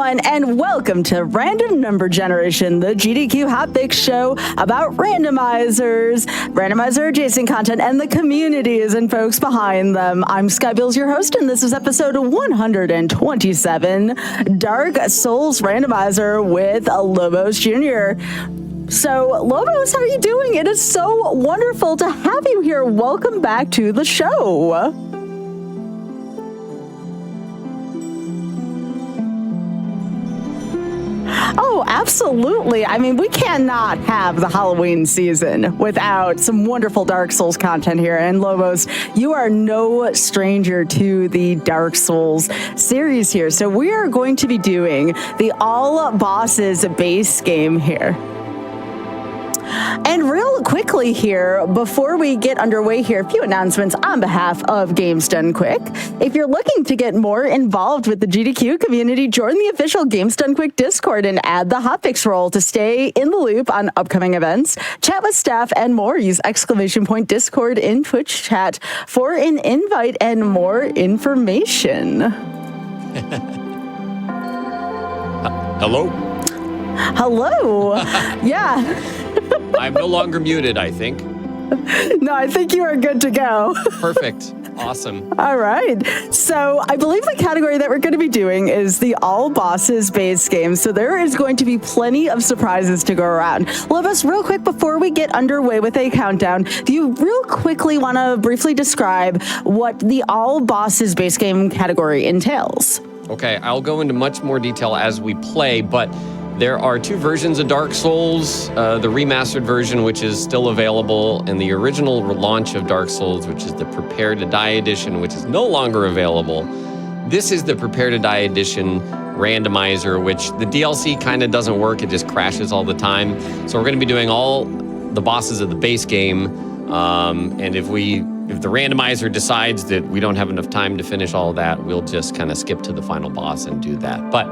everyone, and welcome to Random Number Generation, the GDQ Hotfix show about randomizers, randomizer adjacent content, and the communities and folks behind them. I'm Skybills, your host, and this is episode 127, Dark Souls Randomizer with Lobos Jr. So, Lobos, how are you doing? It is so wonderful to have you here. Welcome back to the show. Oh, absolutely. I mean, we cannot have the Halloween season without some wonderful Dark Souls content here. And Lobos, you are no stranger to the Dark Souls series here. So we are going to be doing the all bosses base game here. And real quickly here, before we get underway here, a few announcements on behalf of Games Done Quick. If you're looking to get more involved with the GDQ community, join the official Games Done Quick Discord and add the Hotfix role to stay in the loop on upcoming events, chat with staff, and more. Use ! Discord in Twitch chat for an invite and more information. Hello? Hello. Yeah. I'm no longer muted, I think. No, I think you are good to go. Perfect. Awesome. All right. So I believe the category that we're going to be doing is the all bosses base game. So there is going to be plenty of surprises to go around. Lobos, real quick before we get underway with a countdown, do you real quickly want to briefly describe what the all bosses base game category entails? Okay, I'll go into much more detail as we play, but there are two versions of Dark Souls, the remastered version, which is still available, and the original launch of Dark Souls, which is the Prepare to Die edition, which is no longer available. This is the Prepare to Die edition randomizer, which the DLC kind of doesn't work. It just crashes all the time. So we're going to be doing all the bosses of the base game, and if the randomizer decides that we don't have enough time to finish all of that, we'll just kind of skip to the final boss and do that. But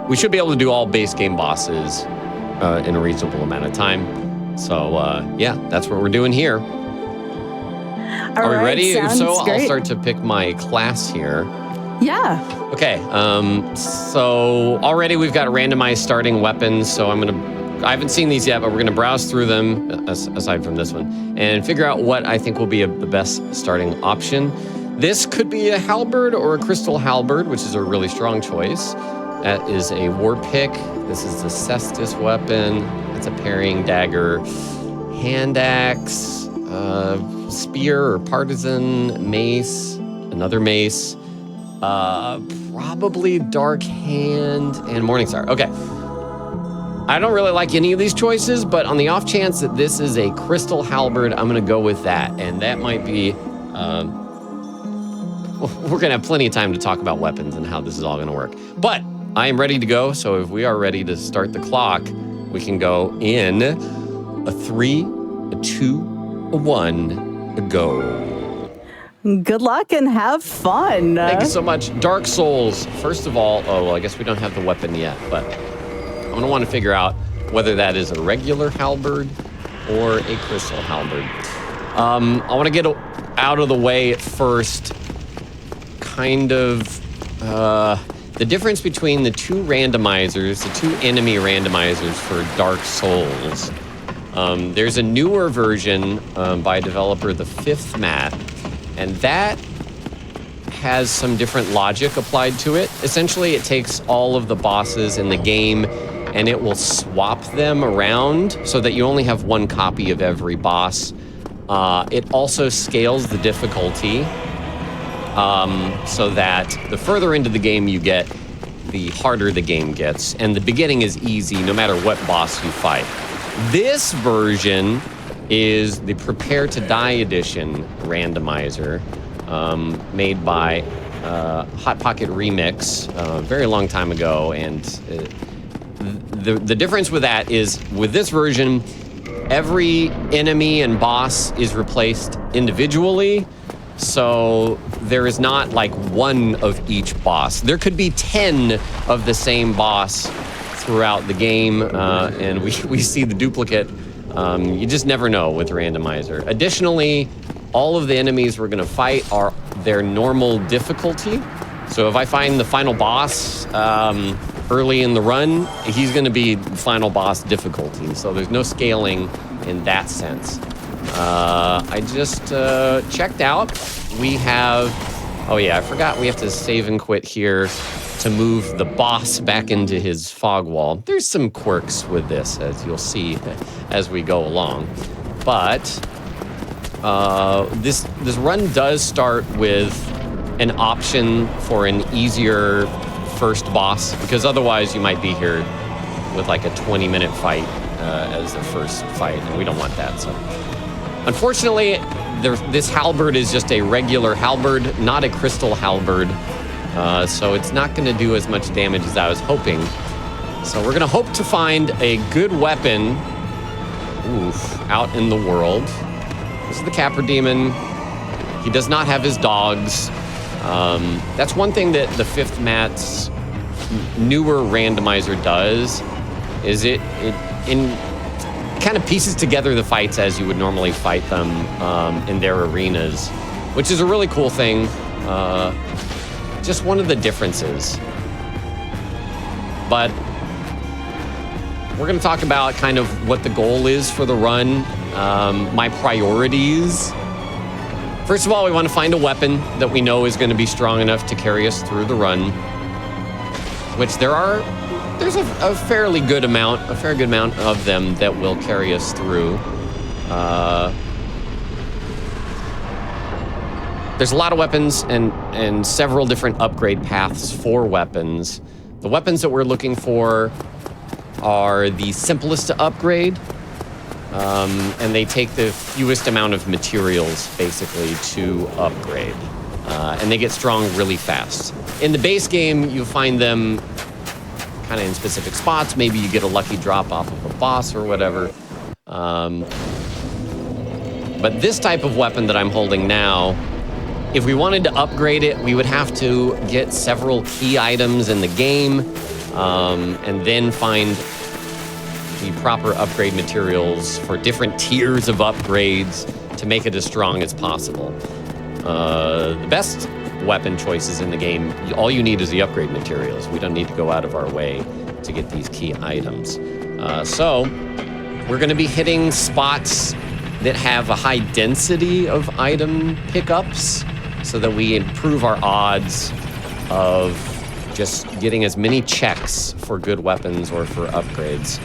we should be able to do all base game bosses in a reasonable amount of time. So, yeah, that's what we're doing here. Are we ready? If so, great. I'll start to pick my class here. Yeah. Okay, so already we've got randomized starting weapons. So I haven't seen these yet, but we're going to browse through them, aside from this one, and figure out what I think will be the best starting option. This could be a halberd or a crystal halberd, which is a really strong choice. That is a war pick. This is the Cestus weapon. That's a parrying dagger. Hand axe, spear or partisan, mace, another mace, probably dark hand, and Morningstar. Okay. I don't really like any of these choices, but on the off chance that this is a crystal halberd, I'm going to go with that. And that might be... we're going to have plenty of time to talk about weapons and how this is all going to work. But I am ready to go, so if we are ready to start the clock, we can go in a 3, a 2, a 1, a go. Good luck and have fun. Thank you so much. Dark Souls, first of all, oh, well, I guess we don't have the weapon yet, but I'm going to want to figure out whether that is a regular halberd or a crystal halberd. I want to get out of the way first, kind of... the difference between the two randomizers, the two enemy randomizers for Dark Souls. There's a newer version by developer, the Fifth Mat, and that has some different logic applied to it. Essentially, it takes all of the bosses in the game and it will swap them around so that you only have one copy of every boss. It also scales the difficulty. So that the further into the game you get, the harder the game gets. And the beginning is easy no matter what boss you fight. This version is the Prepare to Die edition randomizer, made by Hot Pocket Remix a very long time ago. And the difference with that is, with this version, every enemy and boss is replaced individually. So there is not like one of each boss. There could be 10 of the same boss throughout the game, and we see the duplicate. You just never know with randomizer. Additionally, all of the enemies we're going to fight are their normal difficulty. So if I find the final boss early in the run, he's going to be final boss difficulty. So there's no scaling in that sense. I just checked out. We have, oh yeah, I forgot we have to save and quit here to move the boss back into his fog wall. There's some quirks with this, as you'll see as we go along. But this run does start with an option for an easier first boss, because otherwise you might be here with like a 20-minute fight as the first fight, and we don't want that. So unfortunately, this halberd is just a regular halberd, not a crystal halberd, so it's not going to do as much damage as I was hoping. So we're going to hope to find a good weapon out in the world. This is the Capra Demon. He does not have his dogs. That's one thing that the 5th Mat's newer randomizer does, is it kind of pieces together the fights as you would normally fight them in their arenas, which is a really cool thing. Just one of the differences. But we're going to talk about kind of what the goal is for the run, my priorities. First of all, we want to find a weapon that we know is going to be strong enough to carry us through the run, which there's a fair good amount of them that will carry us through. There's a lot of weapons and several different upgrade paths for weapons. The weapons that we're looking for are the simplest to upgrade, and they take the fewest amount of materials, basically, to upgrade. And they get strong really fast. In the base game, you find them kind of in specific spots. Maybe you get a lucky drop off of a boss or whatever. But this type of weapon that I'm holding now, if we wanted to upgrade it, we would have to get several key items in the game, and then find the proper upgrade materials for different tiers of upgrades to make it as strong as possible. The best weapon choices in the game, all you need is the upgrade materials. We don't need to go out of our way to get these key items. So we're going to be hitting spots that have a high density of item pickups so that we improve our odds of just getting as many checks for good weapons or for upgrades.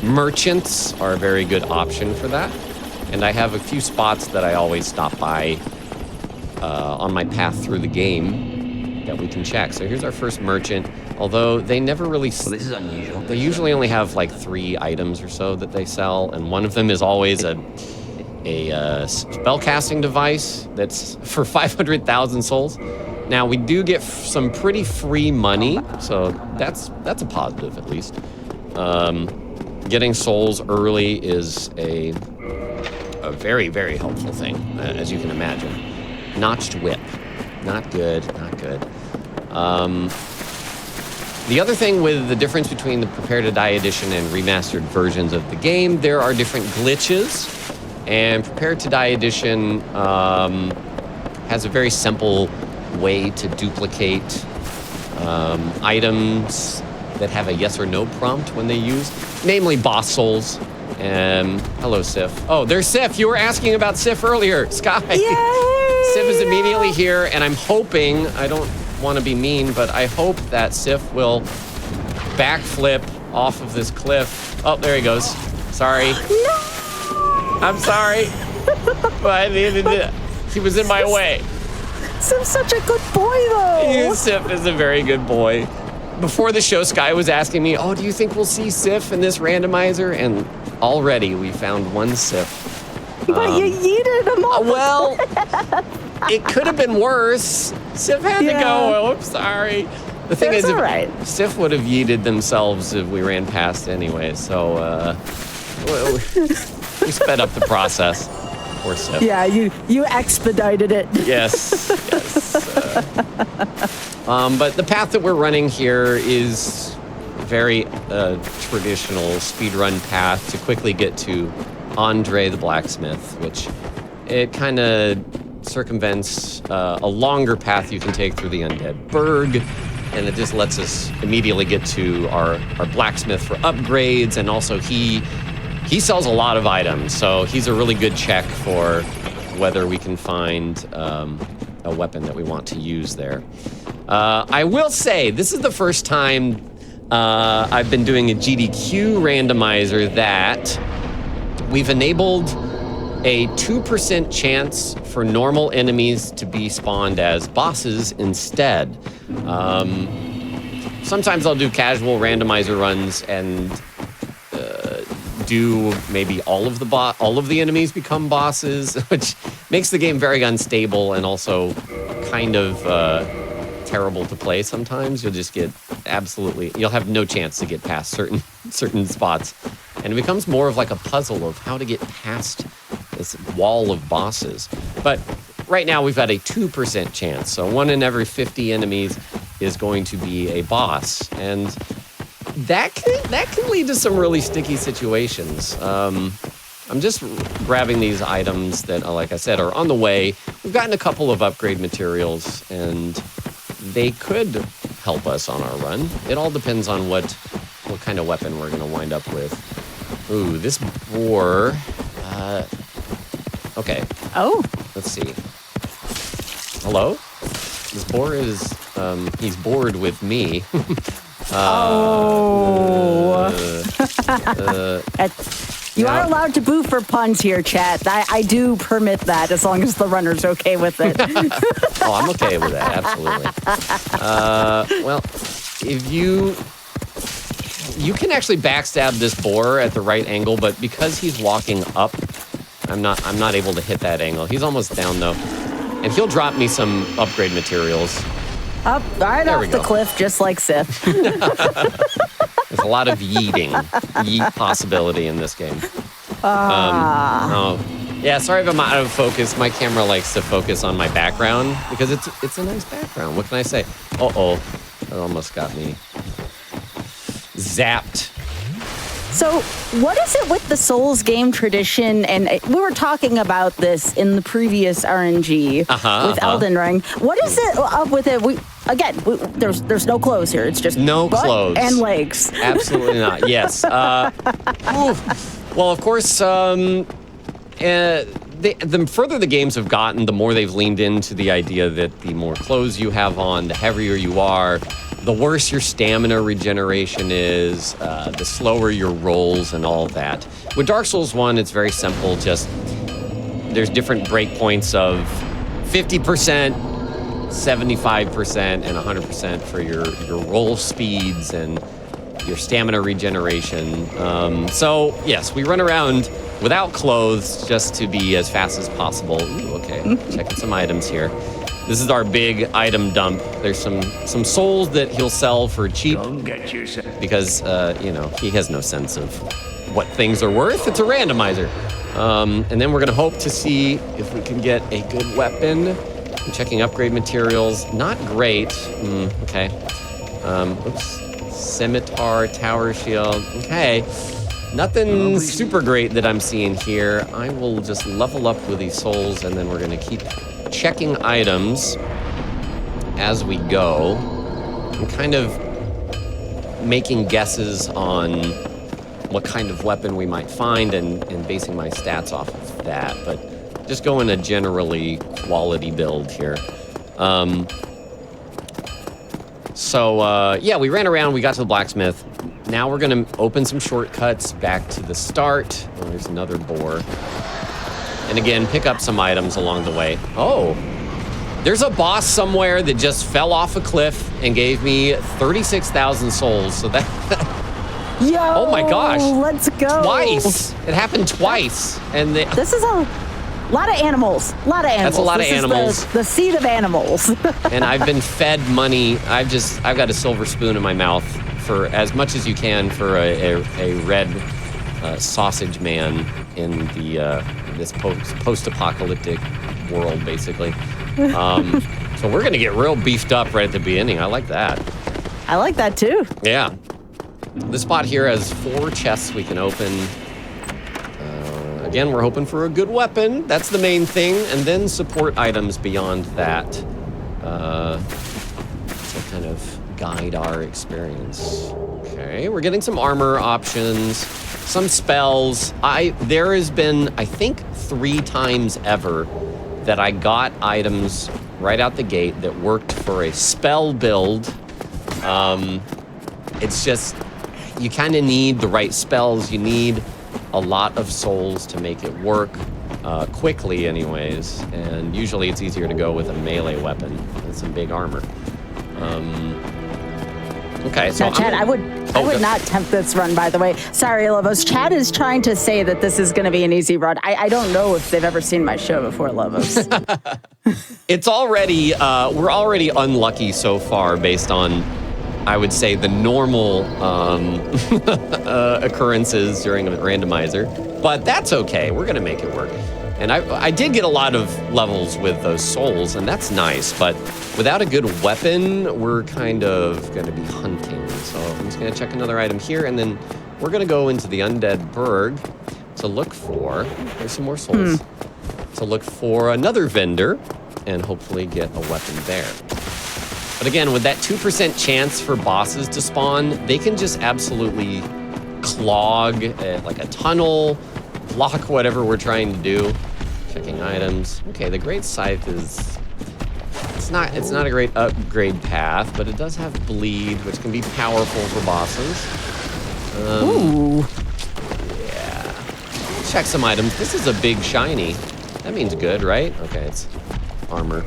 Merchants are a very good option for that. And I have a few spots that I always stop by on my path through the game that we can check. So here's our first merchant, although they never really... Well, this is unusual. They usually only have like 3 items or so that they sell, and one of them is always a spellcasting device that's for 500,000 souls. Now, we do get some pretty free money, so that's a positive at least. Getting souls early is a very, very helpful thing, as you can imagine. Notched whip. Not good, not good. The other thing with the difference between the Prepare to Die edition and remastered versions of the game, there are different glitches. And Prepare to Die edition has a very simple way to duplicate items that have a yes or no prompt when they use, namely boss souls. Hello, Sif. Oh, there's Sif. You were asking about Sif earlier. Sky. Yay! Sif is immediately here, and I'm hoping, I don't want to be mean, but I hope that Sif will backflip off of this cliff. Oh, there he goes. Sorry. No! I'm sorry. But he was in my way. Sif's such a good boy, though. Sif is a very good boy. Before the show, Sky was asking me, oh, do you think we'll see Sif in this randomizer? And already we found one Sif. But you yeeted him off. Well, it could have been worse. Sif had to go. Oh, I'm sorry. The thing is, right. Sif would have yeeted themselves if we ran past anyway. So we sped up the process. Poor Sif. Yeah, you expedited it. Yes. But the path that we're running here is very traditional speedrun path to quickly get to Andre the Blacksmith, which it kind of circumvents a longer path you can take through the Undead Burg. and it just lets us immediately get to our blacksmith for upgrades, and also he sells a lot of items, so he's a really good check for whether we can find a weapon that we want to use there. I will say, this is the first time I've been doing a GDQ randomizer that we've enabled a 2% chance for normal enemies to be spawned as bosses instead. Sometimes I'll do casual randomizer runs and do maybe all of the enemies become bosses, which makes the game very unstable and also kind of terrible to play sometimes. You'll just get you'll have no chance to get past certain spots. And it becomes more of like a puzzle of how to get past this wall of bosses. But right now we've got a 2% chance. So 1 in every 50 enemies is going to be a boss. And that can lead to some really sticky situations. I'm just grabbing these items that, like I said, are on the way. We've gotten a couple of upgrade materials, and they could help us on our run. It all depends on what kind of weapon we're going to wind up with. Ooh, this boar. Okay. Oh. Let's see. Hello? This boar is, he's bored with me. You are allowed to boo for puns here, chat. I do permit that as long as the runner's okay with it. Oh, I'm okay with that, absolutely. Well, if you can actually backstab this boar at the right angle, but because he's walking up, I'm not able to hit that angle. He's almost down though, and he'll drop me some upgrade materials. Up right off the cliff, just like Sith. There's a lot of yeet possibility in this game. Yeah, sorry if I'm out of focus. My camera likes to focus on my background because it's a nice background. What can I say? That almost got me zapped. So what is it with the Souls game tradition? And we were talking about this in the previous RNG with Elden Ring. What is it up with it? There's no clothes here. It's just no clothes and legs. Absolutely not. Yes. Well, of course, the further the games have gotten, the more they've leaned into the idea that the more clothes you have on, the heavier you are, the worse your stamina regeneration is, the slower your rolls and all that. With Dark Souls 1, it's very simple. Just there's different breakpoints of 50%, 75%, and 100% for your roll speeds and your stamina regeneration. So yes, we run around without clothes just to be as fast as possible. Ooh, okay, checking some items here. This is our big item dump. There's some souls that he'll sell for cheap. Don't get yourself. Because, he has no sense of what things are worth. It's a randomizer. And then we're going to hope to see if we can get a good weapon. I'm checking upgrade materials. Not great. Okay. Scimitar, tower shield. Okay. Nothing super great that I'm seeing here. I will just level up with these souls, and then we're going to keep checking items as we go. I'm kind of making guesses on what kind of weapon we might find and basing my stats off of that, but just going a generally quality build here. Yeah, we ran around, we got to the blacksmith. Now we're gonna open some shortcuts back to the start. Oh, there's another boar. And again, pick up some items along the way. Oh, there's a boss somewhere that just fell off a cliff and gave me 36,000 souls. So that, Yo, oh my gosh. Let's go. Twice. It happened twice. And this is a lot of animals. That's a lot of animals. The seed of animals. And I've been fed money. I've got a silver spoon in my mouth for as much as you can for a red sausage man in the this post-apocalyptic world, basically. So we're gonna get real beefed up right at the beginning. I like that. I like that too. Yeah. This spot here has 4 chests we can open. Again, we're hoping for a good weapon. That's the main thing, and then support items beyond that. So kind of guide our experience. Okay, we're getting some armor options, some spells. There has been, I think, 3 times ever that I got items right out the gate that worked for a spell build. It's just, you kind of need the right spells. You need a lot of souls to make it work quickly anyways. And usually it's easier to go with a melee weapon and some big armor. Okay, so now, Chad, I would not tempt this run, by the way. Sorry, Lobos. Chad is trying to say that this is going to be an easy run. I don't know if they've ever seen my show before, Lobos. It's already, we're already unlucky so far based on, I would say, the normal occurrences during a randomizer. But that's okay. We're going to make it work. And I did get a lot of levels with those souls, and that's nice. But without a good weapon, we're kind of going to be hunting. So I'm just going to check another item here, and then we're going to go into the Undead Burg to look for, there's some more souls, to look for another vendor and hopefully get a weapon there. But again, with that 2% chance for bosses to spawn, they can just absolutely clog like a tunnel, block whatever we're trying to do. Checking items. Okay, the Great Scythe is, it's not a great upgrade path, but it does have bleed, which can be powerful for bosses. Ooh. Yeah. Check some items. This is a big shiny. That means good, right? Okay, it's armor.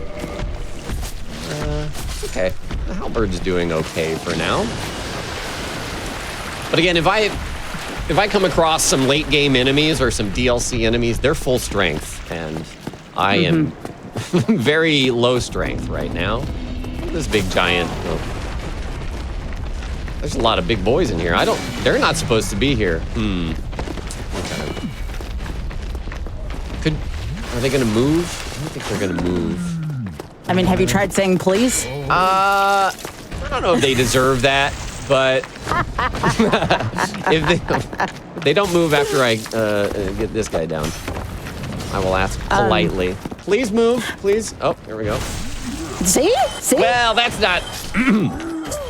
Okay, the halberd's doing okay for now. But again, if I come across some late game enemies or some DLC enemies, they're full strength, and I am very low strength right now. This big giant. Oh. There's a lot of big boys in here. They're not supposed to be here. Okay. Are they gonna move? I don't think they're gonna move. I mean, have you tried saying please? I don't know if they deserve that, but if they don't move after I get this guy down, I will ask politely. Please move, please. Oh, here we go. See? Well, that's not...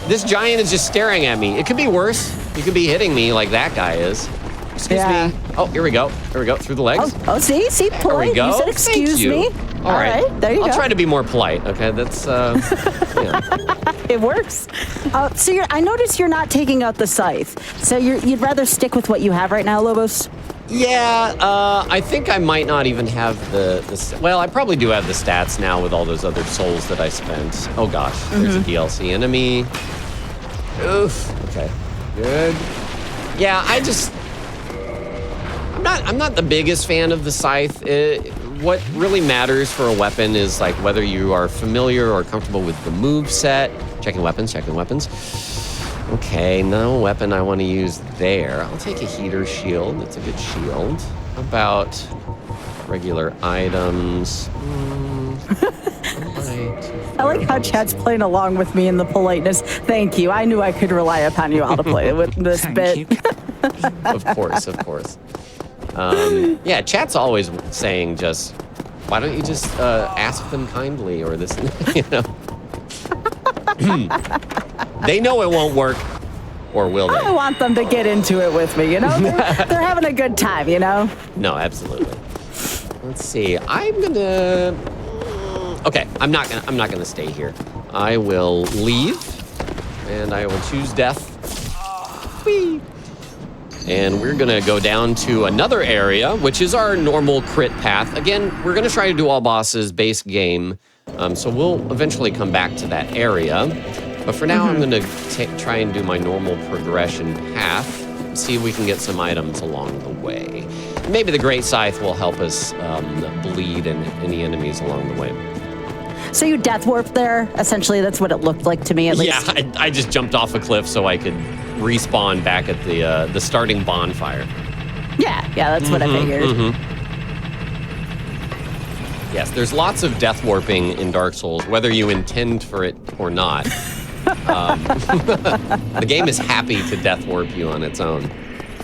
This giant is just staring at me. It could be worse. He could be hitting me like that guy is. Excuse me. Oh, here we go. Here we go. Through the legs. Oh, see? Polite. There we go. You said excuse me. All right. There you go. I'll try to be more polite, okay? That's, yeah. It works. So I noticed you're not taking out the scythe. So you'd rather stick with what you have right now, Lobos? Yeah, I think I might not even have the well, I probably do have the stats now with all those other souls that I spent. Oh gosh, there's a DLC enemy. Oof. Okay, good. Yeah, I'm not the biggest fan of the scythe. What really matters for a weapon is like whether you are familiar or comfortable with the move set. Checking weapons. Okay, no weapon I want to use there. I'll take a heater shield. That's a good shield. How about regular items? I like how Chad's playing along with me in the politeness. Thank you. I knew I could rely upon you all to play with this bit. Of course. Yeah, chat's always saying just, why don't you just ask them kindly or this, you know? They know it won't work, or will they? I want them to get into it with me, you know? They're having a good time, you know? No, absolutely. Let's see. I'm gonna... Okay, I'm not gonna stay here. I will leave, and I will choose death. Whee! And we're gonna go down to another area, which is our normal crit path. Again, we're gonna try to do all bosses base game, so we'll eventually come back to that area. But for now, I'm gonna try and do my normal progression path, and see if we can get some items along the way. Maybe the Great Scythe will help us bleed any enemies along the way. So you death warped there? Essentially, that's what it looked like to me, at least. Yeah, I just jumped off a cliff so I could respawn back at the starting bonfire. Yeah, that's what I figured. Yes, there's lots of death warping in Dark Souls, whether you intend for it or not. The game is happy to death warp you on its own.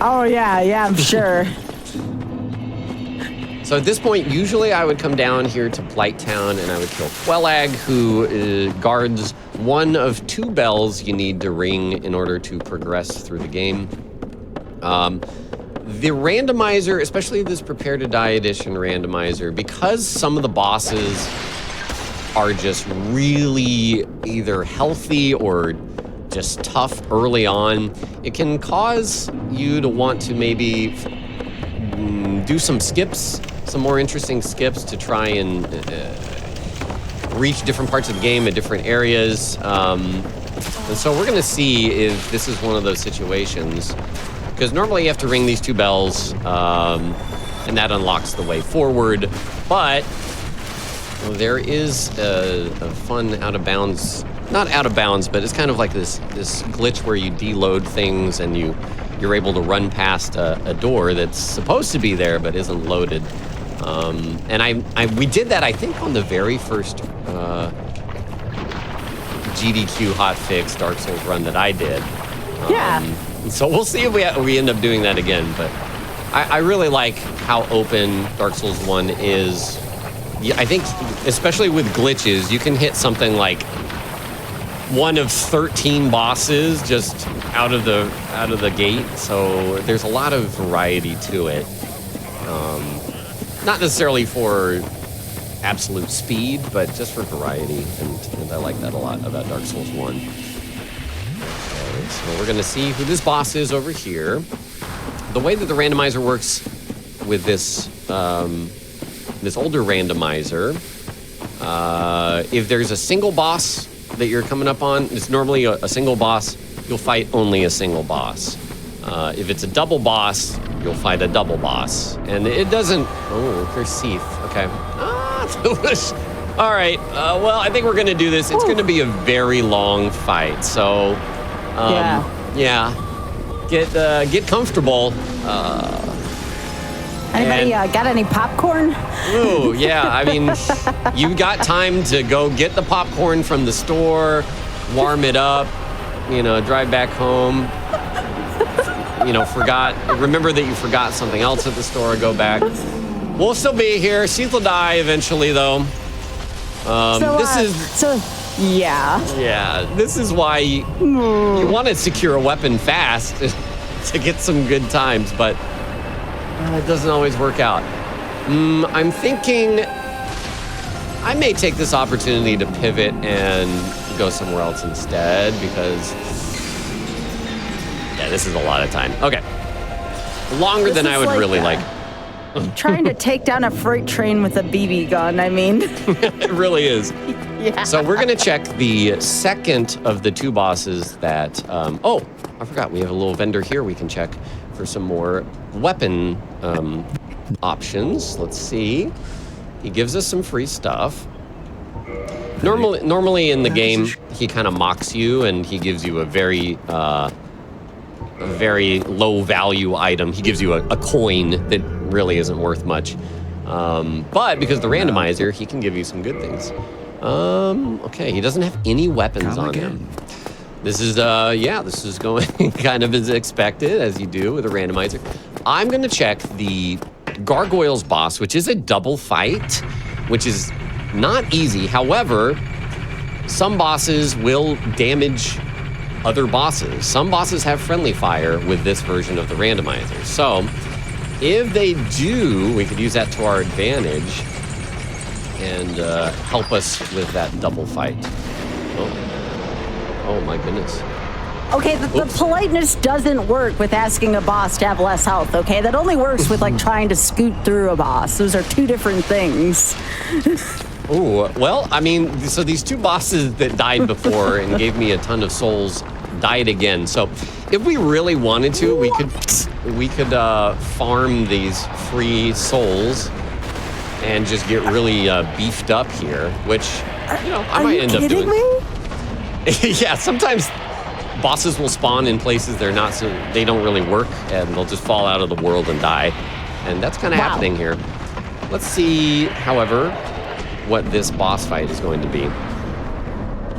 Oh, yeah, I'm sure. So at this point, usually I would come down here to Blight Town and I would kill Quelag, who guards one of 2 bells you need to ring in order to progress through the game. The randomizer, especially this Prepare to Die edition randomizer, because some of the bosses are just really either healthy or just tough early on, it can cause you to want to maybe do some skips, some more interesting skips to try and reach different parts of the game at different areas. And so we're going to see if this is one of those situations. Because normally you have to ring these 2 bells, and that unlocks the way forward. But there is a fun out of bounds, not out of bounds, but it's kind of like this glitch where you deload things and you're able to run past a door that's supposed to be there but isn't loaded. And we did that, I think, on the very first GDQ Hotfix Dark Souls run that I did. Yeah. So we'll see if we end up doing that again. But I really like how open Dark Souls 1 is. Yeah, I think, especially with glitches, you can hit something like one of 13 bosses just out of the gate. So there's a lot of variety to it. Not necessarily for absolute speed, but just for variety. And I like that a lot about Dark Souls 1. So we're going to see who this boss is over here. The way that the randomizer works with this this older randomizer, if there's a single boss that you're coming up on, it's normally a single boss, you'll fight only a single boss. If it's a double boss, you'll fight a double boss. And it doesn't... Oh, there's Seath. Okay. All right. Well, I think we're going to do this. It's going to be a very long fight. So... Yeah. Get comfortable. Anybody got any popcorn? Ooh, yeah. I mean, you got time to go get the popcorn from the store, warm it up, drive back home. Remember that you forgot something else at the store, go back. We'll still be here. Seath will die eventually, though. Yeah, this is why you want to secure a weapon fast to get some good times, but it doesn't always work out. I'm thinking I may take this opportunity to pivot and go somewhere else instead because, this is a lot of time. Okay. Longer than I would really like. Trying to take down a freight train with a BB gun, I mean. It really is. Yeah. So we're going to check the second of the 2 bosses that... I forgot. We have a little vendor here we can check for some more weapon options. Let's see. He gives us some free stuff. Normally in the game, he kind of mocks you and he gives you a very low value item. He gives you a coin that really isn't worth much. But because the randomizer, he can give you some good things. Okay, he doesn't have any weapons on him. This is going kind of as expected, as you do with a randomizer. I'm going to check the Gargoyles boss, which is a double fight, which is not easy. However, some bosses will damage other bosses. Some bosses have friendly fire with this version of the randomizer. So if they do, we could use that to our advantage and help us with that double fight. Oh my goodness. Okay, the politeness doesn't work with asking a boss to have less health, okay? That only works with, trying to scoot through a boss. Those are 2 different things. Oh, well, I mean, so these 2 bosses that died before and gave me a ton of souls died again. So if we really wanted to, we could farm these free souls and just get really beefed up here, which, I might end up doing. Are you kidding me? Yeah, sometimes bosses will spawn in places they don't really work, and they'll just fall out of the world and die. And that's kind of happening here. Let's see, however, what this boss fight is going to be.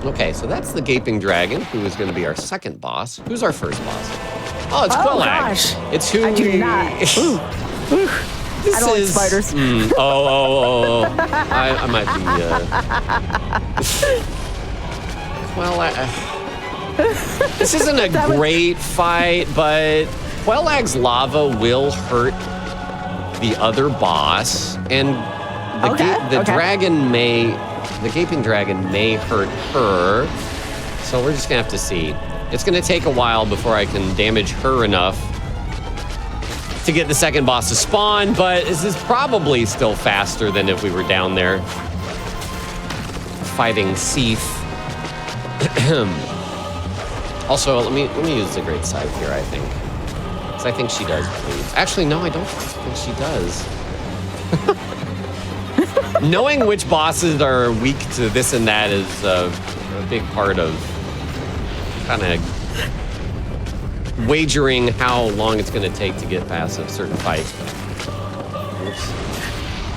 Okay, so that's the Gaping Dragon, who is going to be our second boss. Who's our first boss? Oh, it's Quelag. Gosh. It's who I do not. I don't like spiders. I might be. This isn't a great fight, but Quellag's lava will hurt the other boss, and the gaping dragon may hurt her. So we're just gonna have to see. It's gonna take a while before I can damage her enough to get the second boss to spawn, but this is probably still faster than if we were down there fighting Seath. Also, let me use the great scythe here, I think. Because I think she does bleed. Actually, no, I don't think she does. Knowing which bosses are weak to this and that is a big part of kind of wagering how long it's going to take to get past a certain fight. Oops.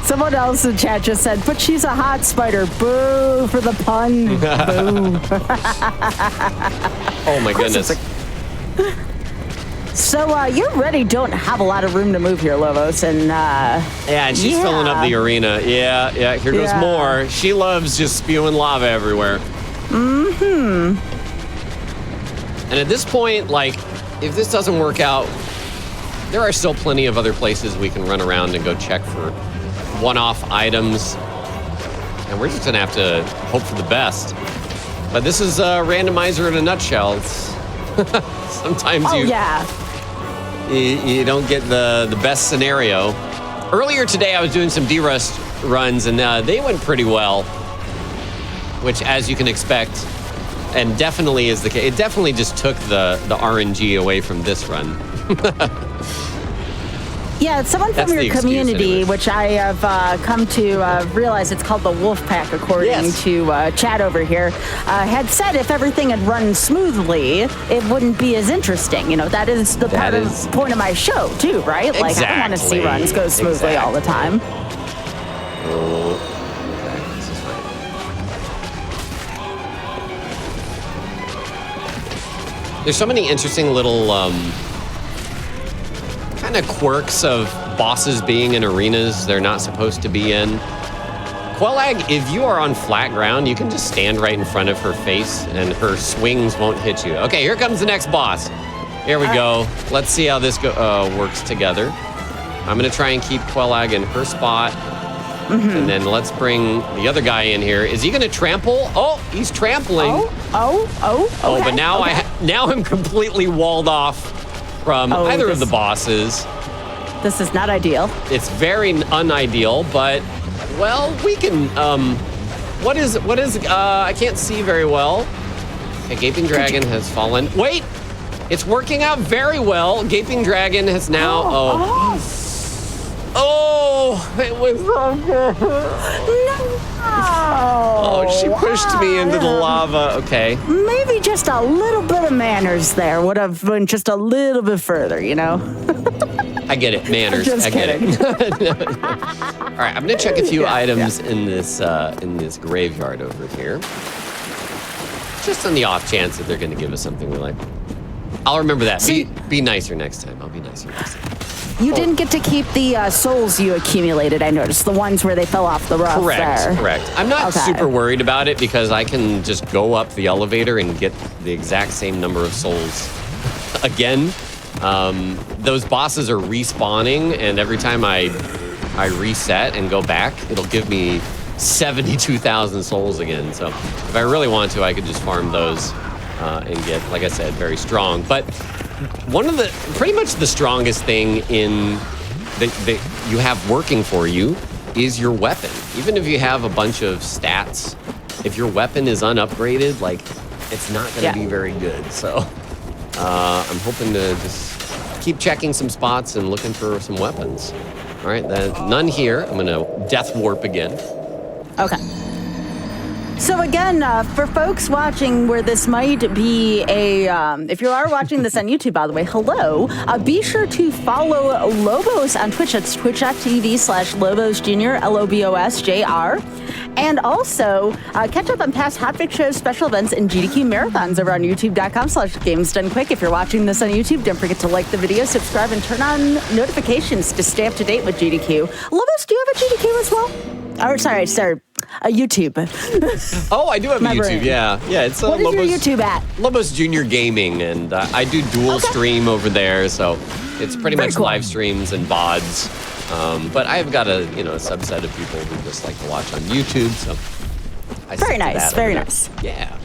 Someone else in chat just said, but she's a hot spider. Boo for the pun. Boo. Oh my goodness. So you already don't have a lot of room to move here, Lobos, and and she's filling up the arena. Yeah, here goes more. She loves just spewing lava everywhere. Mm-hmm. And at this point, like, if this doesn't work out, there are still plenty of other places we can run around and go check for one-off items. And we're just gonna have to hope for the best. But this is a randomizer in a nutshell. It's sometimes you don't get the best scenario. Earlier today, I was doing some D-Rust runs, and they went pretty well, which, as you can expect, and definitely is the case. It definitely just took the RNG away from this run. Yeah, someone from your community, which I have come to realize it's called the Wolf Pack, according to chat over here, had said if everything had run smoothly, it wouldn't be as interesting. You know, that is the point of my show, too, right? Exactly. Like, I don't want to see runs go smoothly all the time. Oh, okay, this is fine. There's so many interesting little kind of quirks of bosses being in arenas they're not supposed to be in. Quellag, if you are on flat ground, you can just stand right in front of her face and her swings won't hit you. Okay, here comes the next boss. Here we go. Let's see how this works together. I'm gonna try and keep Quellag in her spot. And then let's bring the other guy in here. Is he gonna trample? Oh, he's trampling. Okay. But now now I'm completely walled off from either of the bosses. This is not ideal. It's very unideal, but, well, we can, what is, I can't see very well. Okay, Gaping Dragon has fallen. Wait, it's working out very well. Gaping Dragon has now, it was so good. No. Oh, she pushed me into the lava. Okay. Maybe just a little bit of manners there would have been just a little bit further, you know? I get it, manners. Just kidding. All right, I'm gonna check a few items in this graveyard over here, just on the off chance that they're gonna give us something we like. I'll remember that. Be nicer next time. I'll be nicer next time. You didn't get to keep the souls you accumulated, I noticed. The ones where they fell off the roof. Correct. I'm not super worried about it because I can just go up the elevator and get the exact same number of souls again. Those bosses are respawning, and every time I reset and go back, it'll give me 72,000 souls again. So if I really want to, I could just farm those and get, like I said, very strong. But one of pretty much the strongest thing in that you have working for you is your weapon. Even if you have a bunch of stats, if your weapon is unupgraded, like, it's not going to be very good. So I'm hoping to just keep checking some spots and looking for some weapons. All right, none here. I'm going to death warp again. Okay. So again, for folks watching where this might be if you are watching this on YouTube, by the way, hello. Be sure to follow Lobos on Twitch. It's twitch.tv/LobosJr, LOBOSJR. And also, catch up on past Hotfix shows, special events, and GDQ marathons over on youtube.com/gamesdonequick. If you're watching this on YouTube, don't forget to like the video, subscribe, and turn on notifications to stay up to date with GDQ. Lobos, do you have a GDQ as well? Or sorry, a YouTube. Oh, I do have a YouTube, brain. yeah. It's What is Lobos, your YouTube at? Lobos Junior Gaming, and I do dual stream over there, so it's pretty much cool. live streams and VODs. But I've got a subset of people who just like to watch on YouTube, so I Very stick to nice, that very over there. nice. Yeah.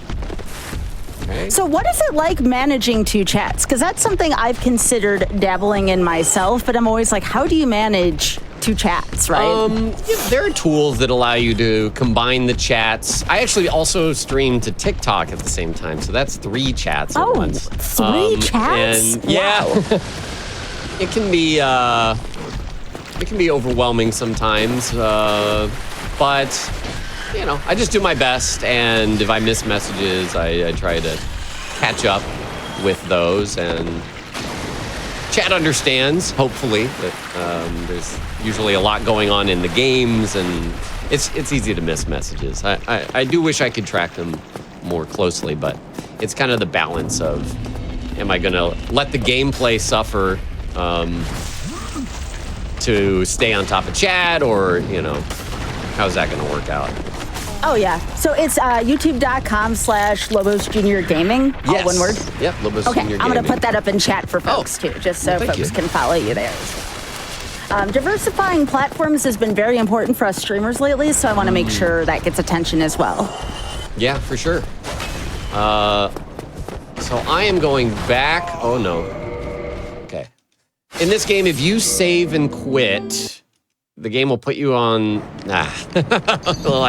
Okay. So what is it like managing two chats? Because that's something I've considered dabbling in myself, but I'm always like, how do you manage two chats, right? There are tools that allow you to combine the chats. I actually also stream to TikTok at the same time, so that's 3 chats at once. 3 chats? And yeah, Wow. it can be overwhelming sometimes, but I just do my best, and if I miss messages, I try to catch up with those, and chat understands, hopefully, that there's usually a lot going on in the games, and it's easy to miss messages. I do wish I could track them more closely, but it's kind of the balance of, am I going to let the gameplay suffer to stay on top of chat, or, how's that going to work out? Oh, yeah. So it's youtube.com/Lobos Junior Gaming. All Yes. one word? Yep, Lobos Okay, Junior I'm going to Gaming. put that up in chat for folks, too, just so thank folks you. can follow you there. Diversifying platforms has been very important for us streamers lately, so I want to make sure that gets attention as well. Yeah, for sure. So I am going back. Oh, no. Okay. In this game, if you save and quit, the game will put you on... Well,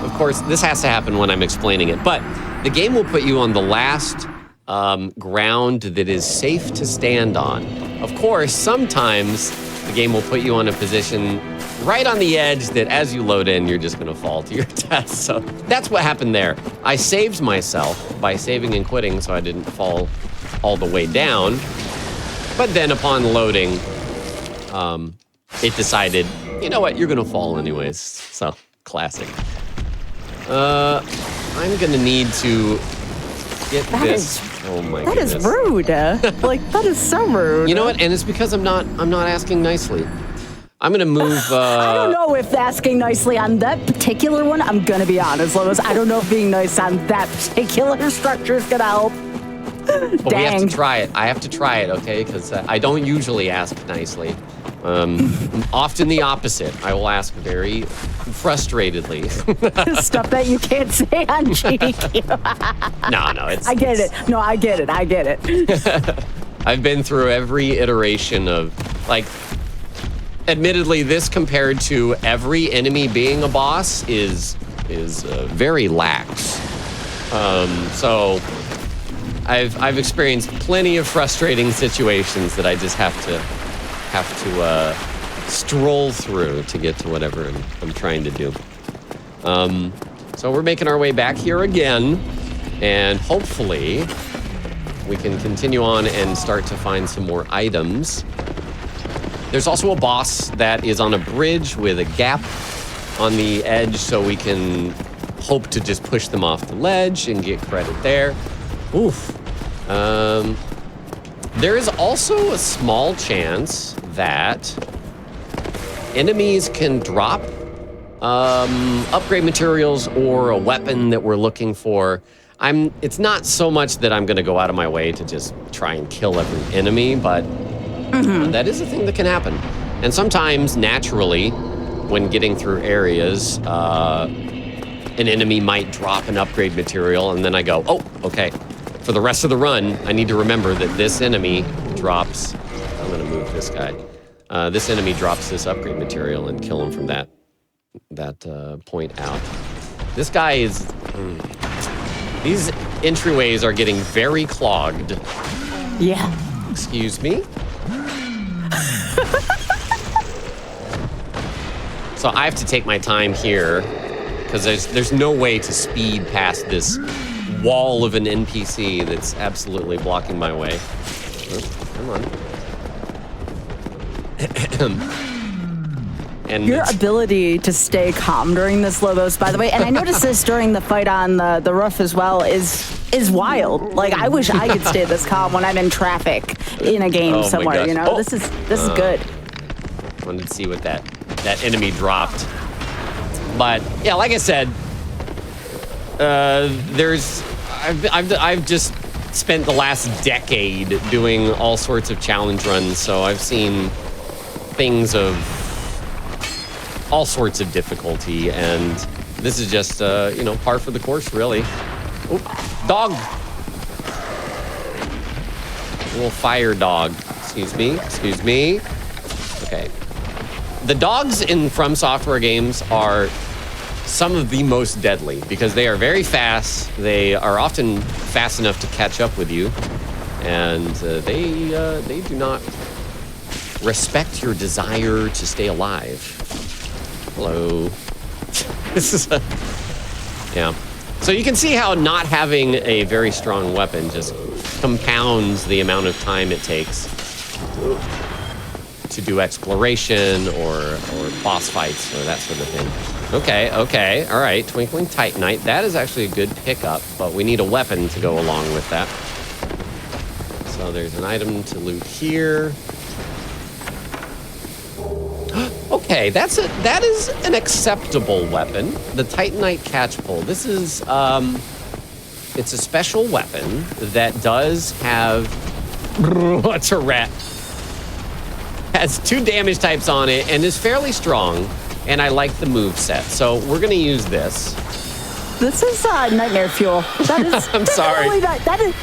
of course, this has to happen when I'm explaining it, but the game will put you on the last ground that is safe to stand on. Of course, sometimes the game will put you on a position right on the edge that as you load in, you're just going to fall to your death. So that's what happened there. I saved myself by saving and quitting so I didn't fall all the way down. But then upon loading, it decided, you know what, you're going to fall anyways. So, classic. I'm going to need to get this. Oh my goodness. That is rude. That is so rude. You know what? And it's because I'm not asking nicely. I'm going to move... I don't know if asking nicely on that particular one, I'm going to be honest, Lobos. I don't know if being nice on that particular structure is going to help. But we have to try it. I have to try it, okay? Because I don't usually ask nicely. Often the opposite. I will ask very frustratedly. Stuff that you can't say on GDQ. No, it's... I get it. No, I get it. I've been through every iteration of, admittedly, this compared to every enemy being a boss is very lax. So I've experienced plenty of frustrating situations that I just have to stroll through to get to whatever I'm trying to do. So we're making our way back here again, and hopefully we can continue on and start to find some more items. There's also a boss that is on a bridge with a gap on the edge, so we can hope to just push them off the ledge and get credit there. Oof. There is also a small chance that enemies can drop upgrade materials or a weapon that we're looking for. It's not so much that I'm going to go out of my way to just try and kill every enemy, but that is a thing that can happen. And sometimes, naturally, when getting through areas, an enemy might drop an upgrade material, and then I go, oh, okay. For the rest of the run, I need to remember that this enemy drops... I'm going to move this guy. This enemy drops this upgrade material and kill him from that point out. This guy is... These entryways are getting very clogged. Yeah. Excuse me? So I have to take my time here because there's no way to speed past this wall of an NPC that's absolutely blocking my way. Oh, come on. And your ability to stay calm during this, Lobos, by the way, and I noticed this during the fight on the roof as well, is wild. Like, I wish I could stay this calm when I'm in traffic in a game somewhere, you know? This is good. Wanted to see what that enemy dropped. But yeah, like I said, I've just spent the last decade doing all sorts of challenge runs, so I've seen things of all sorts of difficulty, and this is just par for the course, really. Oop, dog. Little fire dog. Excuse me. Okay. The dogs in From Software games are some of the most deadly because they are very fast. They are often fast enough to catch up with you, and they do not respect your desire to stay alive. Hello. This is yeah. So you can see how not having a very strong weapon just compounds the amount of time it takes to do exploration or boss fights or that sort of thing. Okay, all right. Twinkling Titanite. That is actually a good pickup, but we need a weapon to go along with that. So there's an item to loot here. Okay, that is an acceptable weapon. The Titanite catch pole. This is it's a special weapon that does have what's a rat. Has 2 damage types on it and is fairly strong, and I like the move set. So we're gonna use this. This is nightmare fuel. That is. I'm sorry. Really that is.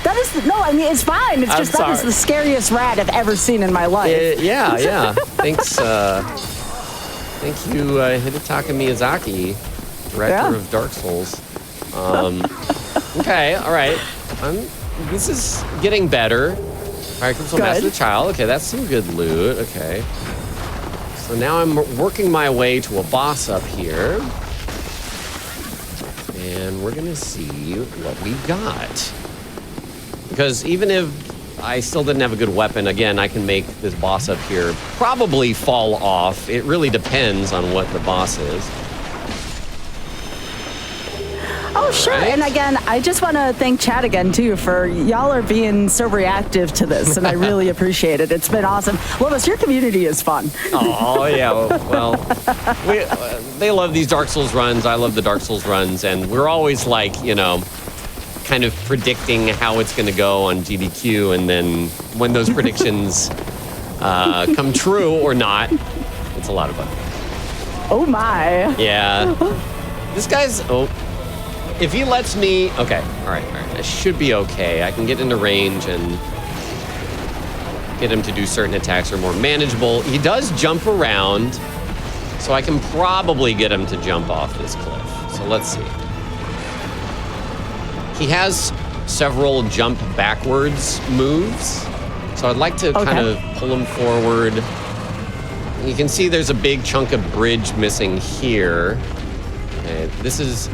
No, I mean it's fine. It's just that is the scariest rat I've ever seen in my life. Yeah. Thanks. Thank you, Hidetaka Miyazaki, director of Dark Souls. Okay, all right. This is getting better. All right, Crystal Master the Child. Okay, that's some good loot. Okay. So now I'm working my way to a boss up here. And we're going to see what we got. Because even if I still didn't have a good weapon, again, I can make this boss up here probably fall off. It really depends on what the boss is. Oh, sure. Right. And again, I just want to thank Chad again, too, for y'all are being so reactive to this, and I really appreciate it. It's been awesome. Lobos, your community is fun. Oh, yeah. Well, they love these Dark Souls runs. I love the Dark Souls runs, and we're always like, kind of predicting how it's going to go on GDQ, and then when those predictions come true or not, it's a lot of fun. Oh, my. Yeah. This guy's... If he lets me... Okay, all right. I should be okay. I can get into range and get him to do certain attacks are more manageable. He does jump around, so I can probably get him to jump off this cliff. So let's see. He has several jump backwards moves, so I'd like to kind of pull him forward. You can see there's a big chunk of bridge missing here. Okay,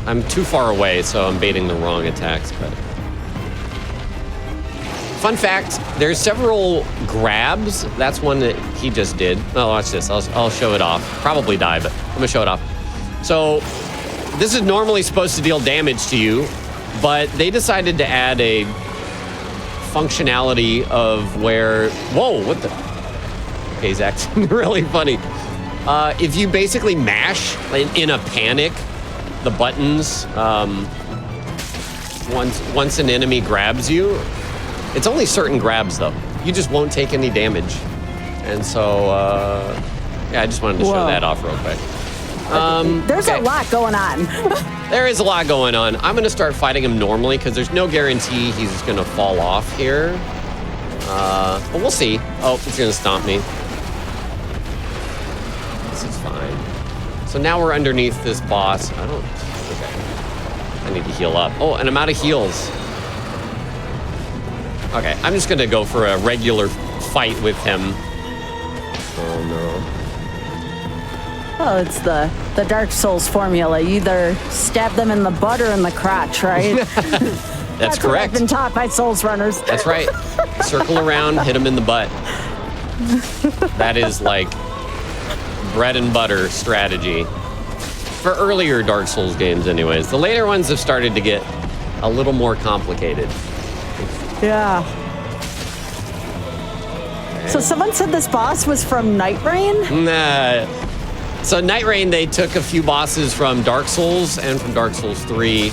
I'm too far away, so I'm baiting the wrong attacks, but... Fun fact, there's several grabs. That's one that he just did. Oh, watch this. I'll show it off. Probably die, but I'm gonna show it off. So, this is normally supposed to deal damage to you, but they decided to add a functionality of where... Whoa, what the... Okay, he's acting really funny. If you basically mash in a panic the buttons once an enemy grabs you, it's only certain grabs though. You just won't take any damage. And so, yeah, I just wanted to show that off real quick. There's a lot going on. There is a lot going on. I'm going to start fighting him normally because there's no guarantee he's going to fall off here. But we'll see. Oh, he's going to stomp me. This is fine. So now we're underneath this boss. Okay. I need to heal up. Oh, and I'm out of heals. Okay, I'm just going to go for a regular fight with him. Oh, no. Oh, it's the Dark Souls formula. You either stab them in the butt or in the crotch, right? That's correct. What I've been taught by Souls runners. That's right. Circle around, hit them in the butt. That is like bread and butter strategy. For earlier Dark Souls games anyways. The later ones have started to get a little more complicated. Yeah. So someone said this boss was from Night Rain? Nah. So Night Rain, they took a few bosses from Dark Souls and from Dark Souls 3.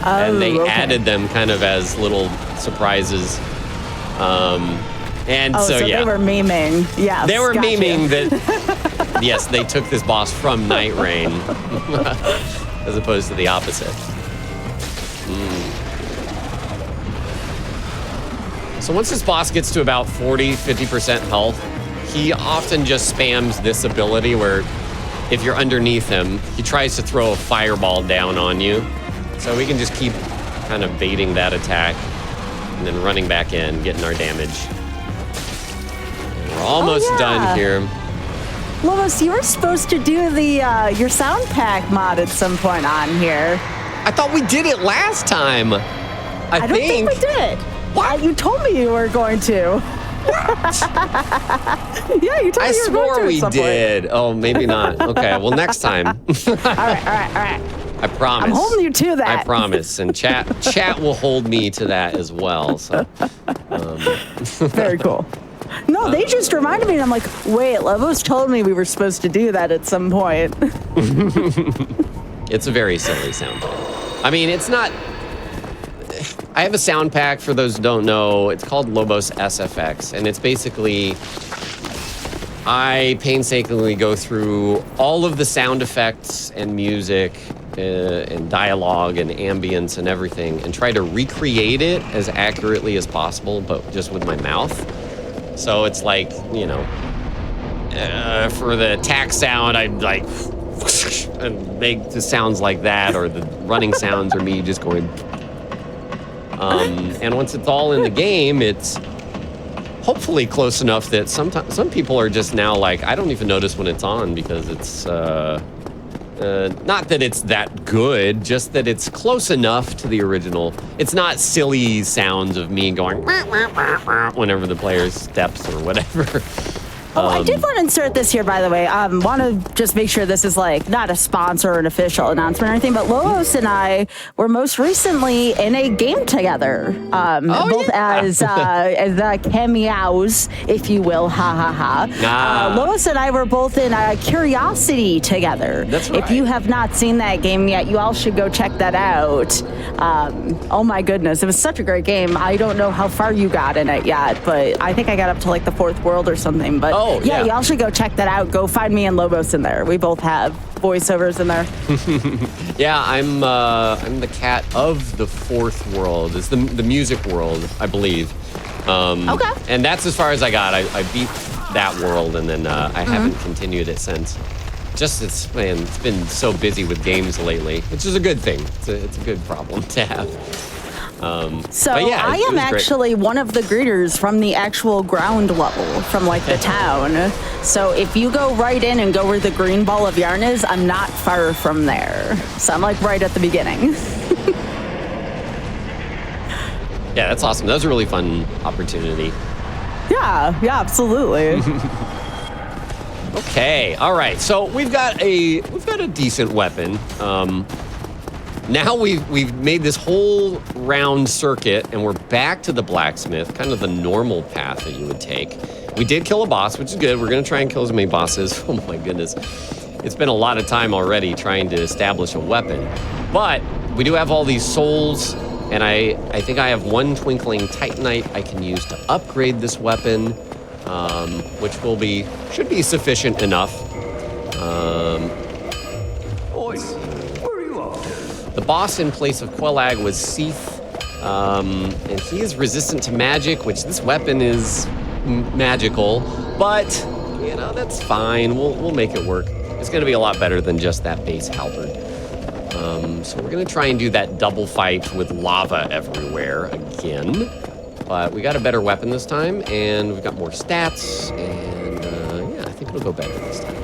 And they added them kind of as little surprises. And so yeah. They were memeing. Yeah. They were memeing that, yes, they took this boss from Night Rain as opposed to the opposite. So once this boss gets to about 40-50% health, he often just spams this ability where if you're underneath him, he tries to throw a fireball down on you. So we can just keep kind of baiting that attack and then running back in, getting our damage. We're almost done here. Lobos, you were supposed to do the your sound pack mod at some point on here. I thought we did it last time. I don't think we did. What? You told me you were going to. Yeah, you told me you were going to. I swore we did. Oh, maybe not. Okay, well, next time. All right. I promise. I'm holding you to that. I promise. And chat will hold me to that as well. So, Very cool. No, they just reminded me, and I'm like, wait, Lobos told me we were supposed to do that at some point. It's a very silly sound pack. I mean, it's not... I have a sound pack, for those who don't know. It's called Lobos SFX, and it's basically... I painstakingly go through all of the sound effects and music and dialogue and ambience and everything and try to recreate it as accurately as possible, but just with my mouth. So it's like, you know, for the attack sound, I'd like and make the sounds like that, or the running sounds are me just going. And once it's all in the game, it's hopefully close enough that sometimes some people are just now like, I don't even notice when it's on because it's not that it's that good, just that it's close enough to the original. It's not silly sounds of me going whenever the player steps or whatever. I did want to insert this here, by the way. Want to just make sure this is like not a sponsor or an official announcement or anything, but Lobos and I were most recently in a game together, both as cameos, if you will, Lobos and I were both in Curiosity together. That's right. If you have not seen that game yet, you all should go check that out. Oh my goodness, it was such a great game. I don't know how far you got in it yet, but I think I got up to like the 4th world or something. But yeah, y'all should go check that out. Go find me and Lobos in there. We both have voiceovers in there. Yeah, I'm the cat of the 4th world. It's the music world, I believe. Okay. And that's as far as I got. I beat that world, and then I haven't continued it since. It's been so busy with games lately, which is a good thing. It's a good problem to have. I am actually one of the greeters from the actual ground level, from like the town. So if you go right in and go where the green ball of yarn is, I'm not far from there. So I'm like right at the beginning. Yeah, that's awesome. That was a really fun opportunity. Yeah, absolutely. Okay, all right. So we've got a decent weapon. Now we've made this whole round circuit, and we're back to the blacksmith, kind of the normal path that you would take. We did kill a boss, which is good. We're going to try and kill as many bosses. Oh my goodness. It's been a lot of time already trying to establish a weapon. But we do have all these souls, and I think I have one Twinkling Titanite I can use to upgrade this weapon, which should be sufficient enough. The boss in place of Quelag was Seath, and he is resistant to magic, which this weapon is magical, but, you know, that's fine. We'll make it work. It's going to be a lot better than just that base halberd. So we're going to try and do that double fight with lava everywhere again, but we got a better weapon this time, and we've got more stats, and yeah, I think it'll go better this time.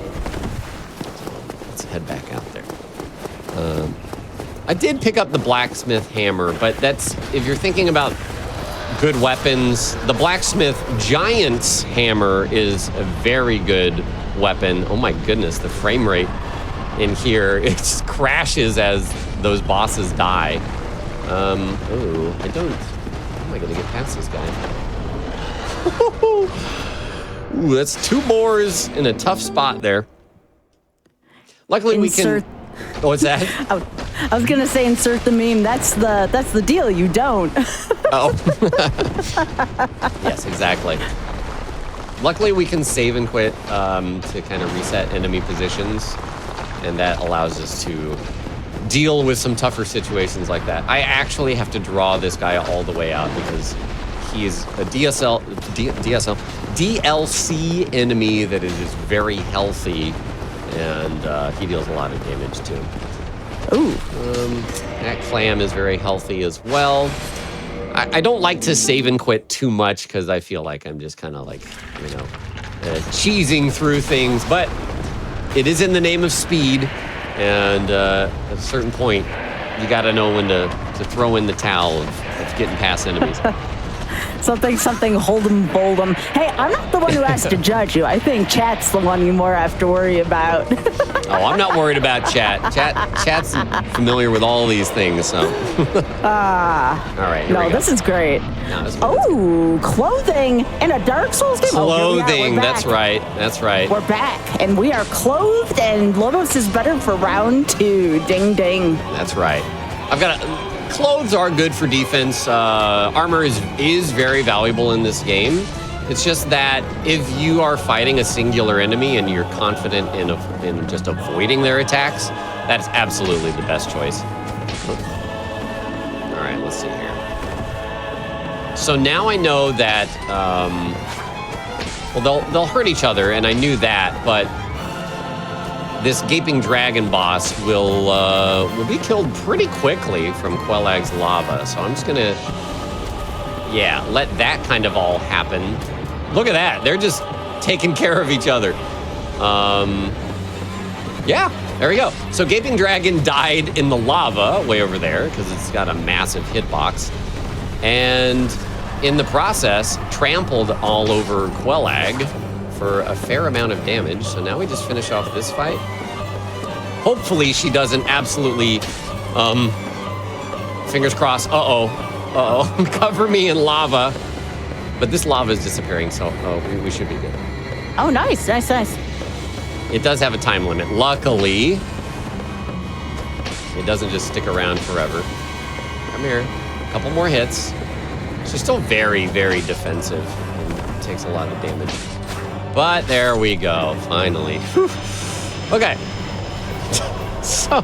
So let's head back out there. I did pick up the blacksmith hammer, but that's, if you're thinking about good weapons, the blacksmith giant's hammer is a very good weapon. Oh my goodness, the frame rate in here, it just crashes as those bosses die. Oh, I don't... How am I gonna get past this guy? Ooh, that's 2 boars in a tough spot there. Luckily we can... What's that? I was gonna say insert the meme. That's the deal. You don't. Oh. Yes, exactly. Luckily we can save and quit to kind of reset enemy positions, and that allows us to deal with some tougher situations like that. I actually have to draw this guy all the way out because he is a DLC enemy that is just very healthy, and he deals a lot of damage too. Ooh. That clam is very healthy as well. I don't like to save and quit too much because I feel like I'm just kind of like, you know, cheesing through things, but it is in the name of speed, and at a certain point, you got to know when to throw in the towel of getting past enemies. Something, hold 'em, bold 'em. Hey, I'm not the one who has to judge you. I think chat's the one you more have to worry about. Oh, I'm not worried about chat. Chat's familiar with all these things, so. All right, here we go. This is great. No, oh, clothing in a Dark Souls game. Clothing, that's right. That's right. We're back, and we are clothed, and Lodos is better for round 2. Ding, ding. That's right. I've got a... Clothes are good for defense. Armor is very valuable in this game. It's just that if you are fighting a singular enemy and you're confident in just avoiding their attacks, that's absolutely the best choice. All right, let's see here. So now I know that, well, they'll hurt each other, and I knew that, but this gaping dragon boss will be killed pretty quickly from Quellag's lava. So I'm just gonna, yeah, let that kind of all happen. Look at that, they're just taking care of each other. Yeah, there we go. So gaping dragon died in the lava way over there because it's got a massive hitbox, and in the process trampled all over Quellag for a fair amount of damage. So now we just finish off this fight. Hopefully she doesn't absolutely, fingers crossed, cover me in lava. But this lava is disappearing, so we should be good. Oh, nice. It does have a time limit. Luckily, it doesn't just stick around forever. Come here, a couple more hits. She's still very, very defensive and takes a lot of damage. But there we go, finally. Whew. Okay. So,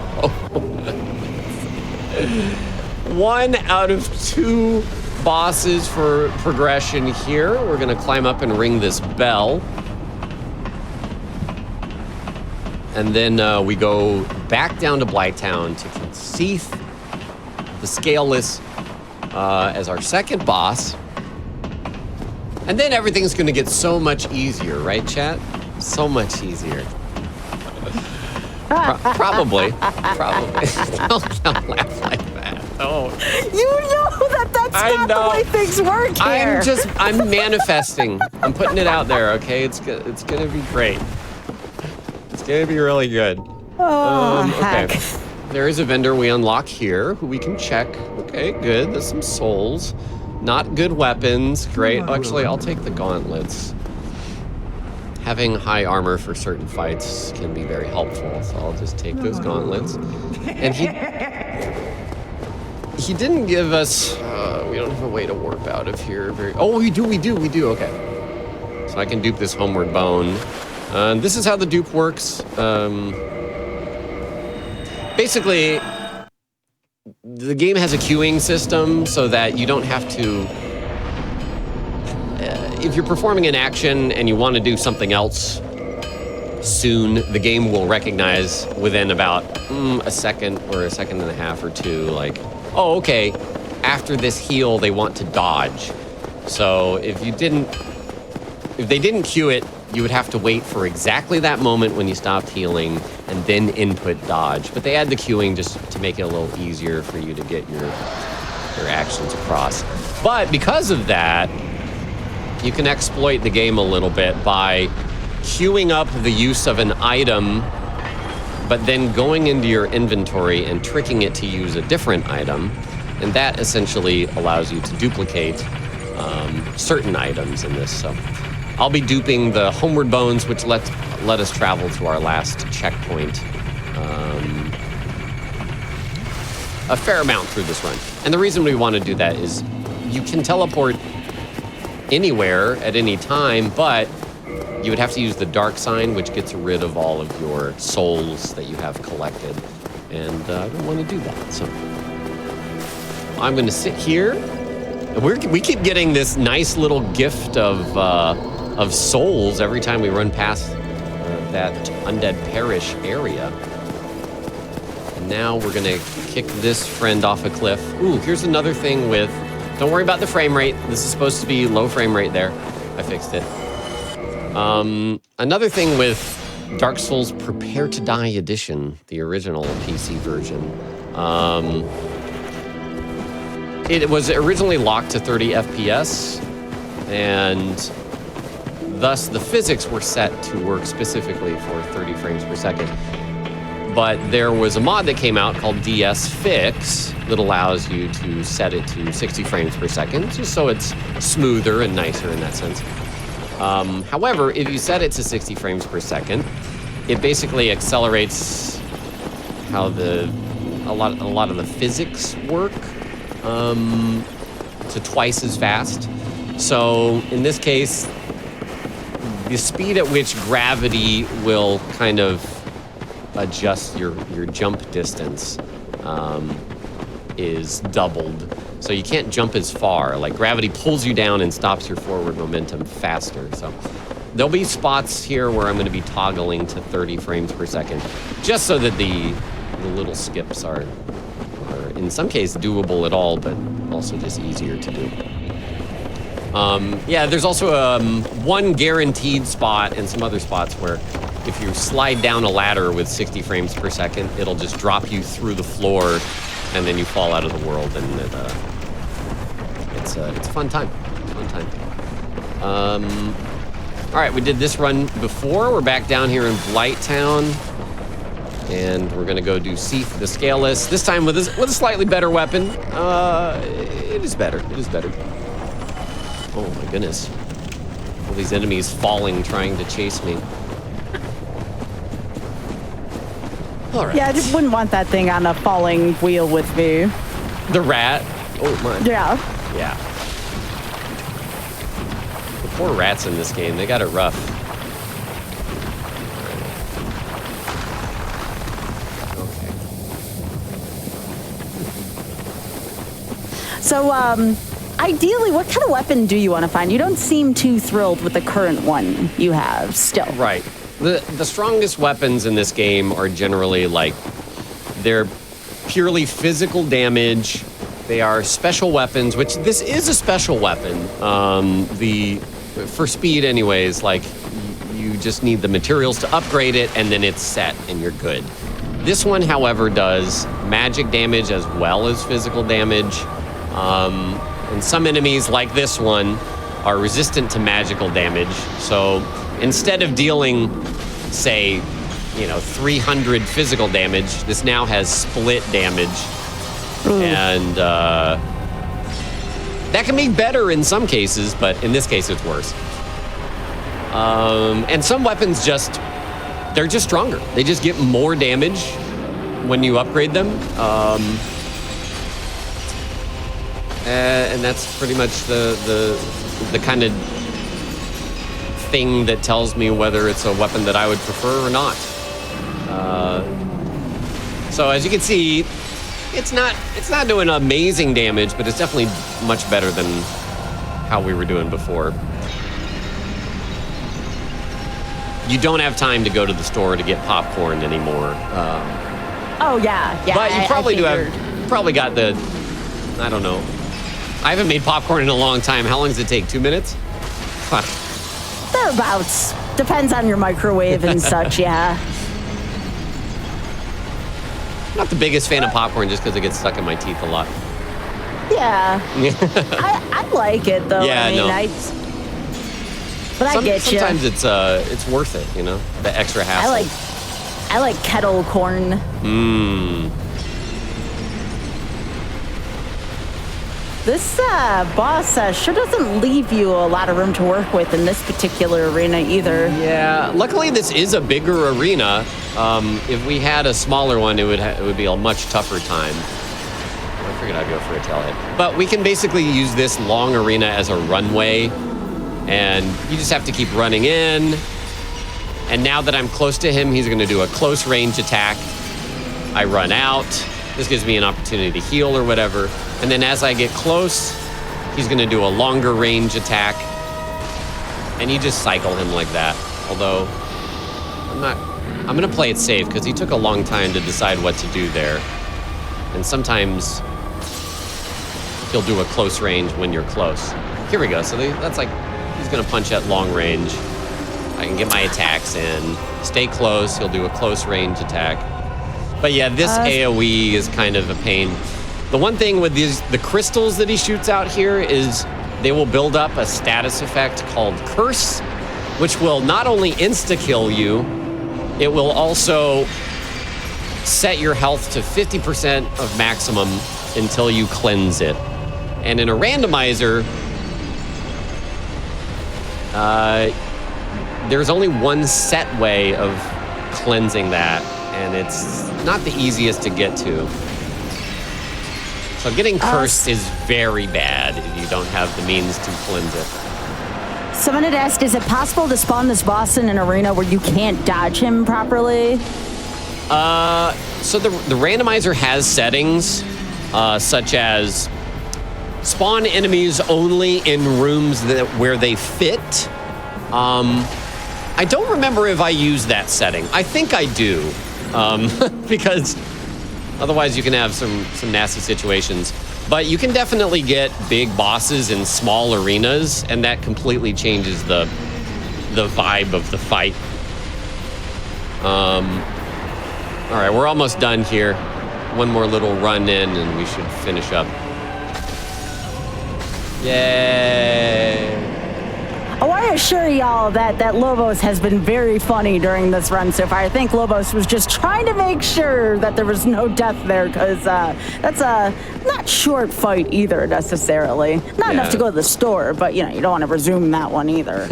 1 out of 2 bosses for progression here. We're gonna climb up and ring this bell. And then we go back down to Blighttown to Seath, the Scaleless, as our second boss. And then everything's gonna get so much easier, right, chat? So much easier. Probably. Don't laugh like that. Oh. You know that's not the way things work here. I'm manifesting. I'm putting it out there, okay? It's gonna be great. It's gonna be really good. Heck. Okay. There is a vendor we unlock here who we can check. Okay, good. There's some souls. Not good weapons. Great. Actually, I'll take the gauntlets. Having high armor for certain fights can be very helpful, so I'll just take those gauntlets. And he didn't give us, we don't have a way to warp out of here. Oh, we do, okay. So I can dupe this homeward bone. This is how the dupe works. Basically, the game has a queuing system so that you don't have to... if you're performing an action and you want to do something else soon, the game will recognize within about a second or a second and a half or 2, like, oh, okay, after this heal, they want to dodge. So if they didn't queue it, you would have to wait for exactly that moment when you stopped healing and then input dodge. But they add the queuing just to make it a little easier for you to get your actions across. But because of that, you can exploit the game a little bit by queuing up the use of an item, but then going into your inventory and tricking it to use a different item. And that essentially allows you to duplicate certain items in this. So I'll be duping the Homeward Bones, which let us travel to our last checkpoint a fair amount through this run. And the reason we want to do that is you can teleport anywhere at any time, but you would have to use the dark sign, which gets rid of all of your souls that you have collected. And I don't want to do that. So I'm going to sit here. And we keep getting this nice little gift of souls every time we run past that Undead Parish area. And now we're going to kick this friend off a cliff. Ooh, here's another thing with... Don't worry about the frame rate. This is supposed to be low frame rate there. I fixed it. Another thing with Dark Souls Prepare to Die Edition, the original PC version. It was originally locked to 30 FPS, and thus the physics were set to work specifically for 30 frames per second. But there was a mod that came out called DS Fix that allows you to set it to 60 frames per second, just so it's smoother and nicer in that sense. However, if you set it to 60 frames per second, it basically accelerates how a lot of the physics work to twice as fast. So in this case, the speed at which gravity will kind of adjust your jump distance is doubled. So you can't jump as far. Like, gravity pulls you down and stops your forward momentum faster. So there'll be spots here where I'm going to be toggling to 30 frames per second, just so that the little skips are in some cases doable at all, but also just easier to do. Yeah, there's also one guaranteed spot and some other spots where if you slide down a ladder with 60 frames per second, it'll just drop you through the floor, and then you fall out of the world, and it's a fun time. Fun time. All right, we did this run before. We're back down here in Blighttown, and we're gonna go do Seath the Scaleless. This time with a slightly better weapon. It is better. It is better. Oh my goodness! All these enemies falling, trying to chase me. All right. Yeah, I just wouldn't want that thing on a falling wheel with me. The rat. Oh my. Yeah. Yeah. The poor rats in this game, they got it rough. Okay. So, ideally, what kind of weapon do you want to find? You don't seem too thrilled with the current one you have still. Right. The strongest weapons in this game are generally they're purely physical damage. They are special weapons, which this is a special weapon. For speed anyways, you just need the materials to upgrade it and then it's set and you're good. This one, however, does magic damage as well as physical damage. And some enemies like this one are resistant to magical damage. So instead of dealing, say, 300 physical damage, this now has split damage. Ooh. And that can be better in some cases, but in this case, it's worse. And some weapons they're just stronger. They just get more damage when you upgrade them. And that's pretty much the kind of thing that tells me whether it's a weapon that I would prefer or not. So as you can see, it's not doing amazing damage, but it's definitely much better than how we were doing before. You don't have time to go to the store to get popcorn anymore. Oh yeah. But you probably probably got the, I don't know. I haven't made popcorn in a long time. How long does it take? 2 minutes? Thereabouts. Depends on your microwave and such, yeah. Not the biggest fan of popcorn just because it gets stuck in my teeth a lot. Yeah. I like it, though. Yeah, I mean, no. But I get you. Sometimes it's worth it, you know, the extra hassle. I like kettle corn. This boss sure doesn't leave you a lot of room to work with in this particular arena either. Yeah, luckily this is a bigger arena. If we had a smaller one, it would be a much tougher time. I figured I'd go for a tailhead. But we can basically use this long arena as a runway, and you just have to keep running in. And now that I'm close to him, he's going to do a close range attack. I run out. This gives me an opportunity to heal or whatever. And then as I get close, he's going to do a longer range attack. And you just cycle him like that. Although, I'm going to play it safe because he took a long time to decide what to do there. And sometimes he'll do a close range when you're close. Here we go. So that's like, he's going to punch at long range. I can get my attacks in. Stay close. He'll do a close range attack. But yeah, this AoE is kind of a pain. The one thing with the crystals that he shoots out here is they will build up a status effect called Curse, which will not only insta-kill you, it will also set your health to 50% of maximum until you cleanse it. And in a randomizer, there's only one set way of cleansing that, and it's not the easiest to get to. So getting cursed is very bad if you don't have the means to cleanse it. Someone had asked, is it possible to spawn this boss in an arena where you can't dodge him properly? So the randomizer has settings, such as spawn enemies only in rooms where they fit. I don't remember if I use that setting. I think I do, because otherwise you can have some nasty situations. But you can definitely get big bosses in small arenas, and that completely changes the vibe of the fight. All right, we're almost done here. One more little run in, and we should finish up. Yay! Oh, I assure y'all that Lobos has been very funny during this run so far. I think Lobos was just trying to make sure that there was no death there, because that's a not short fight either necessarily. Not enough to go to the store, but you know, you don't want to resume that one either.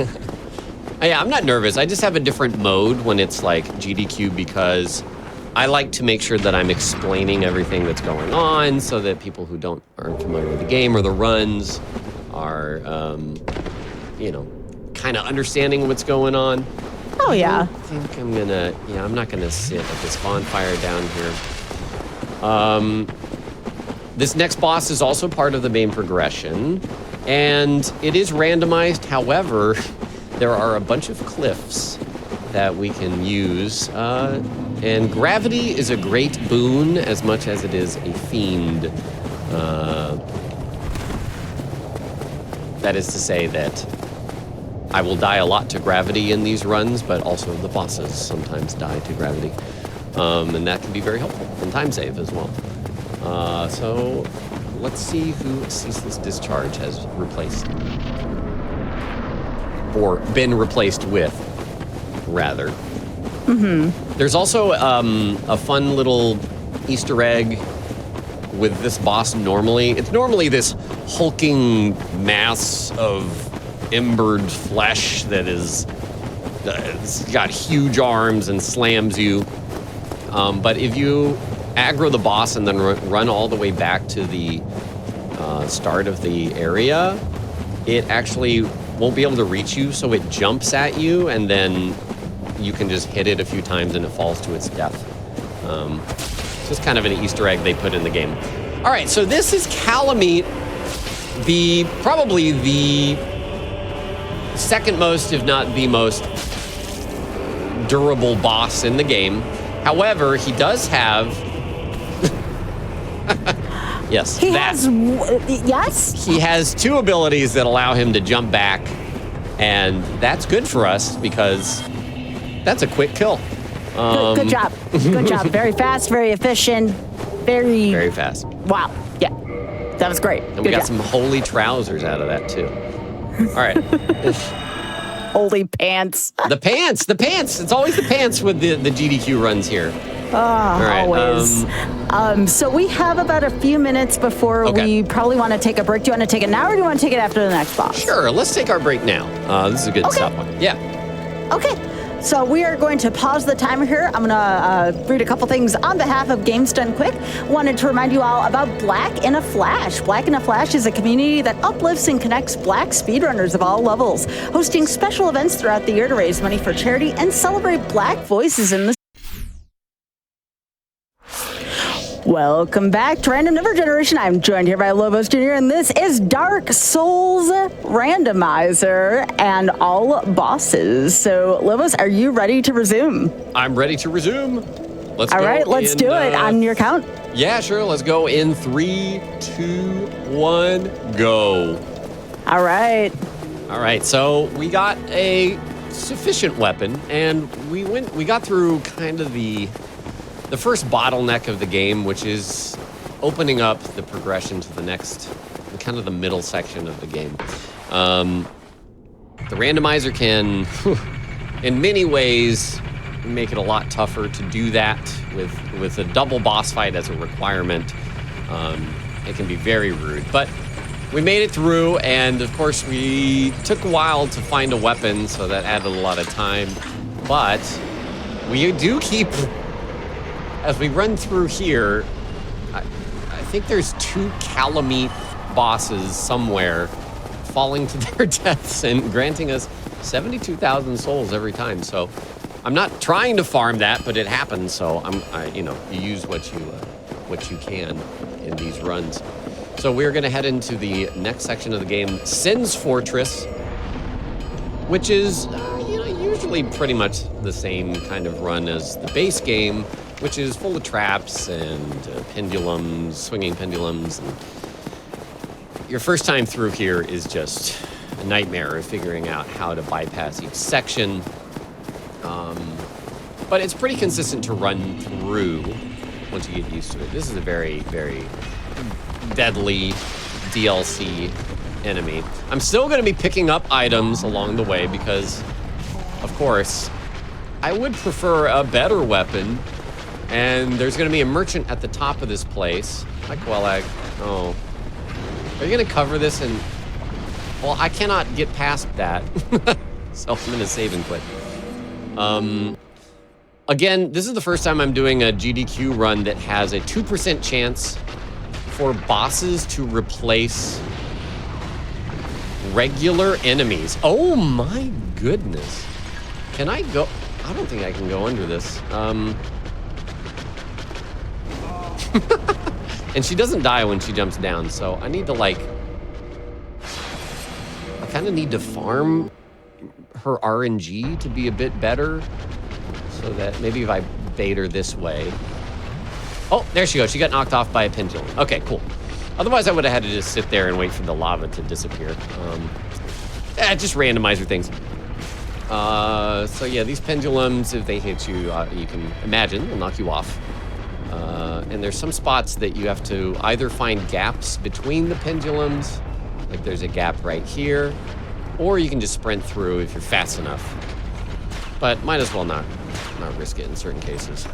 Yeah, I'm not nervous. I just have a different mode when it's like GDQ, because I like to make sure that I'm explaining everything that's going on so that people who aren't familiar with the game or the runs are, you know, kind of understanding what's going on. Oh, yeah. I think I'm not gonna sit at this bonfire down here. This next boss is also part of the main progression, and it is randomized. However, there are a bunch of cliffs that we can use, and gravity is a great boon as much as it is a fiend. That is to say that I will die a lot to gravity in these runs, but also the bosses sometimes die to gravity. And that can be very helpful, and time save as well. So let's see who Ceaseless Discharge has replaced. Or been replaced with, rather. Mm-hmm. There's also a fun little Easter egg with this boss normally. It's normally this hulking mass of embered flesh that is it's got huge arms and slams you. But if you aggro the boss and then run all the way back to the start of the area, it actually won't be able to reach you, so it jumps at you, and then you can just hit it a few times and it falls to its death. Just kind of an Easter egg they put in the game. All right, so this is Calamite, probably the second most, if not the most durable boss in the game. However, he does have yes. Yes? He has two abilities that allow him to jump back, and that's good for us because that's a quick kill. Good job. Good job. Very fast, very efficient, very fast. Wow. Yeah. That was great. And we got some holy trousers out of that too. All right. Holy pants. The pants. It's always the pants with the GDQ runs here. All right, Always. So we have about a few minutes before we probably want to take a break. Do you want to take it now or do you want to take it after the next boss? Sure, let's take our break now. This is a good stop one. Yeah. Okay. So we are going to pause the timer here. I'm going to read a couple things on behalf of Games Done Quick. Wanted to remind you all about Black in a Flash. Black in a Flash is a community that uplifts and connects Black speedrunners of all levels, hosting special events throughout the year to raise money for charity and celebrate Black voices in the Welcome back to Random Number Generation. I'm joined here by Lobos Jr., and this is Dark Souls Randomizer and all bosses. So, Lobos, are you ready to resume? I'm ready to resume. Let's go. All right, let's do it on your count. Yeah, sure. Let's go in 3, 2, 1, go. All right. All right, so we got a sufficient weapon, and we got through kind of the first bottleneck of the game, which is opening up the progression to the next, kind of the middle section of the game. The randomizer can, in many ways, make it a lot tougher to do that with a double boss fight as a requirement. It can be very rude, but we made it through, and of course we took a while to find a weapon, so that added a lot of time, but we do keep... As we run through here, I think there's 2 Calamite bosses somewhere falling to their deaths and granting us 72,000 souls every time. So I'm not trying to farm that, but it happens. So you use what you can in these runs. So we're going to head into the next section of the game, Sin's Fortress, which is usually pretty much the same kind of run as the base game, which is full of traps and pendulums, swinging pendulums. And your first time through here is just a nightmare of figuring out how to bypass each section. But it's pretty consistent to run through once you get used to it. This is a very, very deadly DLC enemy. I'm still going to be picking up items along the way because, of course, I would prefer a better weapon. And there's going to be a merchant at the top of this place. Hi, Quellag. Oh. Are you going to cover this? Well, I cannot get past that. So I'm going to save and quit. Again, this is the first time I'm doing a GDQ run that has a 2% chance for bosses to replace regular enemies. Oh my goodness. Can I go? I don't think I can go under this. And she doesn't die when she jumps down, so I need to I kind of need to farm her RNG to be a bit better, so that maybe if I bait her this way. Oh, there she goes. She got knocked off by a pendulum. Okay, cool. Otherwise, I would have had to just sit there and wait for the lava to disappear. Just randomizer things. So yeah, these pendulums, if they hit you, you can imagine, they'll knock you off. And there's some spots that you have to either find gaps between the pendulums, like there's a gap right here, or you can just sprint through if you're fast enough. But might as well not risk it in certain cases.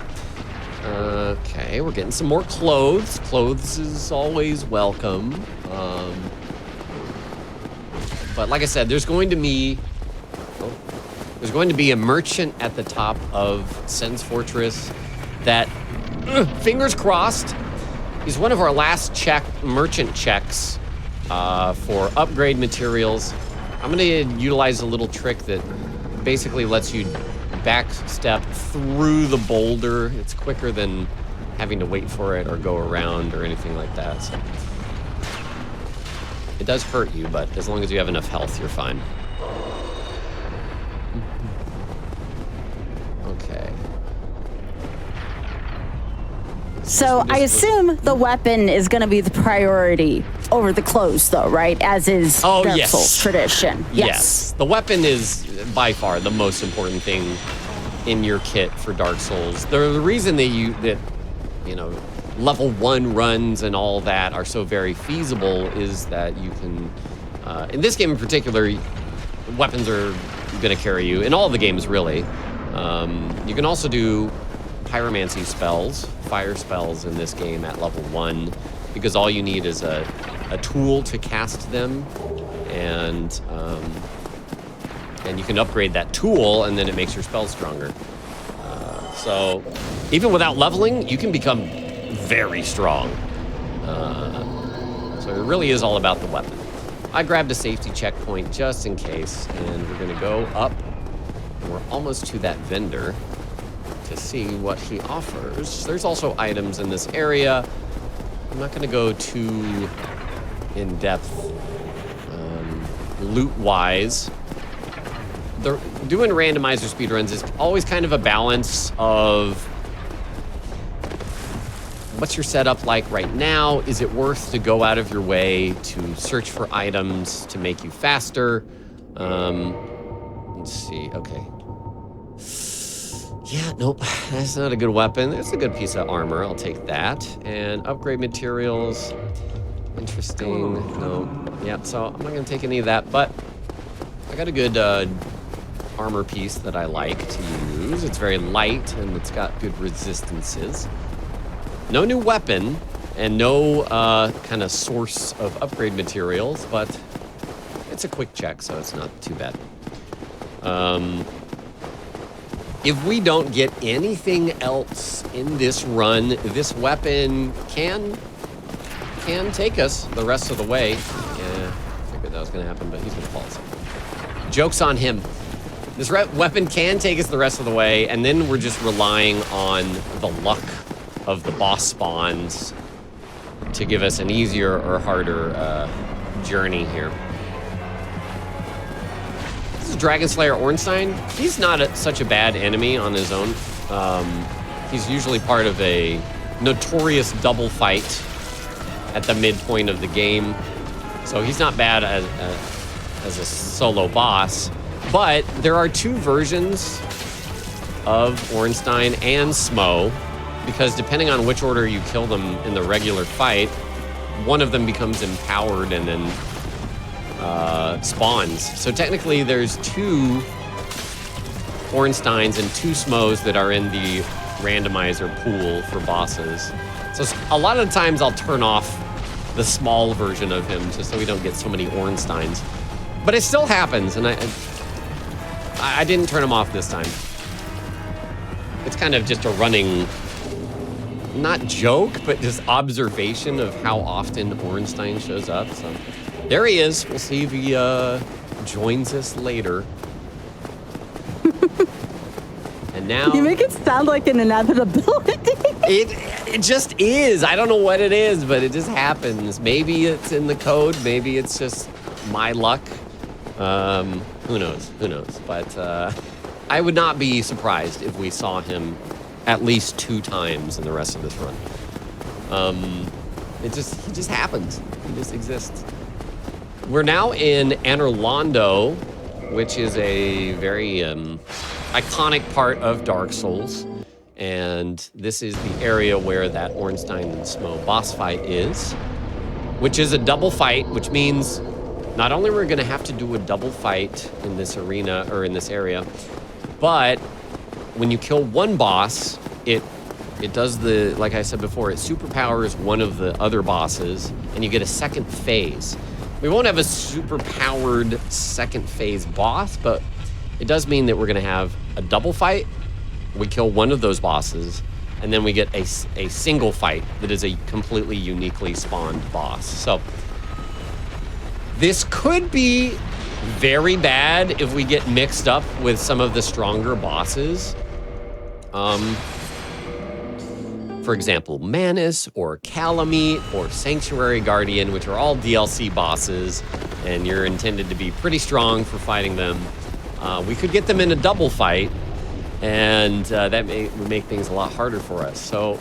Okay, we're getting some more clothes. Clothes is always welcome. But like I said, there's going to be a merchant at the top of Sin's Fortress that, fingers crossed, is one of our last merchant checks for upgrade materials. I'm going to utilize a little trick that basically lets you backstep through the boulder. It's quicker than having to wait for it or go around or anything like that. So it does hurt you, but as long as you have enough health, you're fine. Okay. So I assume the weapon is going to be the priority over the clothes, though, right? As is Dark Souls tradition. Yes. The weapon is by far the most important thing in your kit for Dark Souls. The reason that level 1 runs and all that are so very feasible is that you can, in this game in particular, weapons are going to carry you in all the games, really. You can also do pyromancy spells, fire spells in this game at level 1, because all you need is a tool to cast them, and you can upgrade that tool, and then it makes your spells stronger. So even without leveling, you can become very strong. So it really is all about the weapon. I grabbed a safety checkpoint just in case, and we're going to go up. We're almost to that vendor to see what he offers. There's also items in this area. I'm not going to go too in-depth loot-wise. Doing randomizer speedruns is always kind of a balance of what's your setup like right now? Is it worth to go out of your way to search for items to make you faster? Let's see. Okay. Yeah, nope. That's not a good weapon. It's a good piece of armor. I'll take that. And upgrade materials. Interesting. No. Yeah, so I'm not going to take any of that, but I got a good armor piece that I like to use. It's very light, and it's got good resistances. No new weapon, and no kind of source of upgrade materials, but it's a quick check, so it's not too bad. If we don't get anything else in this run, this weapon can take us the rest of the way. Yeah, I figured that was going to happen, but he's going to fall asleep. Joke's on him. This weapon can take us the rest of the way, and then we're just relying on the luck of the boss spawns to give us an easier or harder journey here. This is Dragon Slayer Ornstein. He's not such a bad enemy on his own. He's usually part of a notorious double fight at the midpoint of the game. So he's not bad as a solo boss. But there are two versions of Ornstein and Smo, because depending on which order you kill them in the regular fight, one of them becomes empowered and then spawns. So technically there's two Ornsteins and two Smos that are in the randomizer pool for bosses. So a lot of the times I'll turn off the small version of him just so we don't get so many Ornsteins. But it still happens, and I didn't turn him off this time. It's kind of just a running, not joke, but just observation of how often Ornstein shows up. So there he is. We'll see if he joins us later. And now you make it sound like an inevitability. It just is. I don't know what it is, but it just happens. Maybe it's in the code. Maybe it's just my luck. Who knows? Who knows? But I would not be surprised if we saw him at least 2 times in the rest of this run. He just happens. He just exists. We're now in Anorlando, which is a very iconic part of Dark Souls. And this is the area where that Ornstein and Smo boss fight is, which is a double fight, which means not only we're going to have to do a double fight in this arena or in this area, but when you kill one boss, it does the, like I said before, it superpowers one of the other bosses, and you get a second phase. We won't have a superpowered second phase boss, but it does mean that we're going to have a double fight. We kill one of those bosses, and then we get a single fight that is a completely uniquely spawned boss. So this could be very bad if we get mixed up with some of the stronger bosses. For example, Manus or Calamite or Sanctuary Guardian, which are all DLC bosses, and you're intended to be pretty strong for fighting them. We could get them in a double fight, and that would make things a lot harder for us. So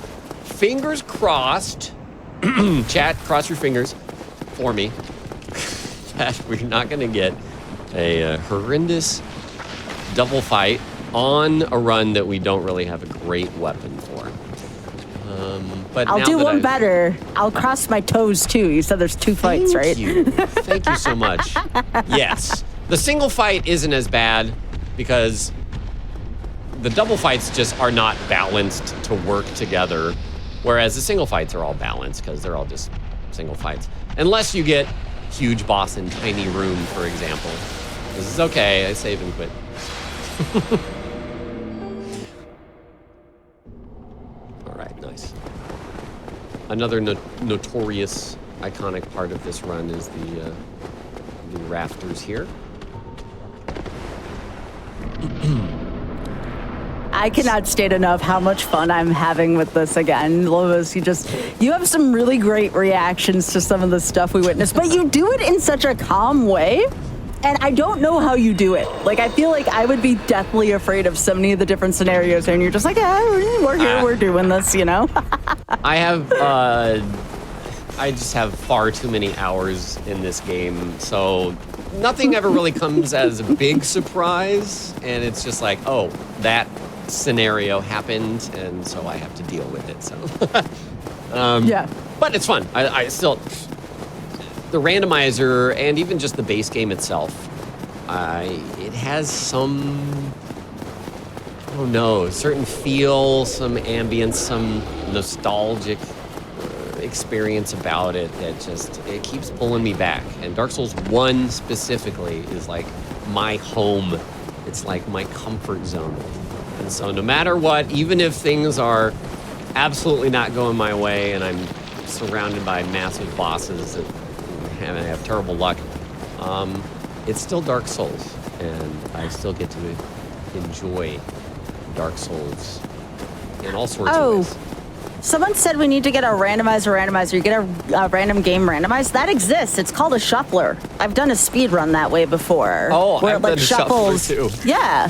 fingers crossed, chat, cross your fingers for me, that we're not going to get a horrendous double fight on a run that we don't really have a great weapon for. But I'll do one better. I'll cross my toes too. You said there's 2 fights, right? Thank you. Thank you so much. Yes. The single fight isn't as bad because the double fights just are not balanced to work together, whereas the single fights are all balanced because they're all just single fights. Unless you get huge boss in tiny room, for example. This is okay, I save and quit. All right, nice. Another notorious, iconic part of this run is the rafters here. I cannot state enough how much fun I'm having with this again. Lobos, you have some really great reactions to some of the stuff we witnessed, but you do it in such a calm way. And I don't know how you do it. Like, I feel like I would be deathly afraid of so many of the different scenarios, and you're just like, yeah, we're here, we're doing this, you know? I just have far too many hours in this game, so nothing ever really comes as a big surprise, and it's just like, oh, that scenario happened, and so I have to deal with it, so. Yeah. But it's fun. I still, the randomizer, and even just the base game itself, it has some, I don't know, certain feel, some ambience, some nostalgic experience about it that just, it keeps pulling me back. And Dark Souls 1 specifically is like my home. It's like my comfort zone. And so no matter what, even if things are absolutely not going my way and I'm surrounded by massive bosses and I have terrible luck, it's still Dark Souls. And I still get to enjoy Dark Souls in all sorts of ways. Someone said we need to get a randomizer. You get a random game randomized. That exists. It's called a shuffler. I've done a speed run that way before. Oh, where I've done a shuffler too. Yeah.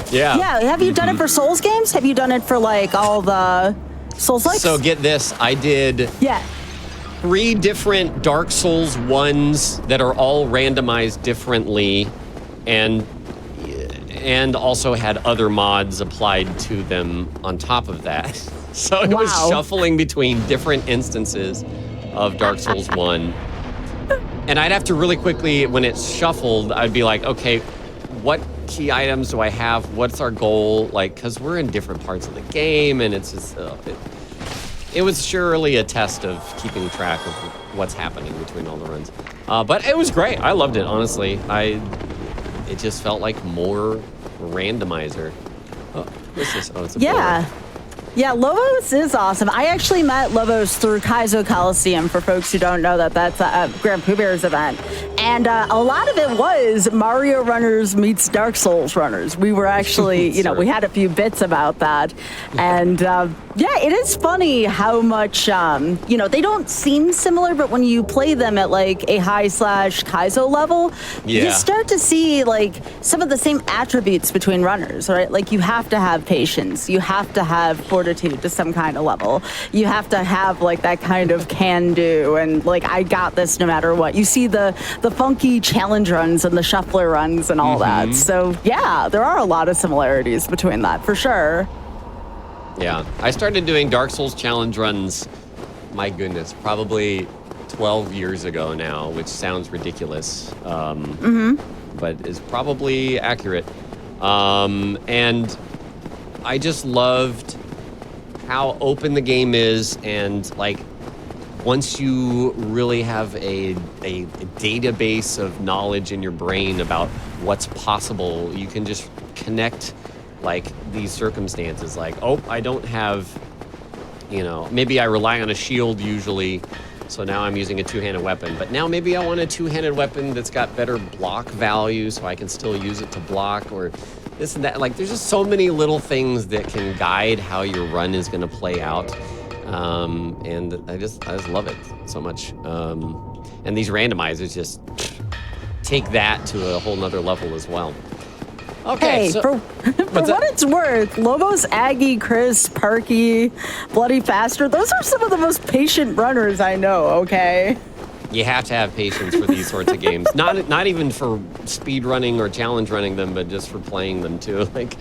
Have you done it for Souls games? Have you done it for like all the Souls likes? So get this, I did 3 different Dark Souls 1s that are all randomized differently, and also had other mods applied to them on top of that. So it was shuffling between different instances of Dark Souls 1. And I'd have to really quickly, when it's shuffled, I'd be like, okay, what key items do I have? What's our goal? Like, because we're in different parts of the game, and it's just, it was surely a test of keeping track of what's happening between all the runs. But it was great. I loved it, honestly. It just felt like more randomizer. Oh, what's this? Oh, it's a board. Yeah, Lobos is awesome. I actually met Lobos through Kaizo Coliseum, for folks who don't know that. That's Grand Pooh Bear's event. And a lot of it was Mario runners meets Dark Souls runners. We were actually, we had a few bits about that. And it is funny how much, they don't seem similar, but when you play them at like a high/Kaizo level, you start to see like some of the same attributes between runners, right? Like you have to have patience. You have to have fortitude to some kind of level. You have to have like that kind of can do and like I got this no matter what. You see the funky challenge runs and the shuffler runs and all that. So yeah, there are a lot of similarities between that for sure. Yeah, I started doing Dark Souls challenge runs, my goodness, probably 12 years ago now, which sounds ridiculous, but is probably accurate. And I just loved how open the game is, and like once you really have a database of knowledge in your brain about what's possible, you can just connect like these circumstances. Like, oh, I don't have, maybe I rely on a shield usually, so now I'm using a two-handed weapon. But now maybe I want a two-handed weapon that's got better block value so I can still use it to block, or this and that. Like, there's just so many little things that can guide how your run is going to play out. And I just love it so much. And these randomizers just take that to a whole nother level as well. Okay, hey, for what it's worth, Lobos, Aggie, Chris, Parky, Bloody Faster, those are some of the most patient runners I know, okay? You have to have patience for these sorts of games. Not even for speed running or challenge running them, but just for playing them too. Like,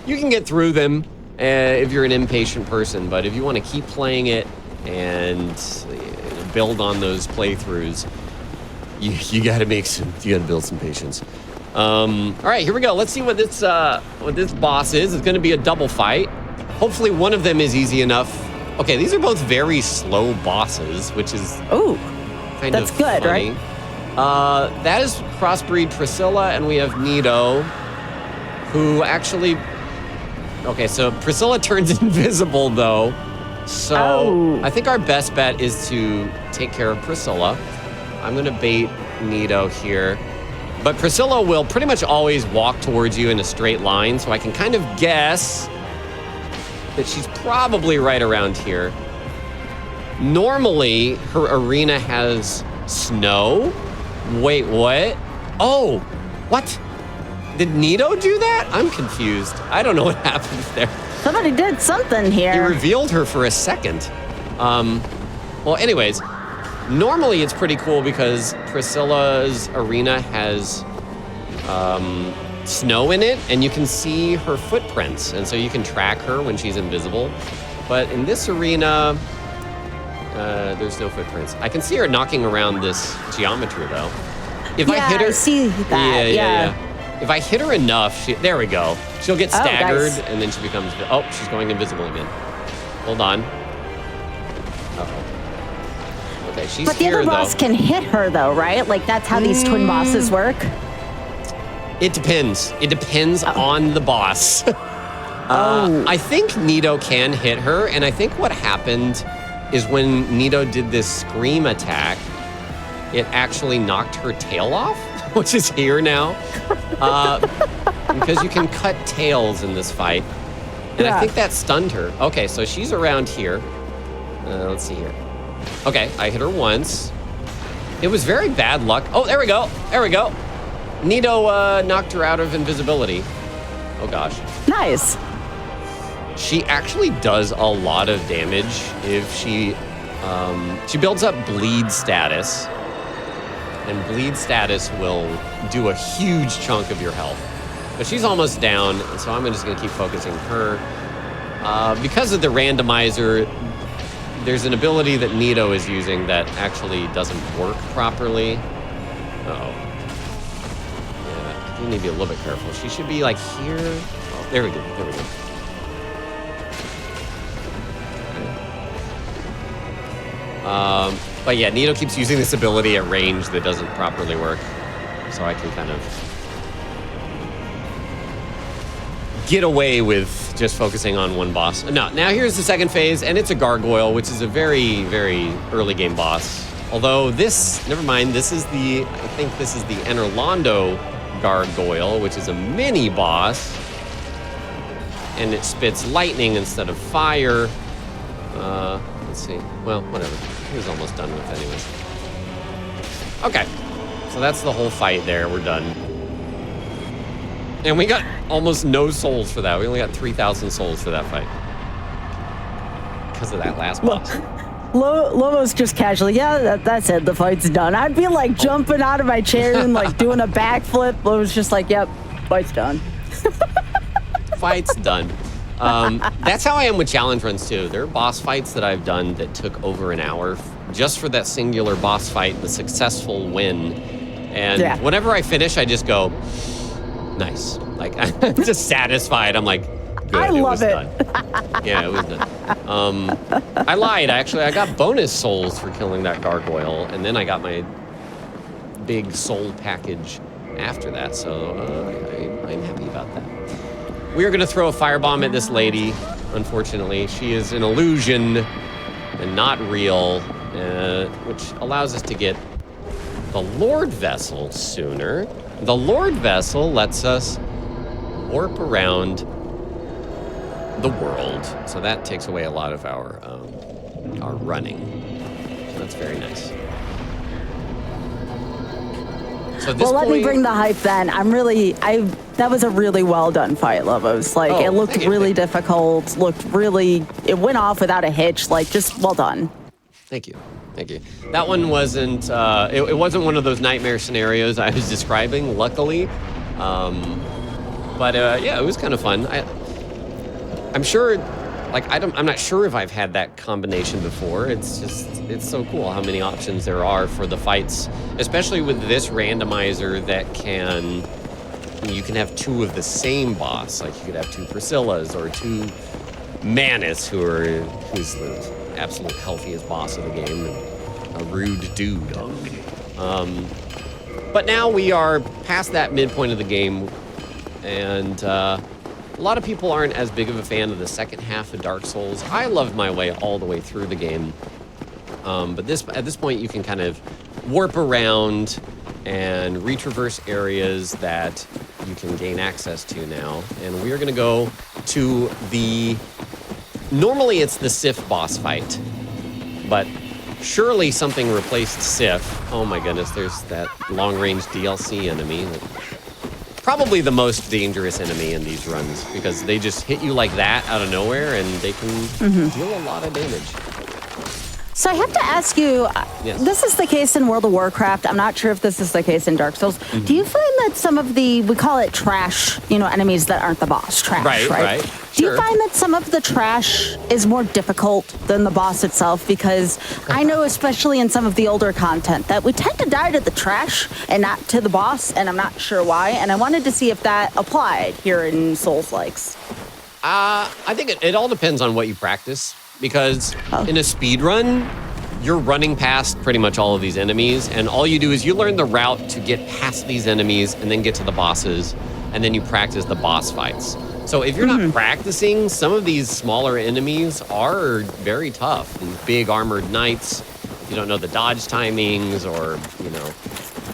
you can get through them if you're an impatient person, but if you want to keep playing it and build on those playthroughs, you got to build some patience. All right, here we go. Let's see what this boss is. It's going to be a double fight. Hopefully one of them is easy enough. Okay, these are both very slow bosses, which is kind that's of good, funny. right? That is crossbreed Priscilla, and we have Nito, who actually... Okay, so Priscilla turns invisible, though. So I think our best bet is to take care of Priscilla. I'm going to bait Nito here. But Priscilla will pretty much always walk towards you in a straight line, so I can kind of guess that she's probably right around here. Normally, her arena has snow. Wait, what? Oh, what? Did Nito do that? I'm confused. I don't know what happened there. Somebody did something here. He revealed her for a second. Well, anyways, normally it's pretty cool because Priscilla's arena has snow in it, and you can see her footprints, and so you can track her when she's invisible. But in this arena, there's no footprints. I can see her knocking around this geometry, though. If I hit her, I see that. Yeah. If I hit her enough, there we go. She'll get staggered, nice. and then she becomes... Oh, she's going invisible again. Hold on. Uh-oh. Okay, she's But the here, other boss though. can hit her, though, right? Like, that's how these twin bosses work? It depends. It depends on the boss. I think Nito can hit her, and I think what happened is when Nito did this scream attack, it actually knocked her tail off, which is here now. Because you can cut tails in this fight. And I think that stunned her. Okay, so she's around here. Let's see here. Okay, I hit her once. It was very bad luck. Oh, there we go. There we go. Nito knocked her out of invisibility. Oh, gosh. Nice. She actually does a lot of damage if she builds up bleed status. And bleed status will do a huge chunk of your health. But she's almost down, so I'm just going to keep focusing her. Because of the randomizer, there's an ability that Nito is using that actually doesn't work properly. Uh-oh. Yeah, you need to be a little bit careful. She should be like here. Oh, there we go. There we go. But yeah, Nito keeps using this ability at range that doesn't properly work. So I can kind of get away with just focusing on one boss. No, now here's the second phase, and it's a gargoyle, which is a very, very early game boss. Although this, never mind, I think this is the Enerlando gargoyle, which is a mini boss. And it spits lightning instead of fire. Let's see. Well, whatever. He was almost done with anyways. Okay. So that's the whole fight there. We're done. And we got almost no souls for that. We only got 3,000 souls for that fight. Because of that last boss. Lobo's just casually, that's it. The fight's done. I'd be like jumping out of my chair and like doing a backflip. Lobo's just like, yep, fight's done. Fight's done. That's how I am with challenge runs too. There are boss fights that I've done that took over an hour just for that singular boss fight, the successful win. And whenever I finish, I just go, nice. Like, I'm just satisfied. I'm like, good, I love it. Done. Yeah, it was done. I lied, actually. I got bonus souls for killing that gargoyle, and then I got my big soul package after that, so I'm happy about that. We are going to throw a firebomb at this lady, unfortunately. She is an illusion and not real, which allows us to get the Lord Vessel sooner. The Lord Vessel lets us warp around the world, so that takes away a lot of our running. So that's very nice. So at this let me point, bring the hype then. That was a really well done fight, Lobos. Like, it looked really difficult, it went off without a hitch, like, just well done. Thank you. Thank you. That one wasn't, it wasn't one of those nightmare scenarios I was describing, luckily. But yeah, it was kind of fun. I'm sure, like, I'm not sure if I've had that combination before. It's so cool how many options there are for the fights, especially with this randomizer that can you can have two of the same boss. Like you could have two Priscillas or two Manus, who's the absolute healthiest boss of the game, and a rude dude. But now we are past that midpoint of the game, and a lot of people aren't as big of a fan of the second half of Dark Souls. I loved my way all the way through the game, but at this point you can kind of warp around and retraverse areas that you can gain access to now. And we are going to go to normally it's the Sif boss fight, but surely something replaced Sif. Oh my goodness, there's that long-range DLC enemy. Probably the most dangerous enemy in these runs, because they just hit you like that out of nowhere and they can deal a lot of damage. So I have to ask you, Yes. This is the case in World of Warcraft. I'm not sure if this is the case in Dark Souls. Do you find that some of we call it trash, enemies that aren't the boss, trash, right? Do you Sure. find that some of the trash is more difficult than the boss itself? Because I know, especially in some of the older content, that we tend to die to the trash and not to the boss, and I'm not sure why. And I wanted to see if that applied here in Souls-likes. I think it all depends on what you practice, because in a speed run, you're running past pretty much all of these enemies, and all you do is you learn the route to get past these enemies and then get to the bosses, and then you practice the boss fights. So if you're not practicing, some of these smaller enemies are very tough. These big armored knights, if you don't know the dodge timings or,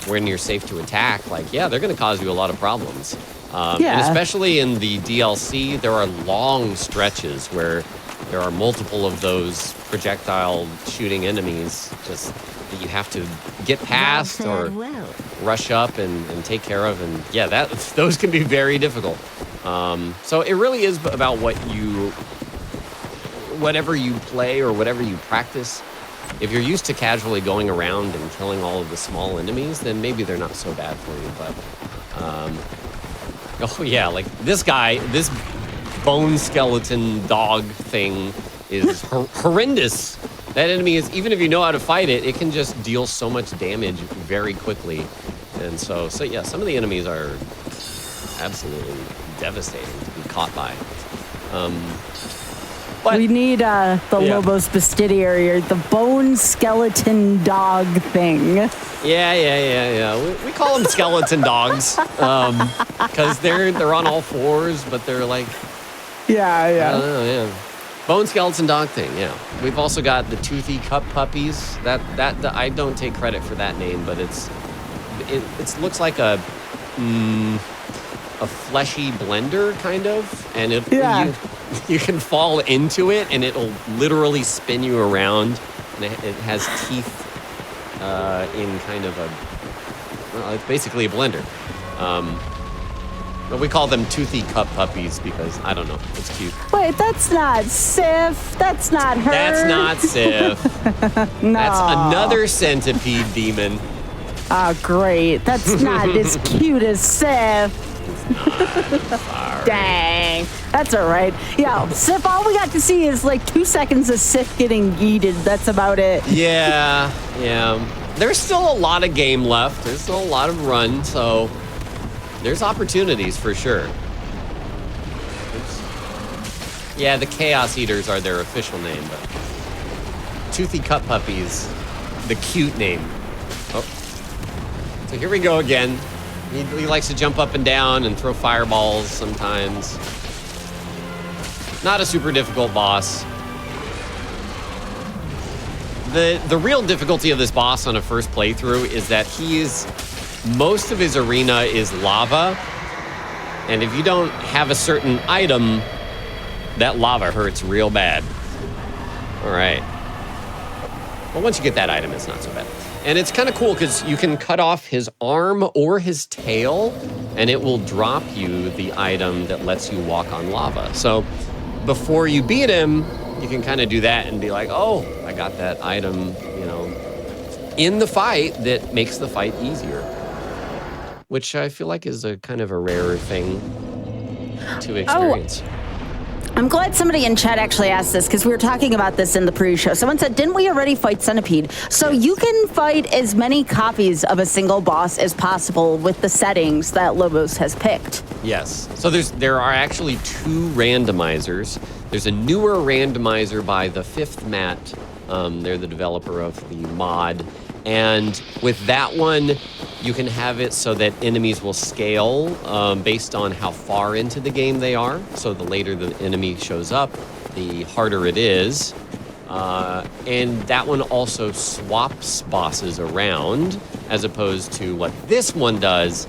when you're safe to attack, they're going to cause you a lot of problems. And especially in the DLC, there are long stretches where there are multiple of those projectile shooting enemies just that you have to get past or rush up and take care of. And those can be very difficult. So it really is about whatever you play or whatever you practice. If you're used to casually going around and killing all of the small enemies, then maybe they're not so bad for you. But this bone skeleton dog thing is horrendous. That enemy is, even if you know how to fight it, it can just deal so much damage very quickly. And so some of the enemies are absolutely devastating to be caught by. But We need the Lobos Bastidi, or the bone skeleton dog thing. Yeah. We call them skeleton dogs because they're on all fours, but they're like, I don't know, yeah. Bone skeleton dog thing, yeah. We've also got the toothy cup puppies. That I don't take credit for that name, but it looks like a fleshy blender kind of, and you can fall into it and it'll literally spin you around, and it has teeth in kind of it's basically a blender. But we call them toothy cup puppies because, I don't know, it's cute. Wait, that's not Sif. That's not her. That's not Sif. No. That's another centipede demon. Oh, great. That's not as cute as Sif. Sorry. Dang. That's all right. Yeah, Sif, all we got to see is 2 seconds of Sif getting yeeted. That's about it. Yeah. There's still a lot of game left. There's still a lot of run, so there's opportunities for sure. Yeah, the Chaos Eaters are their official name, but Toothy Cup Puppies, the cute name. Oh. So here we go again. He likes to jump up and down and throw fireballs sometimes. Not a super difficult boss. The real difficulty of this boss on a first playthrough is that most of his arena is lava, and if you don't have a certain item, that lava hurts real bad. All right. Well, once you get that item, it's not so bad. And it's kind of cool because you can cut off his arm or his tail, and it will drop you the item that lets you walk on lava. So before you beat him, you can kind of do that and be like, oh, I got that item, in the fight that makes the fight easier. Which I feel like is a kind of a rare thing to experience. I'm glad somebody in chat actually asked this because we were talking about this in the pre-show. Someone said, didn't we already fight Centipede? So you can fight as many copies of a single boss as possible with the settings that Lobos has picked. Yes. So there are actually 2 randomizers. There's a newer randomizer by the Fifth Mat. They're the developer of the mod. And with that one, you can have it so that enemies will scale based on how far into the game they are. So the later the enemy shows up, the harder it is. And that one also swaps bosses around, as opposed to what this one does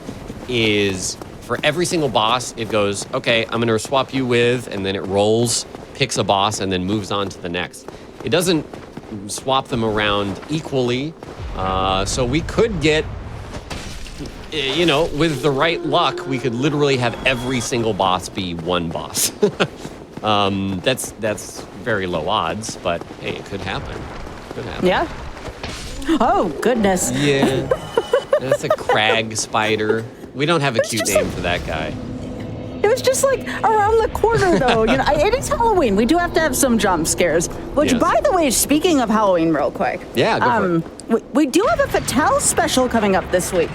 is for every single boss, it goes, okay, I'm going to swap you with, and then it rolls, picks a boss, and then moves on to the next. It doesn't swap them around equally. So we could get, with the right luck, we could literally have every single boss be one boss. That's very low odds, but hey, it could happen. Could happen. Yeah. Oh, goodness. Yeah. That's a crag spider. We don't have a cute name for that guy. It was just like around the corner, though. It is Halloween. We do have to have some jump scares. Which, Yes. by the way, speaking of Halloween, real quick. Yeah, go for it. We do have a Fatale special coming up this week.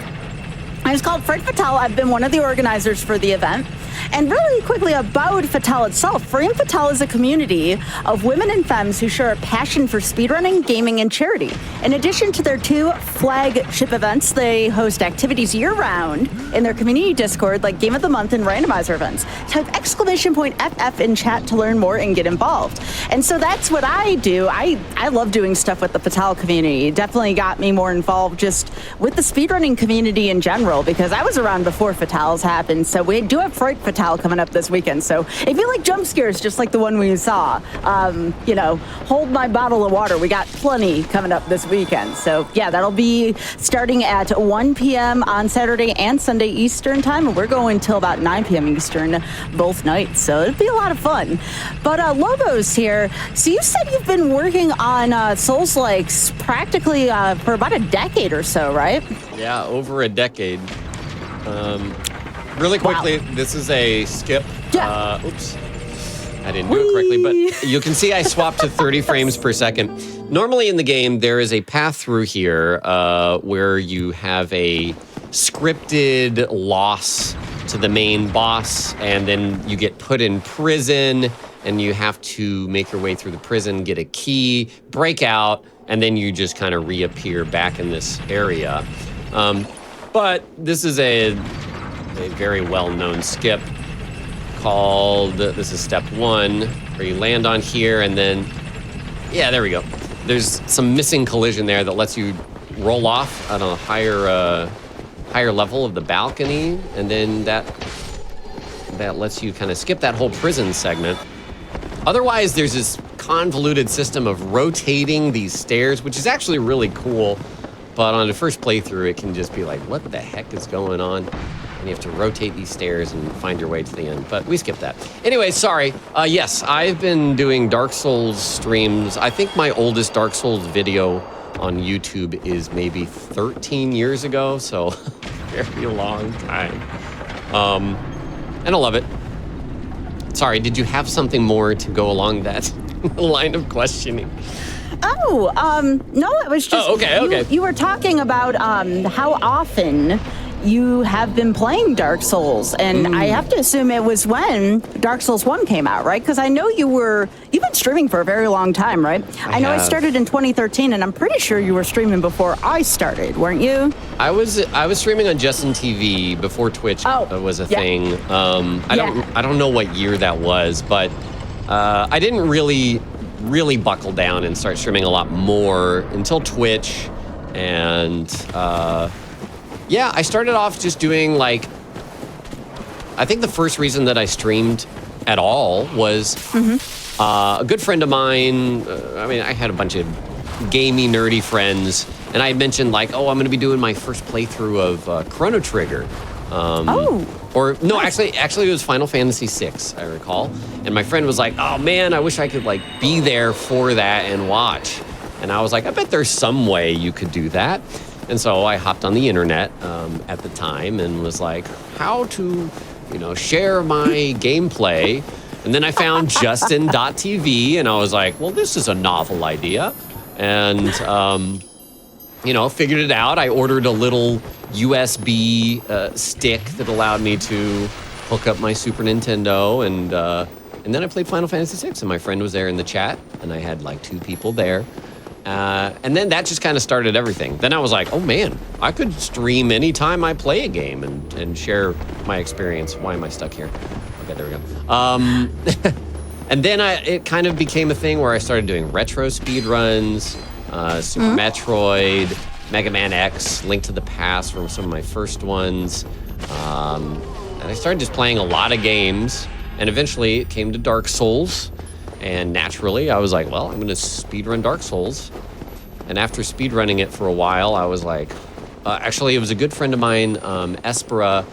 And it's called Friend Fatale. I've been one of the organizers for the event. And really quickly about Fatale itself, Frame Fatale is a community of women and femmes who share a passion for speedrunning, gaming, and charity. In addition to their 2 flagship events, they host activities year-round in their community Discord, like Game of the Month and randomizer events. Type !FF in chat to learn more and get involved. And so that's what I do. I love doing stuff with the Fatale community. It definitely got me more involved just with the speedrunning community in general, because I was around before Fatales happened. So we do have Fright Fatale coming up this weekend. So if you like jump scares, just like the one we saw, hold my bottle of water. We got plenty coming up this weekend. So yeah, that'll be starting at 1 p.m. on Saturday and Sunday Eastern time. And we're going till about 9 p.m. Eastern both nights. So it'll be a lot of fun. But Lobos here. So you said you've been working on Souls-likes practically for about a decade or so, right? Yeah, over a decade. Really quickly, Wow. This is a skip. Yeah. Oops. I didn't do it correctly, but you can see I swapped to 30 frames per second. Normally in the game, there is a path through here where you have a scripted loss to the main boss, and then you get put in prison, and you have to make your way through the prison, get a key, break out, and then you just kind of reappear back in this area. But this is a very well-known skip called, this is step 1, where you land on here, and then, yeah, there we go. There's some missing collision there that lets you roll off on a higher level of the balcony, and then that lets you kind of skip that whole prison segment. Otherwise, there's this convoluted system of rotating these stairs, which is actually really cool. But on the first playthrough, it can just be like, what the heck is going on? And you have to rotate these stairs and find your way to the end. But we skipped that. Anyway, sorry. Yes, I've been doing Dark Souls streams. I think my oldest Dark Souls video on YouTube is maybe 13 years ago. So very long time. And I love it. Sorry, did you have something more to go along that line of questioning? Oh, no, it was just... Oh, okay. You were talking about how often you have been playing Dark Souls, and I have to assume it was when Dark Souls 1 came out, right? Because I know you've been streaming for a very long time, right? I know I started in 2013, and I'm pretty sure you were streaming before I started, weren't you? I was streaming on Justin TV before Twitch was a thing. I don't know what year that was, but I didn't really buckle down and start streaming a lot more until Twitch, and yeah, I started off just doing I think the first reason that I streamed at all was a good friend of mine. I had a bunch of gamey, nerdy friends, and I had mentioned I'm going to be doing my first playthrough of Chrono Trigger. Actually it was Final Fantasy VI, I recall. And my friend was like, oh man, I wish I could be there for that and watch. And I was like, I bet there's some way you could do that. And so I hopped on the internet at the time and was like, how to, share my gameplay. And And then I found Justin.tv, and I was like, well, this is a novel idea. And, figured it out. I ordered a little USB stick that allowed me to hook up my Super Nintendo. And then I played Final Fantasy VI, and my friend was there in the chat, and I had like 2 people there. And then that just kind of started everything. Then I was like, oh man, I could stream anytime I play a game and share my experience. Why am I stuck here? Okay, there we go. And then it kind of became a thing where I started doing retro speedruns, Super Metroid, Mega Man X, Link to the Past were some of my first ones. And I started just playing a lot of games, and eventually it came to Dark Souls. And naturally, I was like, well, I'm going to speedrun Dark Souls. And after speedrunning it for a while, I was like, actually, it was a good friend of mine, Espera,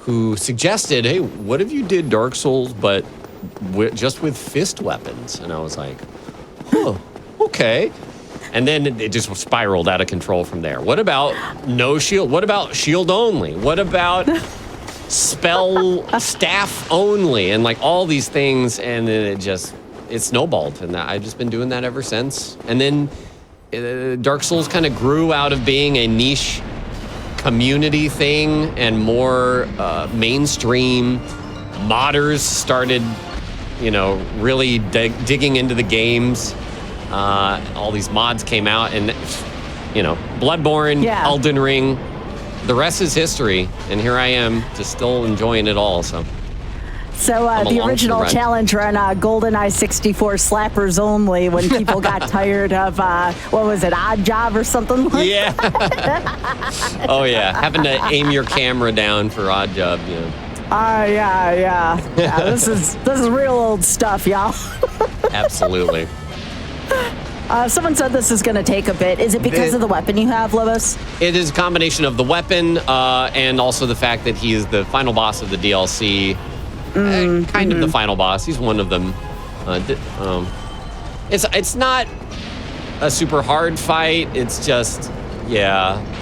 who suggested, hey, what if you did Dark Souls, but just with fist weapons? And I was like, oh, okay. And then it just spiraled out of control from there. What about no shield? What about shield only? What about spell staff only? And like all these things, and then it snowballed. And I've just been doing that ever since. And then Dark Souls kind of grew out of being a niche community thing and more mainstream. Modders started, really digging into the games. All these mods came out, and Bloodborne, Elden Ring, the rest is history. And here I am, just still enjoying it all. So the original challenge run, GoldenEye 64 slappers only, when people got tired of, Odd Job or something like that? Oh, yeah. Having to aim your camera down for Odd Job, yeah. This is real old stuff, y'all. Absolutely. Someone said this is going to take a bit. Is it because of the weapon you have, Lobos? It is a combination of the weapon and also the fact that he is the final boss of the DLC. Kind of the final boss. He's one of them. It's not a super hard fight. It's just,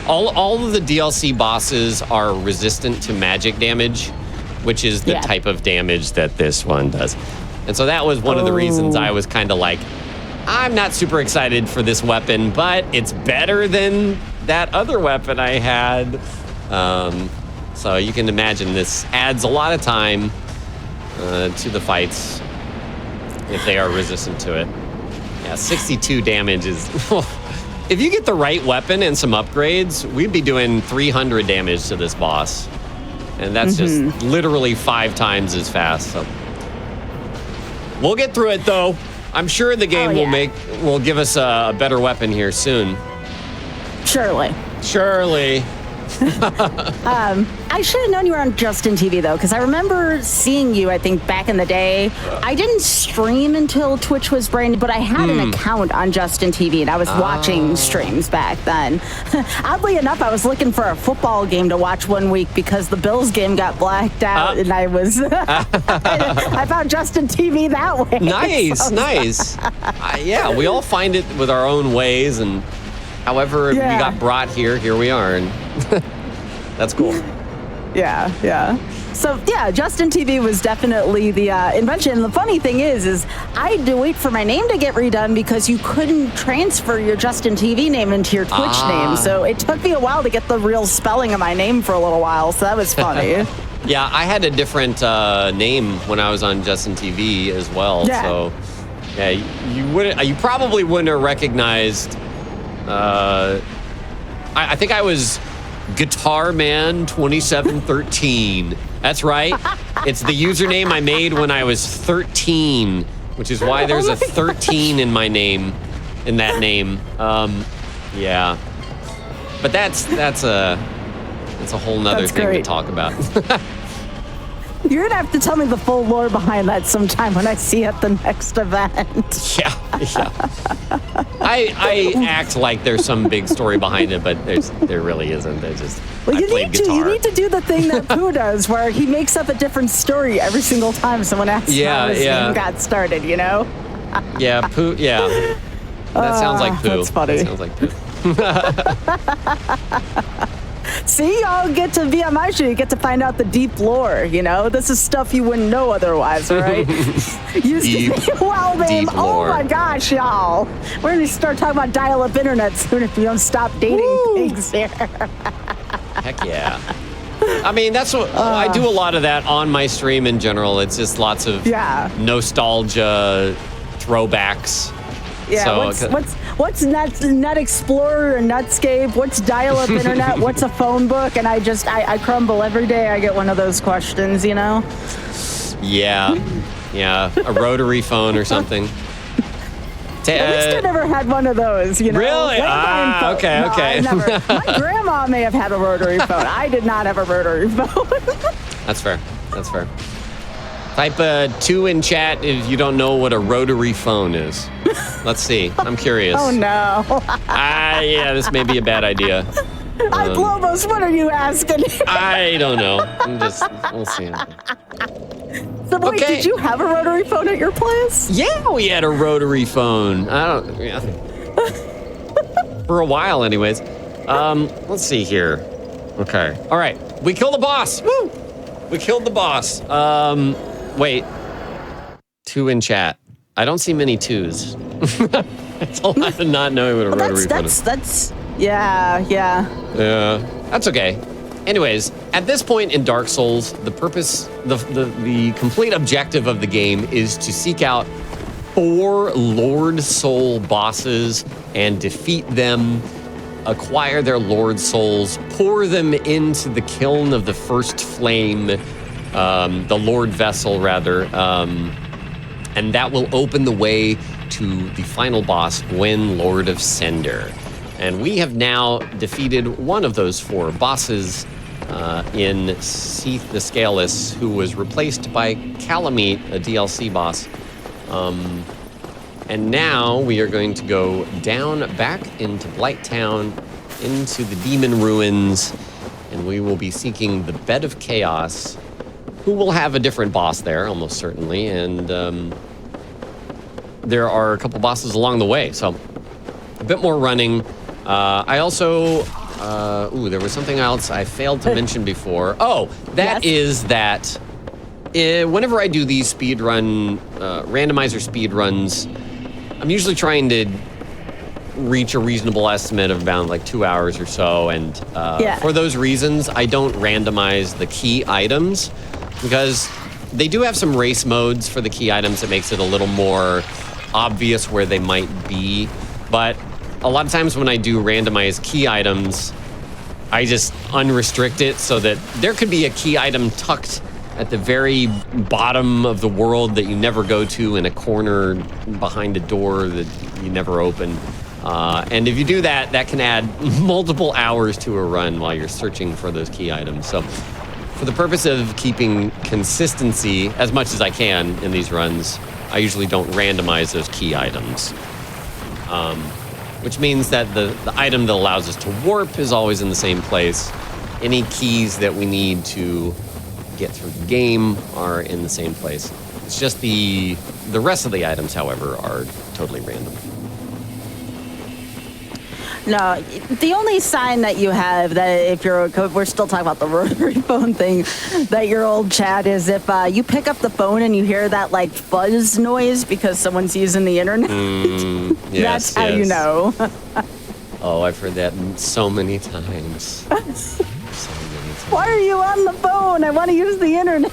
all of the DLC bosses are resistant to magic damage, which is the type of damage that this one does. And so that was one of the reasons I was kind of like, I'm not super excited for this weapon, but it's better than that other weapon I had. So you can imagine this adds a lot of time to the fights if they are resistant to it. Yeah, 62 damage is... If you get the right weapon and some upgrades, we'd be doing 300 damage to this boss. And that's just literally 5 times as fast. So we'll get through it, though. I'm sure the game will give us a better weapon here soon. Surely. I should have known you were on Justin TV, though, because I remember seeing you, I think, back in the day. I didn't stream until Twitch was brand new, but I had an account on Justin TV, and I was watching streams back then. Oddly enough, I was looking for a football game to watch one week because the Bills game got blacked out, and I was... I found Justin TV that way. Nice. Yeah, we all find it with our own ways, and however we got brought here we are, and that's cool. Yeah. So, Justin TV was definitely the invention. And the funny thing is I had to wait for my name to get redone because you couldn't transfer your Justin TV name into your Twitch name. So it took me a while to get the real spelling of my name for a little while. So that was funny. Yeah, I had a different name when I was on Justin TV as well. Yeah. So, you probably wouldn't have recognized... I think I was Guitar Man 2713. That's right. It's the username I made when I was 13, which is why there's a 13 in my name, in that name. Yeah. But that's a whole nother thing to talk about. You're gonna have to tell me the full lore behind that sometime when I see you at the next event. Yeah. I act like there's some big story behind it, but there really isn't. You need to do the thing that Pooh does, where he makes up a different story every single time someone asks how his name got started. Yeah, Pooh. Yeah, that sounds like Pooh. That's funny. That sounds like Pooh. See, y'all get to be on my show. You get to find out the deep lore, you know? This is stuff you wouldn't know otherwise, right? Well, babe, oh my gosh, y'all. We're going to start talking about dial-up internet soon if you don't stop dating things here. Heck yeah. I mean, that's what I do a lot of that on my stream in general. It's just lots of nostalgia throwbacks. Yeah, so, what's Net Explorer and Netscape? What's dial-up internet? What's a phone book? And I crumble every day. I get one of those questions, you know? Yeah, a rotary phone or something. At least I never had one of those, you know? Really? Okay. I never. My grandma may have had a rotary phone. I did not have a rotary phone. That's fair. Type 2 in chat if you don't know what a rotary phone is. Let's see. I'm curious. Oh, no. Yeah, this may be a bad idea. Globos, what are you asking? I don't know. We'll see. So, wait, did you have a rotary phone at your place? Yeah, we had a rotary phone. For a while, anyways. Let's see here. Okay. All right. We killed the boss. Woo! We killed the boss. Wait. 2 in chat. I don't see many 2s. That's a lot of not knowing what a rotary phone is. Yeah. That's okay. Anyways, at this point in Dark Souls, the complete objective of the game is to seek out 4 Lord Soul bosses and defeat them, acquire their Lord Souls, pour them into the kiln of the first flame, the Lord Vessel, rather, and that will open the way to the final boss, Gwen, Lord of Cinder. And we have now defeated one of those 4 bosses in Seath the Scaleless, who was replaced by Calamite, a DLC boss. And now we are going to go down back into Blighttown, into the Demon Ruins, and we will be seeking the Bed of Chaos, who will have a different boss there, almost certainly. And there are a couple bosses along the way, so a bit more running. I also, there was something else I failed to mention before. Oh, that is that whenever I do these randomizer speedruns, I'm usually trying to reach a reasonable estimate of about like 2 hours or so. And for those reasons, I don't randomize the key items because they do have some race modes for the key items that makes it a little more obvious where they might be. But a lot of times when I do randomized key items, I just unrestrict it so that there could be a key item tucked at the very bottom of the world that you never go to in a corner behind a door that you never open. And if you do that, that can add multiple hours to a run while you're searching for those key items. So for the purpose of keeping consistency as much as I can in these runs, I usually don't randomize those key items. Which means that the item that allows us to warp is always in the same place. Any keys that we need to get through the game are in the same place. It's just the rest of the items, however, are totally random. No, the only sign that you have that if we're still talking about the rotary phone thing, that your old chat is if you pick up the phone and you hear that like fuzz noise because someone's using the internet. That's how you know. Oh, I've heard that so many times. Why are you on the phone? I want to use the internet.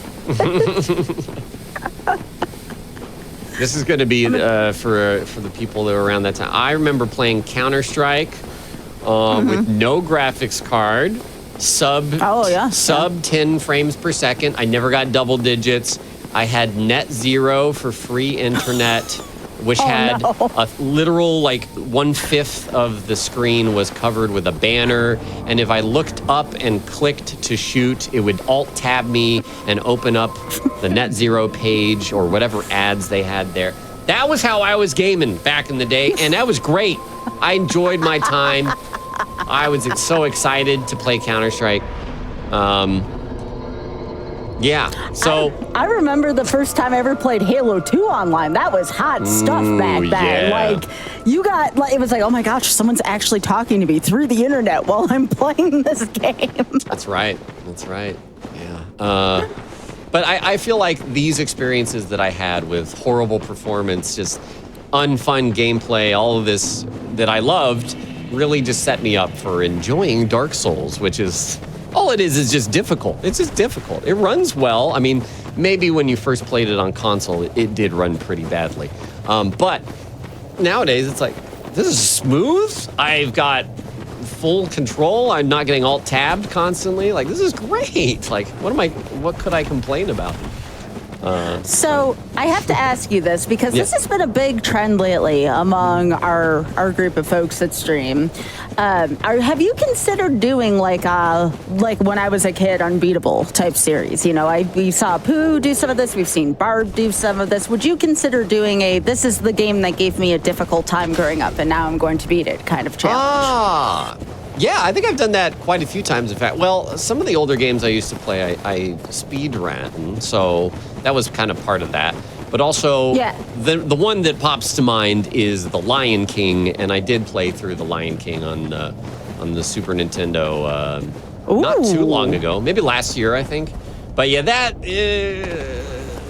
This is going to be for the people that were around that time. I remember playing Counter-Strike with no graphics card, sub 10 frames per second. I never got double digits. I had net zero for free internet, which had a literal, like, 1/5 of the screen was covered with a banner. And if I looked up and clicked to shoot, it would alt-tab me and open up the net zero page or whatever ads they had there. That was how I was gaming back in the day, and that was great. I enjoyed my time. I was so excited to play Counter-Strike. Yeah. So I remember the first time I ever played Halo 2 online. That was hot stuff back then. yeah. Like, you got, like, it was like, oh my gosh, someone's actually talking to me through the internet while I'm playing this game. That's right. That's right. Yeah. But I feel like these experiences that I had with horrible performance, just unfun gameplay, all of this that I loved, really just set me up for enjoying Dark Souls, which is, all it is just difficult. It's just difficult. It runs well. I mean, maybe when you first played it on console, it did run pretty badly. But nowadays, it's like, this is smooth. I've got full control. I'm not getting alt-tabbed constantly. Like, this is great. Like, what could I complain about? So I have to ask you this because this has been a big trend lately among our group of folks that stream. Have you considered doing like when I was a kid, Unbeatable type series? You know, we saw Pooh do some of this. We've seen Barb do some of this. Would you consider doing this is the game that gave me a difficult time growing up and now I'm going to beat it kind of challenge? Yeah, I think I've done that quite a few times, in fact. Well, some of the older games I used to play, I speedrun, so that was kind of part of that. But also, the one that pops to mind is The Lion King, and I did play through The Lion King on the Super Nintendo not too long ago, maybe last year, I think. But yeah,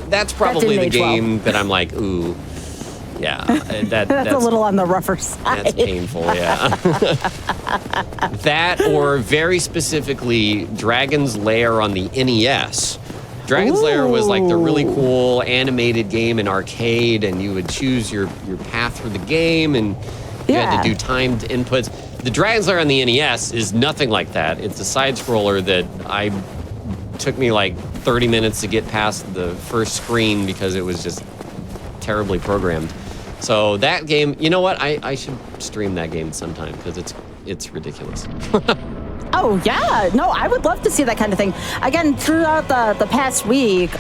that's probably the game that I'm like, ooh. Yeah, that's a little on the rougher side. That's painful, yeah. That, or very specifically, Dragon's Lair on the NES. Dragon's Lair was like the really cool animated game in arcade, and you would choose your path through the game, and you had to do timed inputs. The Dragon's Lair on the NES is nothing like that. It's a side-scroller that took me like 30 minutes to get past the first screen because it was just terribly programmed. So that game, you know what? I should stream that game sometime because it's ridiculous. Oh, yeah. No, I would love to see that kind of thing. Again, throughout the past week,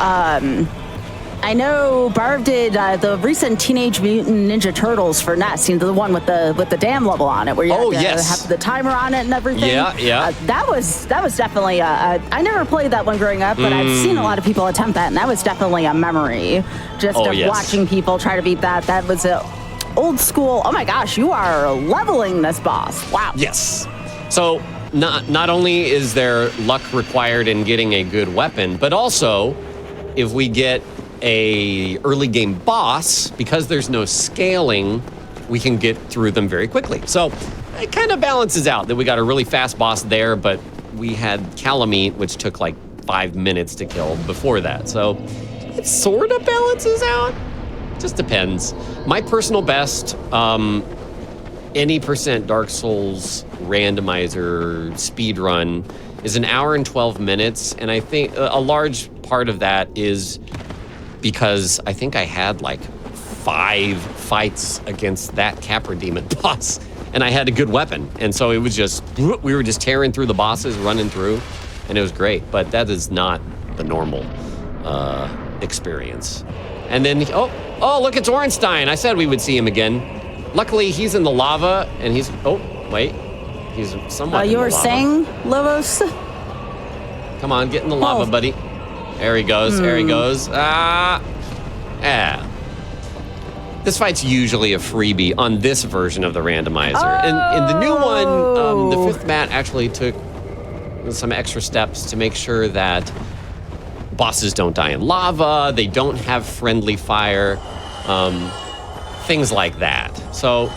I know Barb did the recent Teenage Mutant Ninja Turtles for NES, you know, the one with the dam level on it, where you have the timer on it and everything. Yeah. That was definitely I never played that one growing up, but I've seen a lot of people attempt that, and that was definitely a memory just of watching people try to beat that. That was a old school. Oh my gosh, you are leveling this boss. Wow. Yes. So not only is there luck required in getting a good weapon, but also if we get a early game boss, because there's no scaling, we can get through them very quickly. So it kind of balances out that we got a really fast boss there, but we had Calamite, which took like 5 minutes to kill before that. So it sort of balances out. Just depends. My personal best, any % Dark Souls randomizer speedrun is an hour and 12 minutes. And I think a large part of that is because I think I had like 5 fights against that Capra Demon boss, and I had a good weapon. And so it was just, we were just tearing through the bosses, running through, and it was great. But that is not the normal experience. And then, oh, look, it's Ornstein. I said we would see him again. Luckily, he's in the lava, and he's somewhat in you the were lava. saying, Lobos? Come on, get in the lava, buddy. There he goes. There he goes. This fight's usually a freebie on this version of the randomizer. And the new one, the 5th mat actually took some extra steps to make sure that bosses don't die in lava, they don't have friendly fire, things like that. So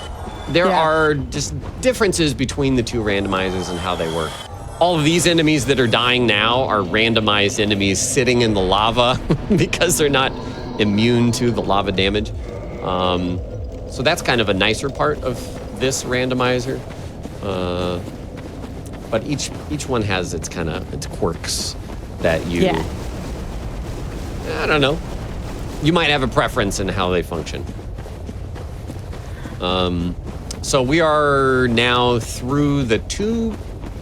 there are just differences between the two randomizers and how they work. All of these enemies that are dying now are randomized enemies sitting in the lava because they're not immune to the lava damage. So that's kind of a nicer part of this randomizer. But each one has its quirks that you... Yeah. I don't know. You might have a preference in how they function. So we are now through the 2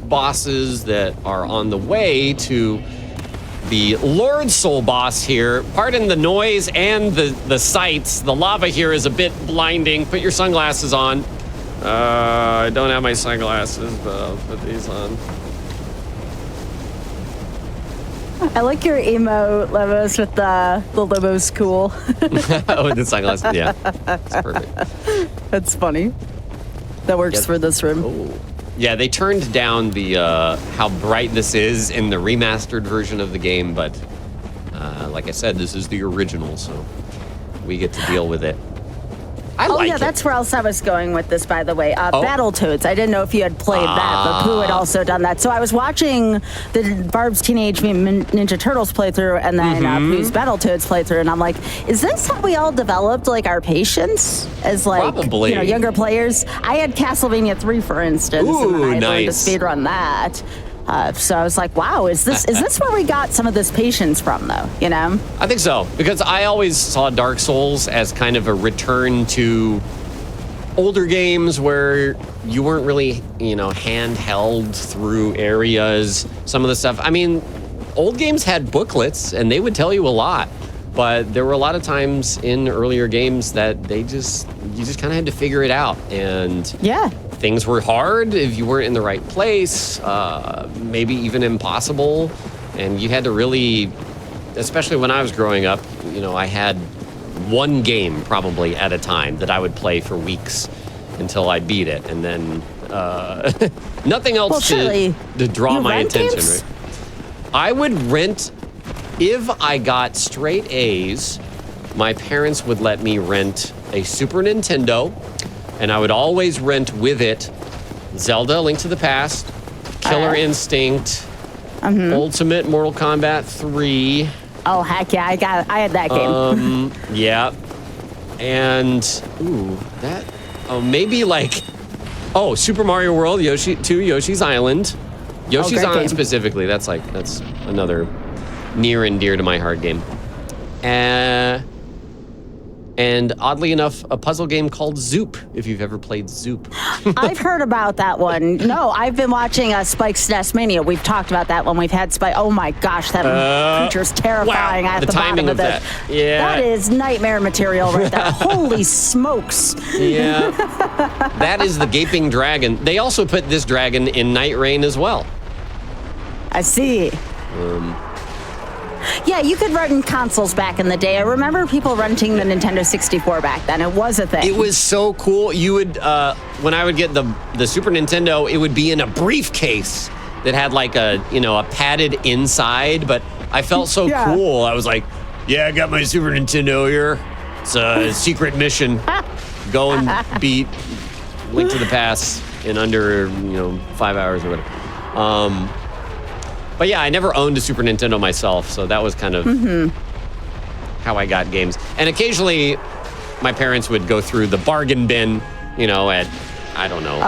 bosses that are on the way to the Lord Soul boss here. Pardon the noise and the sights. The lava here is a bit blinding. Put your sunglasses on. I don't have my sunglasses, but I'll put these on. I like your emo Lobos with the Lobos cool. Oh, with the sunglasses. Yeah, it's perfect. That's funny. That works for this room. Oh. Yeah, they turned down the how bright this is in the remastered version of the game, but like I said, this is the original, so we get to deal with it. I like it. That's where else I was going with this, by the way. Battletoads. I didn't know if you had played that, but Pooh had also done that. So I was watching the Barb's Teenage Mutant Ninja Turtles playthrough and then Pooh's Battletoads playthrough, and I'm like, is this how we all developed like our patience as like younger players? I had Castlevania 3, for instance, and I learned to speedrun that. So I was like, wow, is this where we got some of this patience from, though, you know? I think so, because I always saw Dark Souls as kind of a return to older games where you weren't really, handheld through areas, some of the stuff. I mean, old games had booklets, and they would tell you a lot, but there were a lot of times in earlier games that you just kind of had to figure it out, and things were hard if you weren't in the right place, maybe even impossible. And you had to really, especially when I was growing up, I had one game probably at a time that I would play for weeks until I beat it. And then nothing else to draw my attention. Right? I would rent, if I got straight A's, my parents would let me rent a Super Nintendo. And I would always rent with it Zelda: Link to the Past, Killer Instinct, Ultimate Mortal Kombat 3. Oh, heck yeah, I had that game. Yeah. And maybe Super Mario World, Yoshi's Island. Yoshi's Island specifically, that's another near and dear to my heart game. And oddly enough, a puzzle game called Zoop, if you've ever played Zoop. I've heard about that one. No, I've been watching Spike's SNES Mania. We've talked about that when we've had Spike. Oh my gosh, that creature's terrifying. Wow, at the the timing bottom of that. Yeah. That is nightmare material right there. Holy smokes. Yeah. That is the gaping dragon. They also put this dragon in Night Rain as well. I see. Yeah, you could rent consoles back in the day. I remember people renting the Nintendo 64 back then. It was a thing. It was so cool. You would, when I would get the Super Nintendo, it would be in a briefcase that had like a padded inside, but I felt so cool. I was like, yeah, I got my Super Nintendo here. It's a secret mission. Go and beat Link to the Past in under, 5 hours or whatever. But yeah, I never owned a Super Nintendo myself, so that was kind of how I got games. And occasionally, my parents would go through the bargain bin, at, I don't know.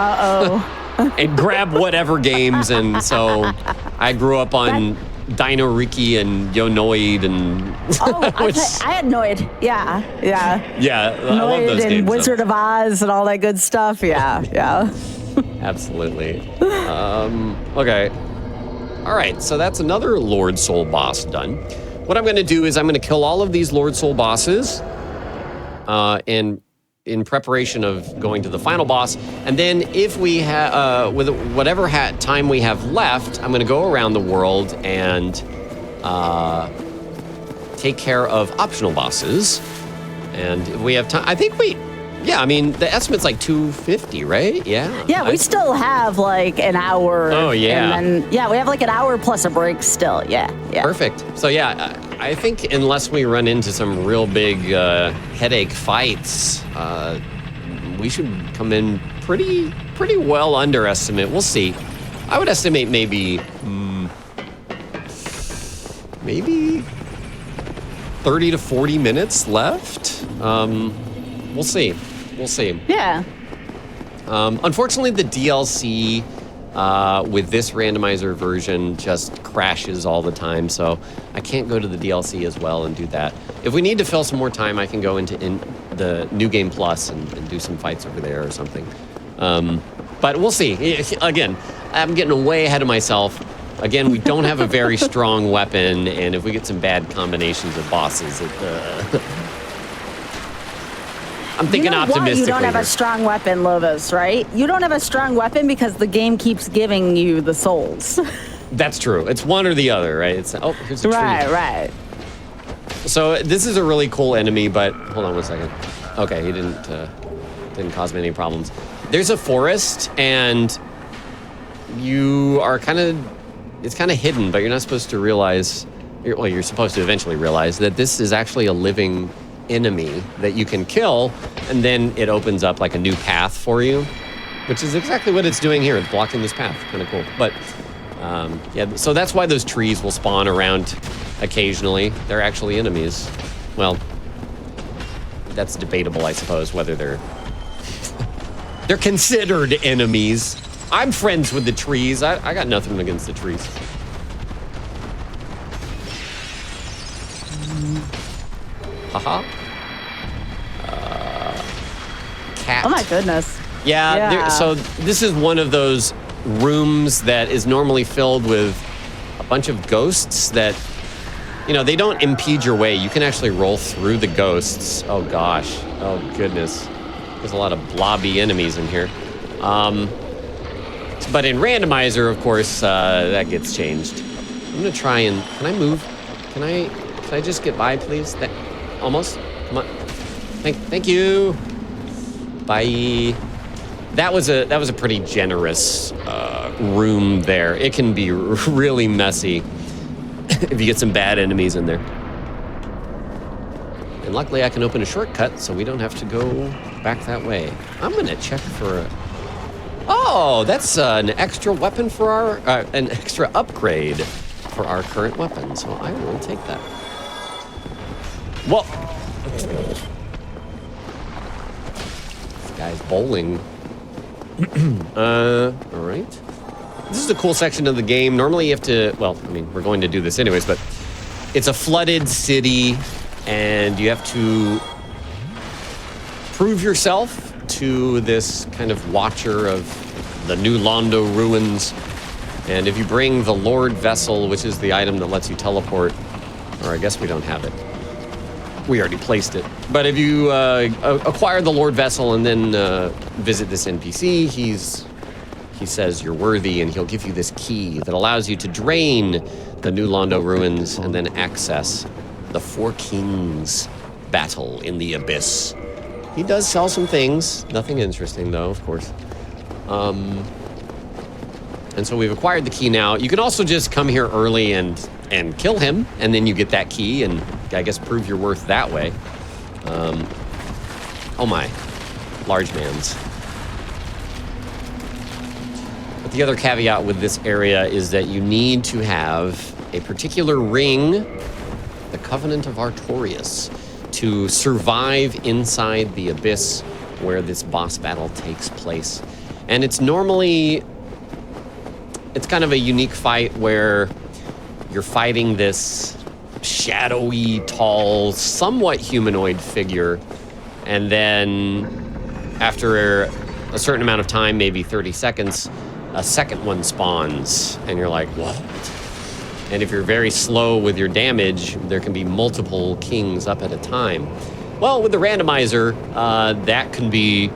And grab whatever games, and so I grew up on Dino Riki and Yonoid and... I had Noid. Yeah. Yeah, I love those and games. Wizard of Oz and all that good stuff. Yeah. Absolutely. Okay. All right, so that's another Lord Soul boss done. What I'm going to do is I'm going to kill all of these Lord Soul bosses in preparation of going to the final boss. And then if we have, with whatever time we have left, I'm going to go around the world and take care of optional bosses. And if we have time, I think the estimate's like 250, right? Yeah. Yeah, we still have like an hour. Oh, yeah. And then, we have like an hour plus a break still. Yeah. Perfect. So, I think unless we run into some real big headache fights, we should come in pretty well under estimate. We'll see. I would estimate maybe 30 to 40 minutes left. We'll see. Yeah. Unfortunately, the DLC with this randomizer version just crashes all the time, so I can't go to the DLC as well and do that. If we need to fill some more time, I can go into the New Game Plus and do some fights over there or something. But we'll see. Again, I'm getting way ahead of myself. Again, we don't have a very strong weapon, and if we get some bad combinations of bosses, I'm thinking optimistically. You don't have a strong weapon, Lobos, right? You don't have a strong weapon because the game keeps giving you the souls. That's true. It's one or the other, right? It's here's a tree. Right. So this is a really cool enemy, but hold on one second. Okay, he didn't cause me any problems. There's a forest, and you are it's kind of hidden, but you're not supposed to realize. Well, you're supposed to eventually realize that this is actually a living enemy that you can kill, and then it opens up like a new path for you, which is exactly what it's doing here. It's blocking this path. Kind of cool. But yeah, so that's why those trees will spawn around occasionally. They're actually enemies. Well, that's debatable, I suppose, whether they're considered enemies. I'm friends with the trees. I got nothing against the trees. Haha. Cat. Oh my goodness. Yeah. So this is one of those rooms that is normally filled with a bunch of ghosts that, they don't impede your way. You can actually roll through the ghosts. Oh gosh. Oh goodness. There's a lot of blobby enemies in here. But in randomizer, of course, that gets changed. I'm gonna try and, can I move? Can I just get by, please? Almost. Come on. Thank you. Bye. That was a pretty generous room there. It can be really messy if you get some bad enemies in there. And luckily, I can open a shortcut, so we don't have to go back that way. I'm gonna check for Oh, that's an extra weapon for an extra upgrade for our current weapon. So I will take that. Whoa. This guy's bowling. All right. This is a cool section of the game. Normally you have to, well, I mean, we're going to do this anyways, but it's a flooded city and you have to prove yourself to this kind of watcher of the New Londo ruins. And if you bring the Lord Vessel, which is the item that lets you teleport, or I guess we don't have it. We already placed it. But if you acquire the Lord Vessel and then visit this NPC, he says you're worthy, and he'll give you this key that allows you to drain the New Londo ruins and then access the Four Kings battle in the Abyss. He does sell some things. Nothing interesting, though, of course. And so we've acquired the key now. You can also just come here early and kill him, and then you get that key and I guess prove your worth that way. Oh my, large mans. But the other caveat with this area is that you need to have a particular ring, the Covenant of Artorias, to survive inside the Abyss where this boss battle takes place. And it's normally, it's kind of a unique fight where you're fighting this shadowy, tall, somewhat humanoid figure, and then after a certain amount of time, maybe 30 seconds, a second one spawns, and you're like, what? And if you're very slow with your damage, there can be multiple kings up at a time. Well, with the randomizer, that can be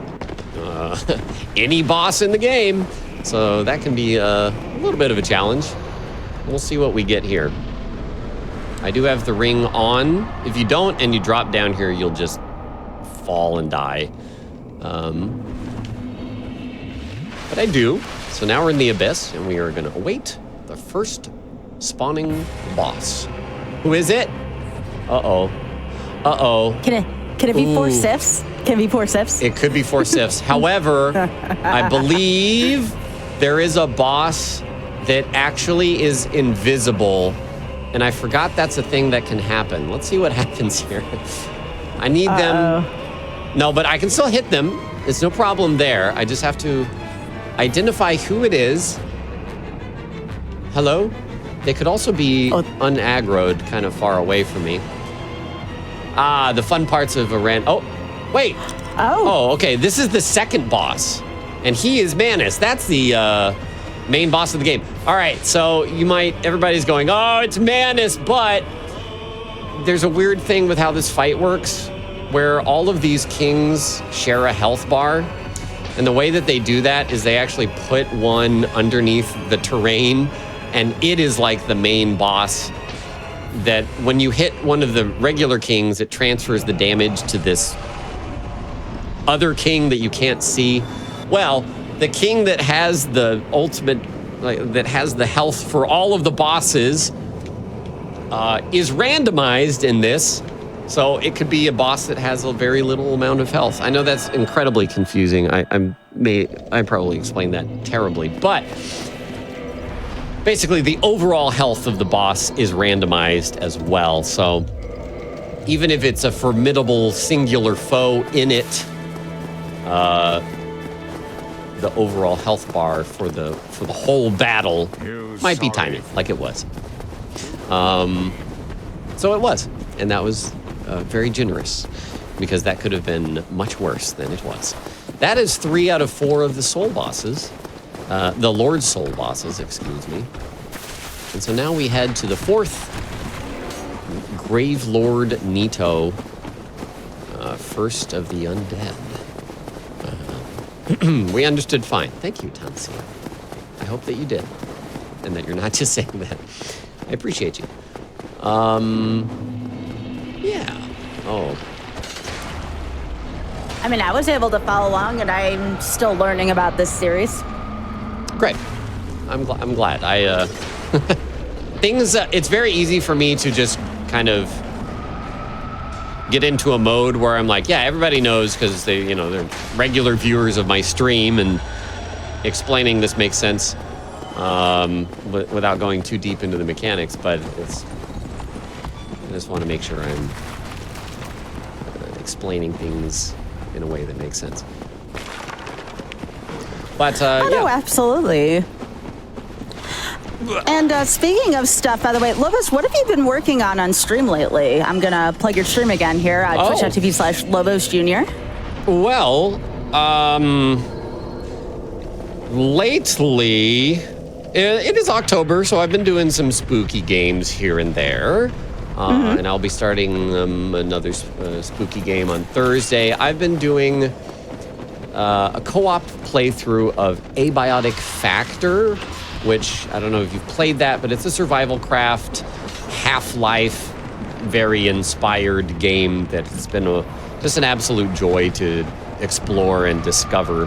any boss in the game, so that can be a little bit of a challenge. We'll see what we get here. I do have the ring on. If you don't and you drop down here, you'll just fall and die. But I do. So now we're in the Abyss, and we are going to await the first spawning boss. Who is it? Uh-oh. Uh-oh. Can it be four sifs? Can it be four sifs? It could be four sifs. However, I believe there is a boss that actually is invisible, and I forgot that's a thing that can happen. Let's see what happens here. I need them. No, but I can still hit them. It's no problem there. I just have to identify who it is. Hello? They could also be unaggroed, kind of far away from me. Ah, the fun parts of a Oh, wait. Oh, okay. This is the second boss, and he is Manus. That's the main boss of the game. All right, so everybody's going, oh, it's Manus, but there's a weird thing with how this fight works, where all of these kings share a health bar, and the way that they do that is they actually put one underneath the terrain and it is like the main boss that when you hit one of the regular kings, it transfers the damage to this other king that you can't see. Well, the king that has the ultimate, that has the health for all of the bosses is randomized in this. So it could be a boss that has a very little amount of health. I know that's incredibly confusing. I probably explained that terribly, but basically the overall health of the boss is randomized as well. So even if it's a formidable singular foe in it, the overall health bar for the whole battle might be tiny, like it was. So it was, and that was very generous, because that could have been much worse than it was. That is 3 out of 4 of the soul bosses, the Lord Soul bosses, excuse me. And so now we head to the 4th, Grave Lord Nito, first of the undead. We understood fine. Thank you, Tansia. I hope that you did, and that you're not just saying that. I appreciate you. Yeah. Oh. I mean, I was able to follow along, and I'm still learning about this series. Great. I'm glad. Things. It's very easy for me to just kind of get into a mode where I'm like, yeah, everybody knows because they're regular viewers of my stream, and explaining this makes sense without going too deep into the mechanics. But I just want to make sure I'm explaining things in a way that makes sense. But yeah. No, absolutely. And speaking of stuff, by the way, Lobos, what have you been working on stream lately? I'm going to plug your stream again here at twitch.tv/Lobos Jr. Well, lately, it is October, so I've been doing some spooky games here and there. And I'll be starting another spooky game on Thursday. I've been doing a co-op playthrough of Abiotic Factor, which I don't know if you've played that, but it's a survival craft, Half-Life, very inspired game that has been just an absolute joy to explore and discover.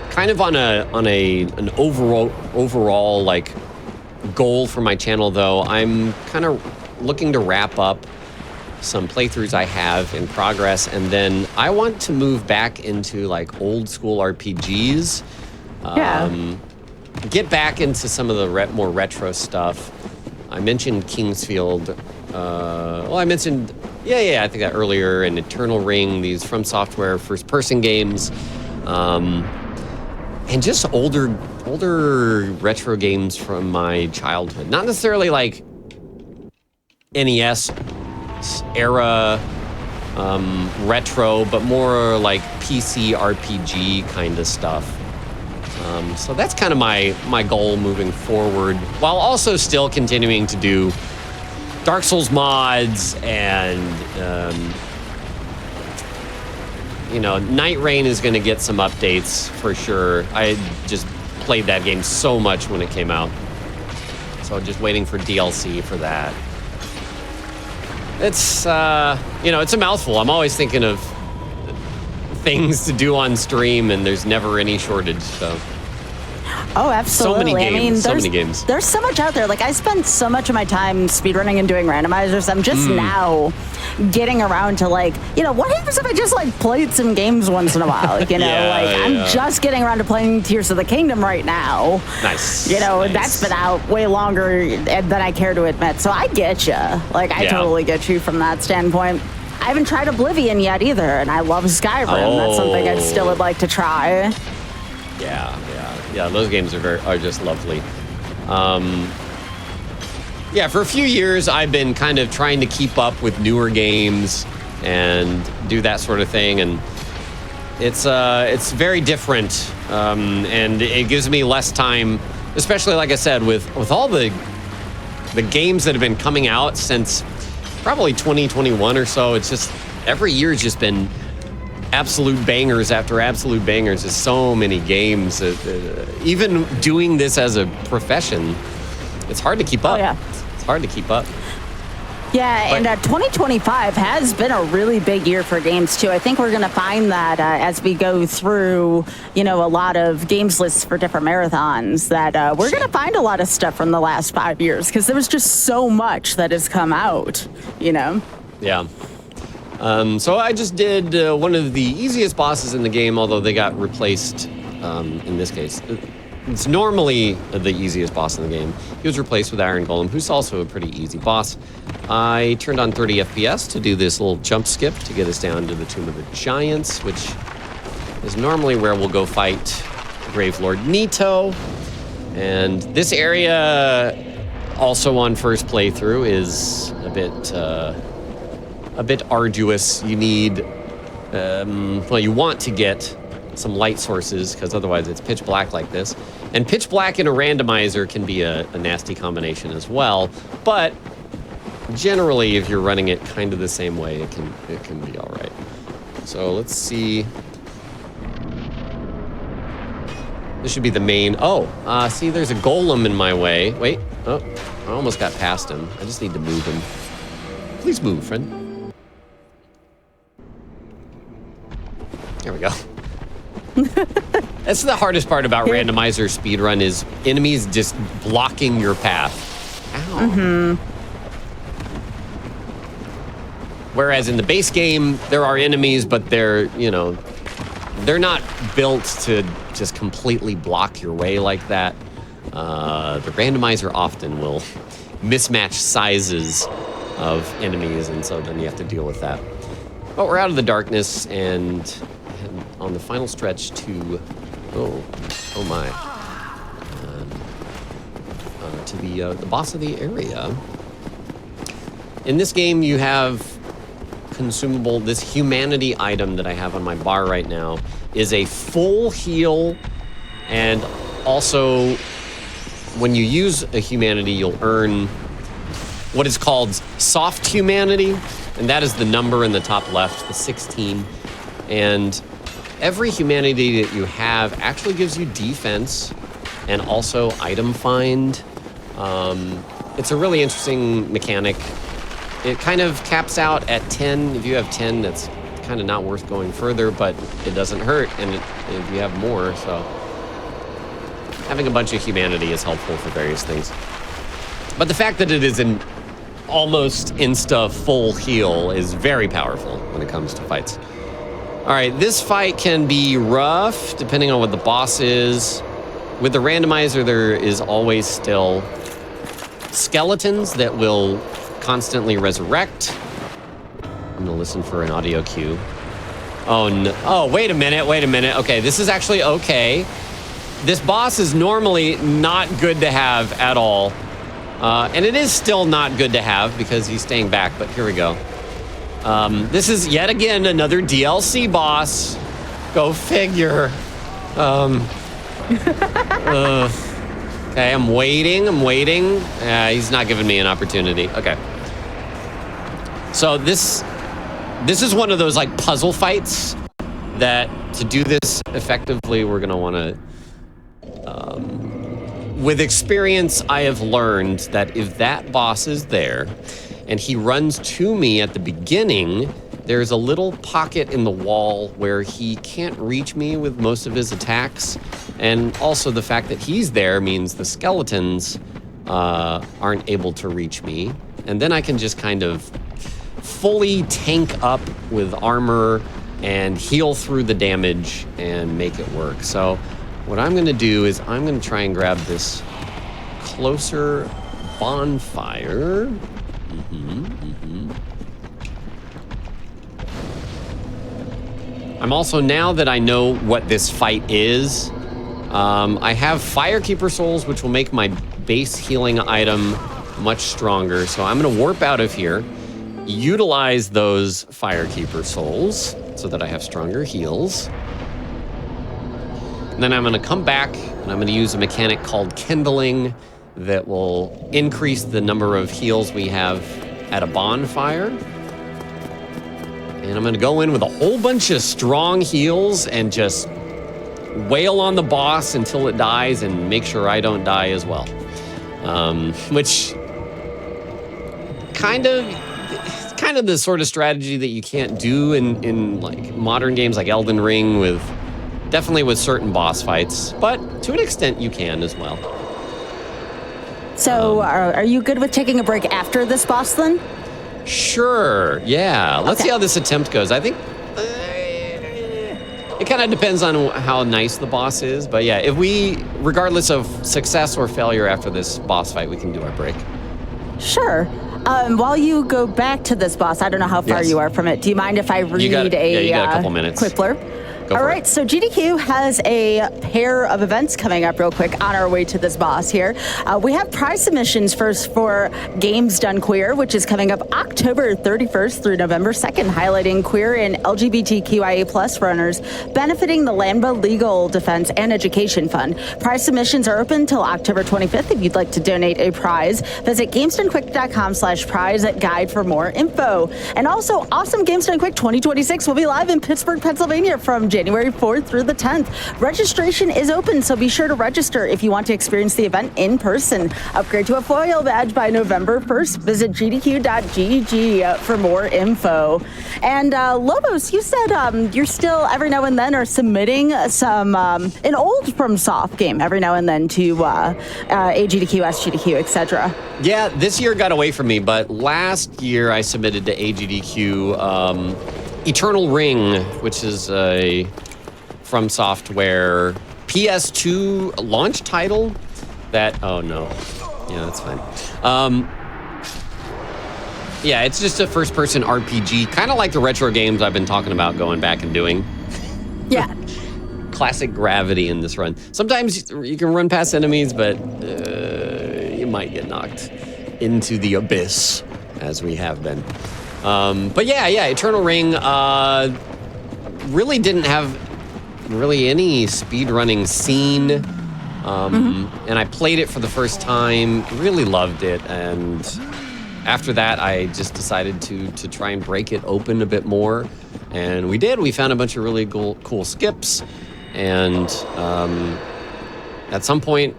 Kind of on an overall like goal for my channel, though, I'm kind of looking to wrap up some playthroughs I have in progress, and then I want to move back into like old school RPGs. Get back into some of the more retro stuff. I mentioned Kingsfield. I mentioned I think that earlier, and Eternal Ring, these From Software first-person games, and just older retro games from my childhood. Not necessarily like NES era retro, but more like PC RPG kind of stuff. So that's kind of my goal moving forward, while also still continuing to do Dark Souls mods, and Night Rain is going to get some updates for sure. I just played that game so much when it came out, so just waiting for DLC for that. It's it's a mouthful. I'm always thinking of things to do on stream, and there's never any shortage. So. Oh, absolutely. So many games. There's so much out there. Like, I spend so much of my time speedrunning and doing randomizers. I'm just now getting around to, like, what happens if I just, like, played some games once in a while? I'm just getting around to playing Tears of the Kingdom right now. Nice. That's been out way longer than I care to admit. So I get you. Like, I totally get you from that standpoint. I haven't tried Oblivion yet either, and I love Skyrim. That's something I still would like to try. Yeah, those games are just lovely. For a few years, I've been kind of trying to keep up with newer games and do that sort of thing, and it's very different, and it gives me less time, especially, like I said, with all the games that have been coming out since probably 2021 or so. It's just every year's just been absolute bangers after absolute bangers. There's so many games. Even doing this as a profession, it's hard to keep up. Oh, yeah. It's hard to keep up. Yeah, and 2025 has been a really big year for games, too. I think we're going to find that as we go through, a lot of games lists for different marathons, that we're going to find a lot of stuff from the last 5 years, because there was just so much that has come out, Yeah. So I just did one of the easiest bosses in the game, although they got replaced in this case. It's normally the easiest boss in the game. He was replaced with Iron Golem, who's also a pretty easy boss. I turned on 30 FPS to do this little jump skip to get us down to the Tomb of the Giants, which is normally where we'll go fight Grave Lord Nito. And this area, also on first playthrough, is a bit arduous. You need, you want to get some light sources, because otherwise it's pitch black like this. And pitch black in a randomizer can be a nasty combination as well. But generally, if you're running it kind of the same way, it can be all right. So let's see. This should be the main. See, there's a golem in my way. Wait. Oh, I almost got past him. I just need to move him. Please move, friend. There we go. That's the hardest part about randomizer speedrun is enemies just blocking your path. Ow. Mm-hmm. Whereas in the base game, there are enemies, but they're not built to just completely block your way like that. The randomizer often will mismatch sizes of enemies, and so then you have to deal with that. But we're out of the darkness and on the final stretch to the boss of the area. In this game, you have consumable. This humanity item that I have on my bar right now is a full heal, and also when you use a humanity, you'll earn what is called soft humanity, and that is the number in the top left, the 16. And every humanity that you have actually gives you defense and also item find. It's a really interesting mechanic. It kind of caps out at 10. If you have 10, that's kind of not worth going further, but it doesn't hurt and if you have more, so having a bunch of humanity is helpful for various things. But the fact that it is an almost insta full heal is very powerful when it comes to fights. All right, this fight can be rough depending on what the boss is. With the randomizer, there is always still skeletons that will constantly resurrect. I'm gonna listen for an audio cue. Oh, no. Oh, wait a minute. Okay, this is actually okay. This boss is normally not good to have at all. And it is still not good to have because he's staying back, but here we go. This is yet again another DLC boss. Go figure. Okay, I'm waiting. He's not giving me an opportunity. Okay. So this is one of those like puzzle fights that to do this effectively, we're gonna wanna, with experience, I have learned that if that boss is there and he runs to me at the beginning, there's a little pocket in the wall where he can't reach me with most of his attacks. And also the fact that he's there means the skeletons aren't able to reach me. And then I can just kind of fully tank up with armor and heal through the damage and make it work. So what I'm gonna do is I'm gonna try and grab this closer bonfire. I'm also, now that I know what this fight is, I have Firekeeper Souls, which will make my base healing item much stronger. So I'm gonna warp out of here, utilize those Firekeeper Souls so that I have stronger heals. And then I'm gonna come back and I'm gonna use a mechanic called Kindling that will increase the number of heals we have at a bonfire. And I'm going to go in with a whole bunch of strong heals and just wail on the boss until it dies and make sure I don't die as well. Which kind of the sort of strategy that you can't do in like modern games like Elden Ring definitely with certain boss fights, but to an extent you can as well. So are you good with taking a break after this boss then? Sure, yeah. Let's see how this attempt goes. I think it kind of depends on how nice the boss is, but yeah, regardless of success or failure after this boss fight, we can do our break. Sure. While you go back to this boss, I don't know how far you are from it. Do you mind if I read you got a couple minutes. Quick blurb? All right, so GDQ has a pair of events coming up real quick on our way to this boss here. We have prize submissions first for Games Done Queer, which is coming up October 31st through November 2nd, highlighting queer and LGBTQIA plus runners, benefiting the Lambda Legal Defense and Education Fund. Prize submissions are open until October 25th. If you'd like to donate a prize, visit GamesDoneQuick.com/prize guide for more info. And also, Awesome Games Done Quick 2026 will be live in Pittsburgh, Pennsylvania from January 4th through the 10th. Registration is open, so be sure to register if you want to experience the event in person. Upgrade to a foil badge by November 1st. Visit gdq.gg for more info. And Lobos, you said you're still every now and then are submitting some an old FromSoft game every now and then to AGDQ, SGDQ, etc. Yeah, this year got away from me, but last year I submitted to AGDQ Eternal Ring, which is a From Software PS2 launch title oh no. Yeah, that's fine. Yeah, it's just a first-person RPG, kind of like the retro games I've been talking about going back and doing. Yeah. Classic gravity in this run. Sometimes you can run past enemies, but you might get knocked into the abyss, as we have been. But yeah, Eternal Ring really didn't have any speedrunning scene. And I played it for the first time, really loved it, and after that I just decided to try and break it open a bit more. And we did. We found a bunch of really cool skips, and at some point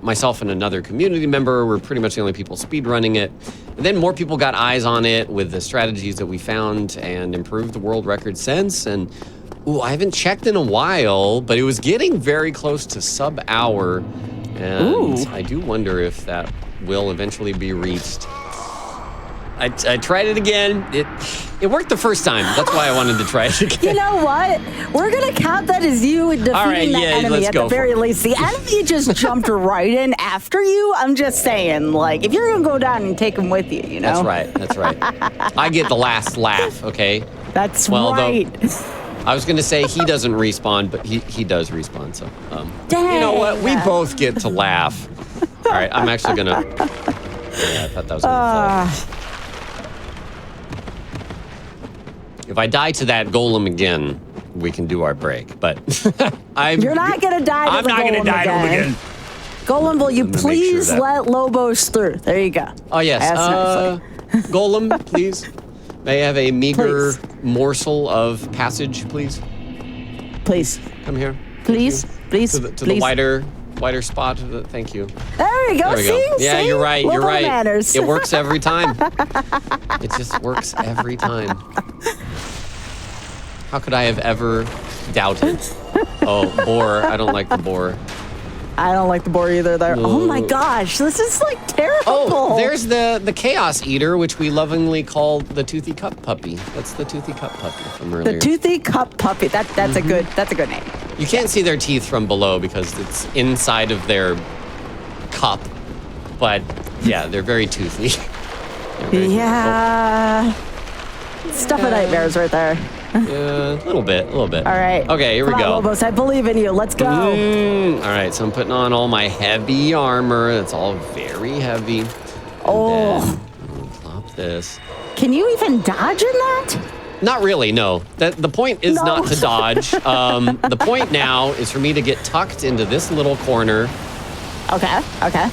myself and another community member were pretty much the only people speedrunning it. And then more people got eyes on it with the strategies that we found and improved the world record since. And I haven't checked in a while, but it was getting very close to sub-hour. And I do wonder if that will eventually be reached. I tried it again. It worked the first time. That's why I wanted to try it again. You know what? We're going to count that as you defeating the enemy at the very least. The enemy just jumped right in after you. I'm just saying, like, if you're going to go down and take him with you, you know? That's right. I get the last laugh, okay? That's right. I was going to say he doesn't respawn, but he does respawn, so. Dang. You know what? We both get to laugh. All right, I'm actually going to... Yeah, I thought that was going to fall. If I die to that golem again, we can do our break. But you're not going to die to the golem again. I'm not going to die to him again. Golem, will you please let Lobos through? There you go. Oh, yes. Golem, please. May I have a meager morsel of passage, please? Please. Come here. Please. Please. To the wider spot. Thank you. There we go. See? Yeah, you're right. You're right. Manners. It works every time. It just works every time. How could I have ever doubted? Oh, boar. I don't like the boar. I don't like the boar either. There. Oh my gosh, this is like terrible. Oh, there's the Chaos Eater, which we lovingly called the Toothy Cup Puppy. That's the Toothy Cup Puppy from earlier. The Toothy Cup Puppy. That's a good name. You can't see their teeth from below because it's inside of their cup. But yeah, they're very toothy. Yeah. Stuff of nightmares right there. Yeah, a little bit. All right. Okay, here we go. Lobos, I believe in you. Let's go. All right, so I'm putting on all my heavy armor. It's all very heavy. And then plop this. Can you even dodge in that? Not really, no. The point is not to dodge. The point now is for me to get tucked into this little corner. Okay.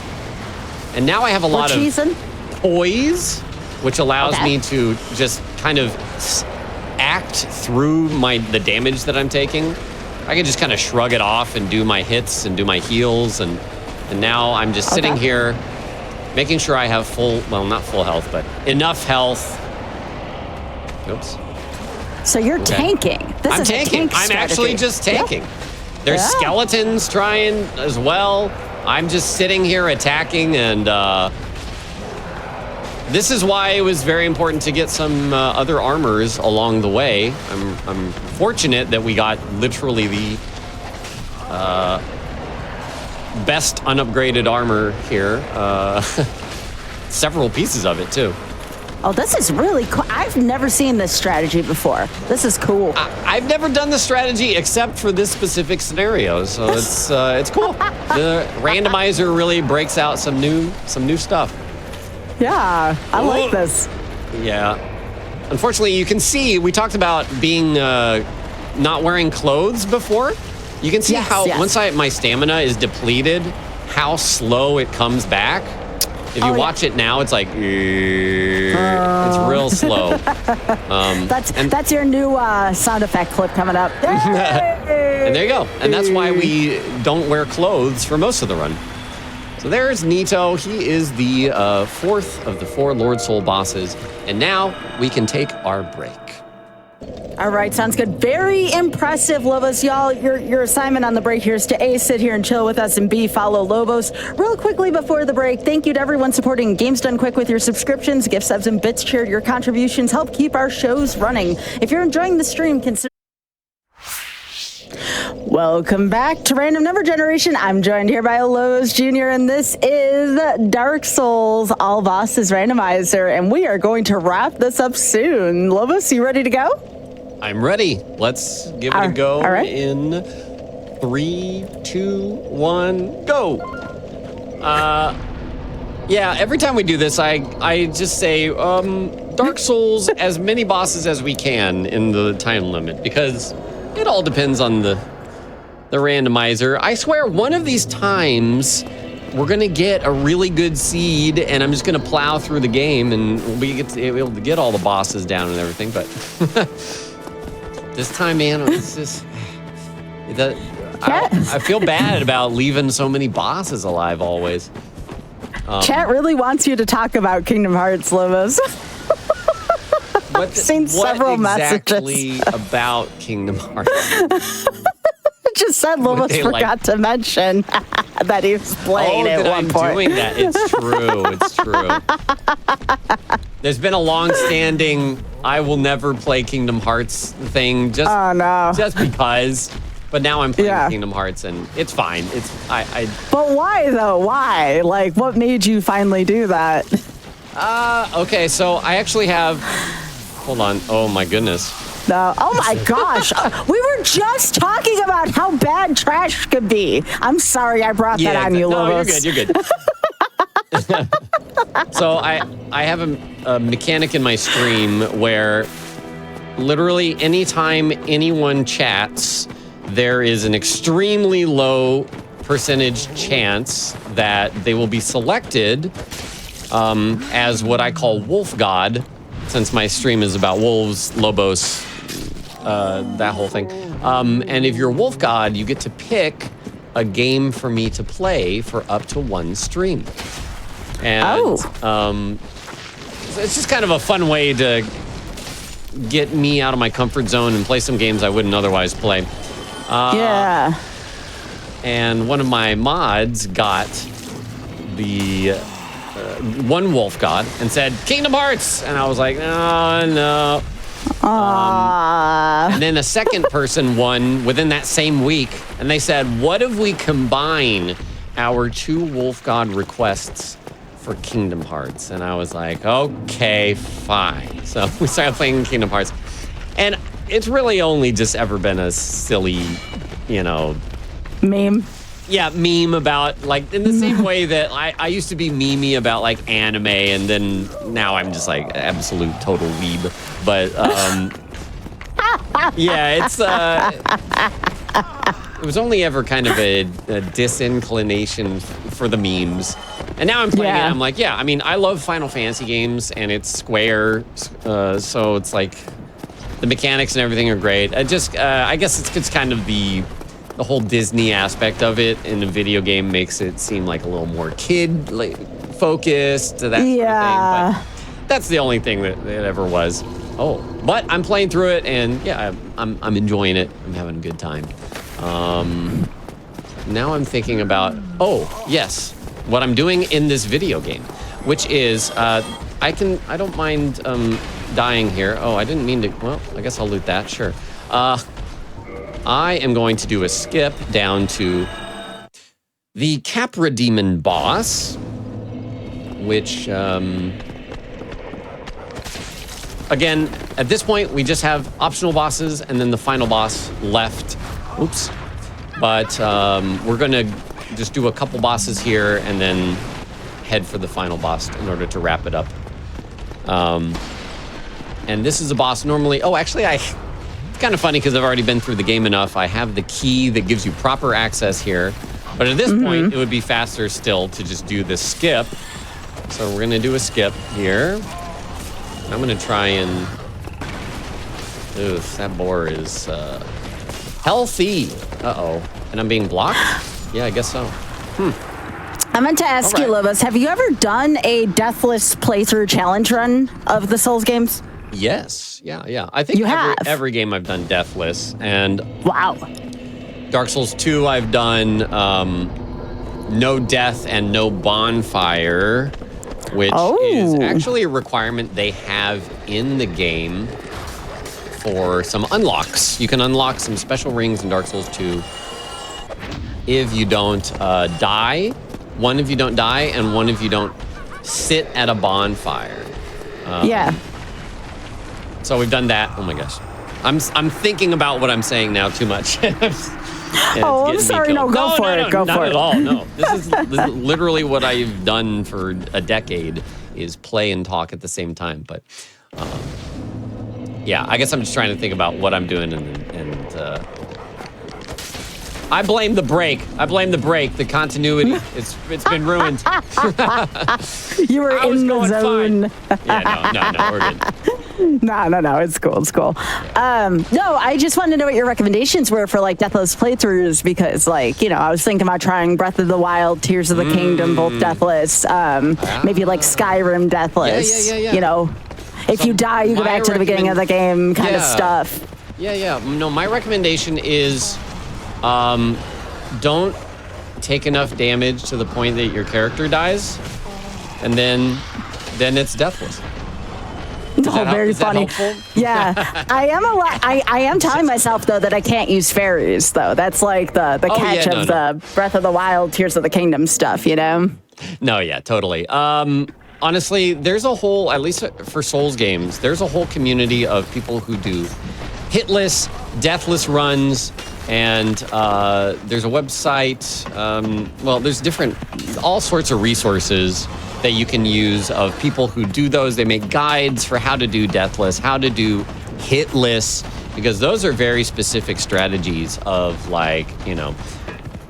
And now I have a lot of poise, which allows me to just kind of react through the damage that I'm taking, I can just kind of shrug it off and do my hits and do my heals. And now I'm just sitting here making sure I have not full health, but enough health. Oops. So you're tanking. I'm tanking. I'm actually just tanking. Yeah. There's skeletons trying as well. I'm just sitting here attacking, and this is why it was very important to get some other armors along the way. I'm fortunate that we got literally the best unupgraded armor here. Several pieces of it, too. Oh, this is really cool. I've never seen this strategy before. This is cool. I've never done the strategy except for this specific scenario, so it's cool. The randomizer really breaks out some new stuff. Yeah, I like this. Yeah. Unfortunately, you can see we talked about being not wearing clothes before. You can see how once my stamina is depleted, how slow it comes back. If you watch it now, it's like it's real slow. That's your new sound effect clip coming up. And there you go. And that's why we don't wear clothes for most of the run. So there's Nito. He is the fourth of the 4 Lord Soul bosses. And now we can take our break. All right, sounds good. Very impressive, Lobos. Y'all, your assignment on the break here is to A, sit here and chill with us, and B, follow Lobos. Real quickly before the break, thank you to everyone supporting Games Done Quick with your subscriptions, gift subs, and bits shared. Your contributions help keep our shows running. If you're enjoying the stream, consider... Welcome back to Random Number Generation. I'm joined here by Lobos Jr., and this is Dark Souls All Bosses Randomizer, and we are going to wrap this up soon. Lobos, you ready to go? I'm ready. Let's give it a go in 3, 2, 1, go. Yeah, every time we do this, I just say, Dark Souls, as many bosses as we can in the time limit, because it all depends on the randomizer. I swear, one of these times, we're going to get a really good seed, and I'm just going to plow through the game, and we'll be able to get all the bosses down and everything, but... This time, man, it's just... I feel bad about leaving so many bosses alive always. Chat really wants you to talk about Kingdom Hearts, Lobos. I've seen several exactly messages about Kingdom Hearts. Just said Lobos forgot to mention that he was playing at one point. I'm doing that. It's true. It's true. There's been a long-standing I will never play Kingdom Hearts thing just because. But now I'm playing Kingdom Hearts, and it's fine. But why though? Why? Like, what made you finally do that? Okay, so I actually have. Hold on. Oh my goodness. No. Oh my gosh. We were just talking about how bad trash could be. I'm sorry I brought that on you, Lobos. No, you're good. So I have a mechanic in my stream where literally anytime anyone chats, there is an extremely low percentage chance that they will be selected as what I call Wolf God, since my stream is about wolves, Lobos, that whole thing. And if you're Wolf God, you get to pick a game for me to play for up to 1 stream. And it's just kind of a fun way to get me out of my comfort zone and play some games I wouldn't otherwise play. Yeah. And one of my mods got the one Wolf God and said, Kingdom Hearts! And I was like, no. And then a second person won within that same week, and they said, what if we combine our 2 Wolf God requests for Kingdom Hearts? And I was like, okay, fine. So we started playing Kingdom Hearts. And it's really only just ever been a silly, meme. Yeah, meme about, like, in the same way that I used to be memey about, like, anime, and then now I'm just, like, absolute total weeb. But, yeah, it's, it was only ever kind of a disinclination for the memes. And now I'm playing it, I'm like, yeah, I mean, I love Final Fantasy games, and it's Square, so it's like, The mechanics and everything are great. I guess it's kind of the whole Disney aspect of it in a video game makes it seem like a little more kid focused, that sort of thing. But that's the only thing that it ever was. Oh, but I'm playing through it, and yeah, I'm enjoying it. I'm having a good time. Now I'm thinking about, yes, what I'm doing in this video game, which is I don't mind dying here. Oh, I didn't mean to. Well, I guess I'll loot that. Sure. I am going to do a skip down to the Capra Demon boss, which, again, at this point, we just have optional bosses and then the final boss left. Oops. But we're going to just do a couple bosses here and then head for the final boss in order to wrap it up. And this is a boss normally... Oh, actually, it's kind of funny because I've already been through the game enough. I have the key that gives you proper access here. But at this point, it would be faster still to just do this skip. So we're going to do a skip here. I'm going to try and... Ooh, that boar is healthy. Uh-oh. And I'm being blocked? Yeah, I guess so. I meant to ask you, Lobos, have you ever done a deathless playthrough challenge run of the Souls games? Yes. Yeah. I think every game I've done deathless. And wow. Dark Souls 2, I've done no death and no bonfire, which is actually a requirement they have in the game for some unlocks. You can unlock some special rings in Dark Souls 2 if you don't die. One, if you don't die, and one, if you don't sit at a bonfire. Yeah. So we've done that. Oh my gosh. I'm thinking about what I'm saying now too much. I'm sorry. No, go for it. Go for it. Not at all. No. This is literally what I've done for a decade is play and talk at the same time. But yeah, I guess I'm just trying to think about what I'm doing and I blame the break. The continuity. It's been ruined. You were in the zone. Yeah, no, we're good. No, it's cool. No, I just wanted to know what your recommendations were for like deathless playthroughs because I was thinking about trying Breath of the Wild, Tears of the Kingdom, both deathless. Maybe like Skyrim deathless. Yeah. If you die, you go back to the beginning of the game kind of stuff. Yeah. No, my recommendation is don't take enough damage to the point that your character dies, and then it's deathless. Very funny. Yeah, I am telling myself though that I can't use fairies though. That's like the catch of the Breath of the Wild, Tears of the Kingdom stuff, No, yeah, totally. Honestly, there's a whole, at least for Souls games, there's a whole community of people who do hitless, deathless runs. And there's a website, there's all sorts of resources that you can use of people who do those. They make guides for how to do deathless, how to do hitless, because those are very specific strategies of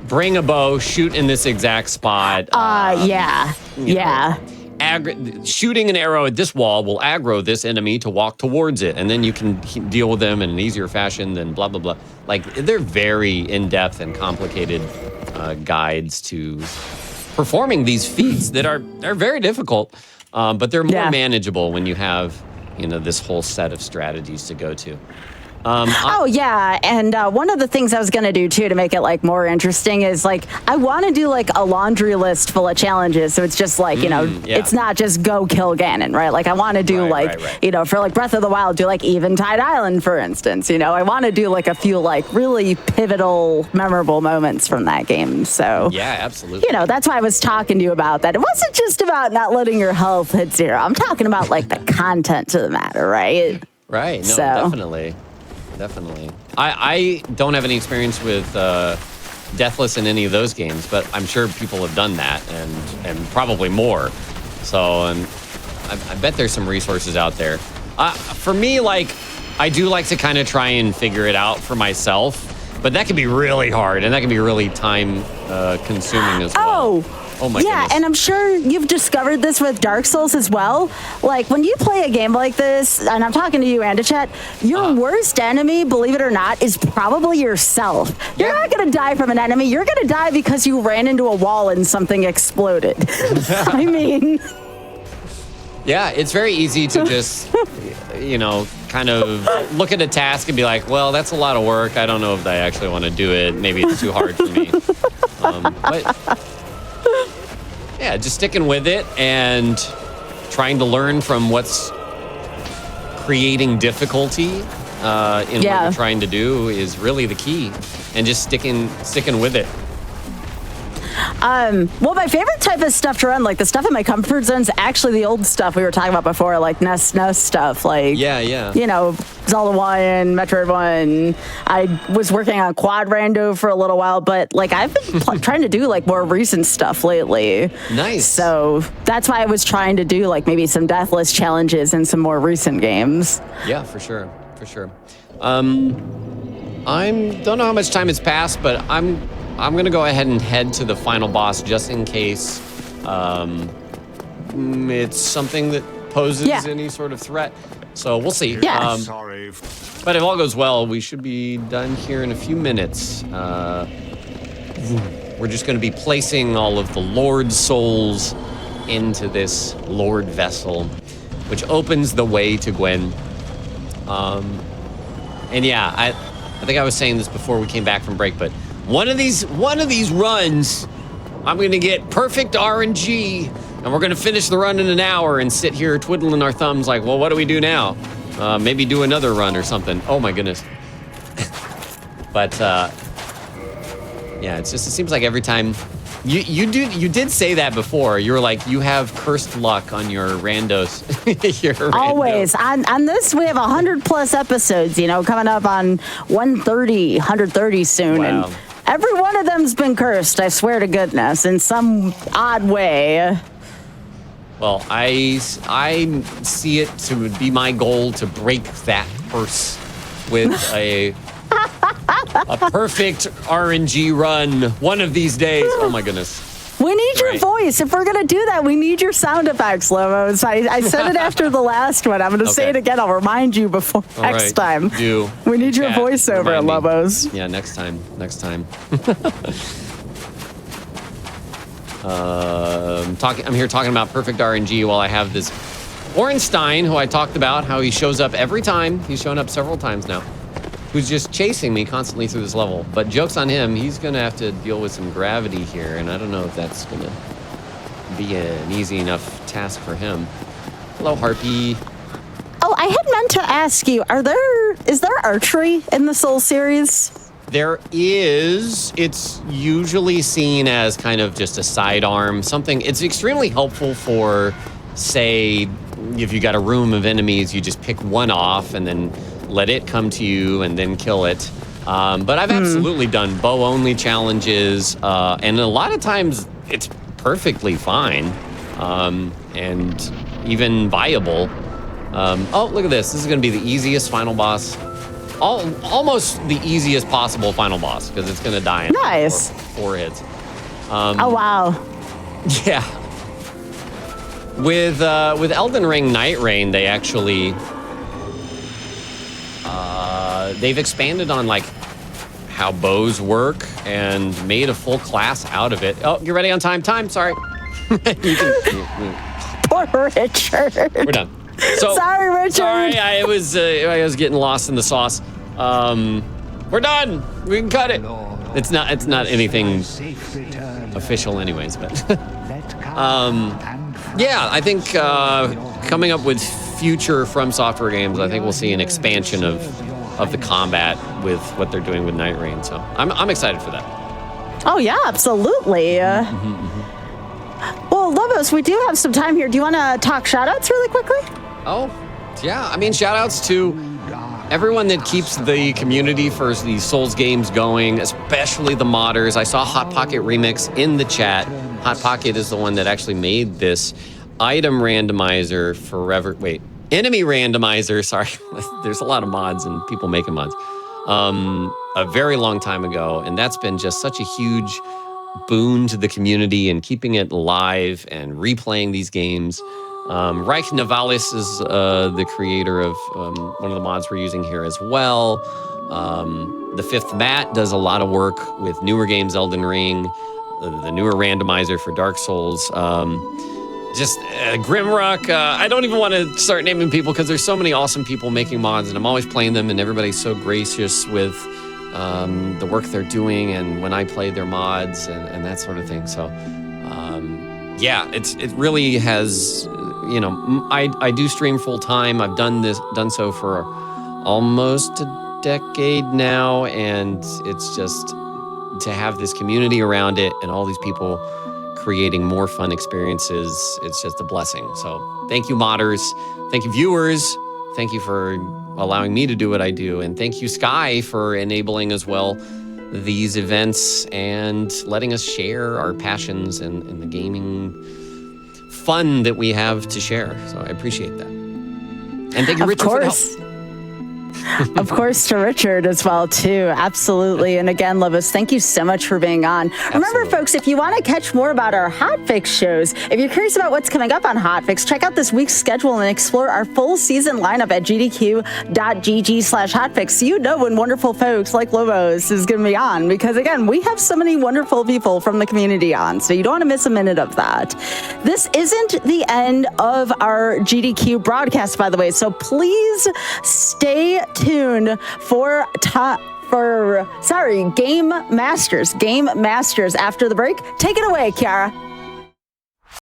bring a bow, shoot in this exact spot. Shooting an arrow at this wall will aggro this enemy to walk towards it, and then you can deal with them in an easier fashion than blah, blah, blah. They're very in-depth and complicated guides to performing these feats that are very difficult, but they're more manageable when you have, this whole set of strategies to go to. And one of the things I was going to do too to make it more interesting is I want to do a laundry list full of challenges, so it's just it's not just go kill Ganon, right? I want to do for Breath of the Wild, do Eventide Island, for instance. I want to do a few really pivotal, memorable moments from that game. So yeah, absolutely. That's why I was talking to you about that. It wasn't just about not letting your health hit zero. I'm talking about the content to the matter, right? Right. No, definitely. Definitely. I don't have any experience with deathless in any of those games, but I'm sure people have done that and probably more. So I bet there's some resources out there. For me, I do like to kind of try and figure it out for myself, but that can be really hard and that can be really time consuming as well. Oh my Yeah, goodness. and I'm sure you've discovered this with Dark Souls as well. Like, when you play a game like this, and I'm talking to you and to chat, your worst enemy, believe it or not, is probably yourself. You're not going to die from an enemy. You're going to die because you ran into a wall and something exploded. I mean... Yeah, it's very easy to just, kind of look at a task and be like, well, that's a lot of work. I don't know if I actually want to do it. Maybe it's too hard for me. But yeah, just sticking with it and trying to learn from what's creating difficulty in what you're trying to do is really the key. And just sticking with it. Well, my favorite type of stuff to run, like the stuff in my comfort zone, is actually the old stuff we were talking about before, like NES stuff, like Zelda 1, Metroid 1. I was working on Quad Rando for a little while, but like I've been trying to do like more recent stuff lately. Nice. So that's why I was trying to do like maybe some Deathless challenges in some more recent games. Yeah, for sure. I don't know how much time has passed, but I'm going to go ahead and head to the final boss just in case it's something that poses any sort of threat. So we'll see. Yeah. Sorry. But if all goes well, we should be done here in a few minutes. We're just going to be placing all of the Lord souls into this Lord vessel, which opens the way to Gwen. And yeah, I think I was saying this before we came back from break, but one of these runs, I'm going to get perfect RNG, and we're going to finish the run in an hour and sit here twiddling our thumbs like, well, what do we do now? Maybe do another run or something. Oh my goodness. But yeah, it seems like every time you did say that before. You were like, you have cursed luck on your randos. Always. On this, we have 100+ episodes, coming up on 130 soon. Wow. And every one of them's been cursed, I swear to goodness, in some odd way. Well, I see it to be my goal to break that curse with a perfect RNG run one of these days. Oh my goodness. We need your voice. If we're going to do that, we need your sound effects, Lobos. I said it after the last one. I'm going to say it again. I'll remind you before next time. We need your voiceover, Lobos. Yeah, next time. I'm here talking about perfect RNG while I have this Ornstein, who I talked about, how he shows up every time. He's shown up several times now. Who's just chasing me constantly through this level. But joke's on him, he's gonna have to deal with some gravity here, and I don't know if that's gonna be an easy enough task for him. Hello, Harpy. Oh, I had meant to ask you, is there archery in the Soul series? There is. It's usually seen as kind of just a sidearm, something. It's extremely helpful for, say, if you got a room of enemies, you just pick one off and then let it come to you and then kill it. But I've absolutely done bow-only challenges, and a lot of times it's perfectly fine and even viable. Oh, look at this. This is going to be the easiest final boss. Almost the easiest possible final boss, because it's going to die in four hits. Oh, wow. Yeah. With Elden Ring Night Rain, they actually... they've expanded on like how bows work and made a full class out of it. Oh, you're ready on time? Sorry. Poor Richard. We're done. So, sorry, Richard. Sorry, I was getting lost in the sauce. We're done. We can cut it. It's not anything official, anyways. But yeah, I think coming up with future From Software games, I think we'll see an expansion of the combat with what they're doing with Night Rain. So I'm excited for that. Oh yeah, absolutely. Well, Lobos, we do have some time here. Do you want to talk shoutouts really quickly? Oh, yeah. I mean, shoutouts to everyone that keeps the community for these Souls games going, especially the modders. I saw Hot Pocket Remix in the chat. Hot Pocket is the one that actually made this item randomizer enemy randomizer. Sorry. There's a lot of mods and people making mods. A very long time ago. And that's been just such a huge boon to the community and keeping it alive and replaying these games. Reich Navalis is the creator of one of the mods we're using here as well. The Fifth Matt does a lot of work with newer games, Elden Ring, the newer randomizer for Dark Souls. Grimrock. I don't even want to start naming people because there's so many awesome people making mods, and I'm always playing them, and everybody's so gracious with the work they're doing and when I play their mods and that sort of thing. So, it really has, I do stream full time. I've done so for almost a decade now, and it's just to have this community around it and all these people creating more fun experiences. It's just a blessing. So thank you, modders. Thank you, viewers. Thank you for allowing me to do what I do. And thank you, Sky, for enabling as well these events and letting us share our passions and the gaming fun that we have to share. So I appreciate that. And thank you, Richard, for the help. Of course, to Richard as well, too. Absolutely. And again, Lovis, thank you so much for being on. Absolutely. Remember, folks, if you want to catch more about our Hotfix shows, if you're curious about what's coming up on Hotfix, check out this week's schedule and explore our full season lineup at gdq.gg/Hotfix. You know when wonderful folks like Lobos is going to be on, because, again, we have so many wonderful people from the community on, so you don't want to miss a minute of that. This isn't the end of our GDQ broadcast, by the way, so please stay tuned for Game Masters after the break. Take it away, Kiara.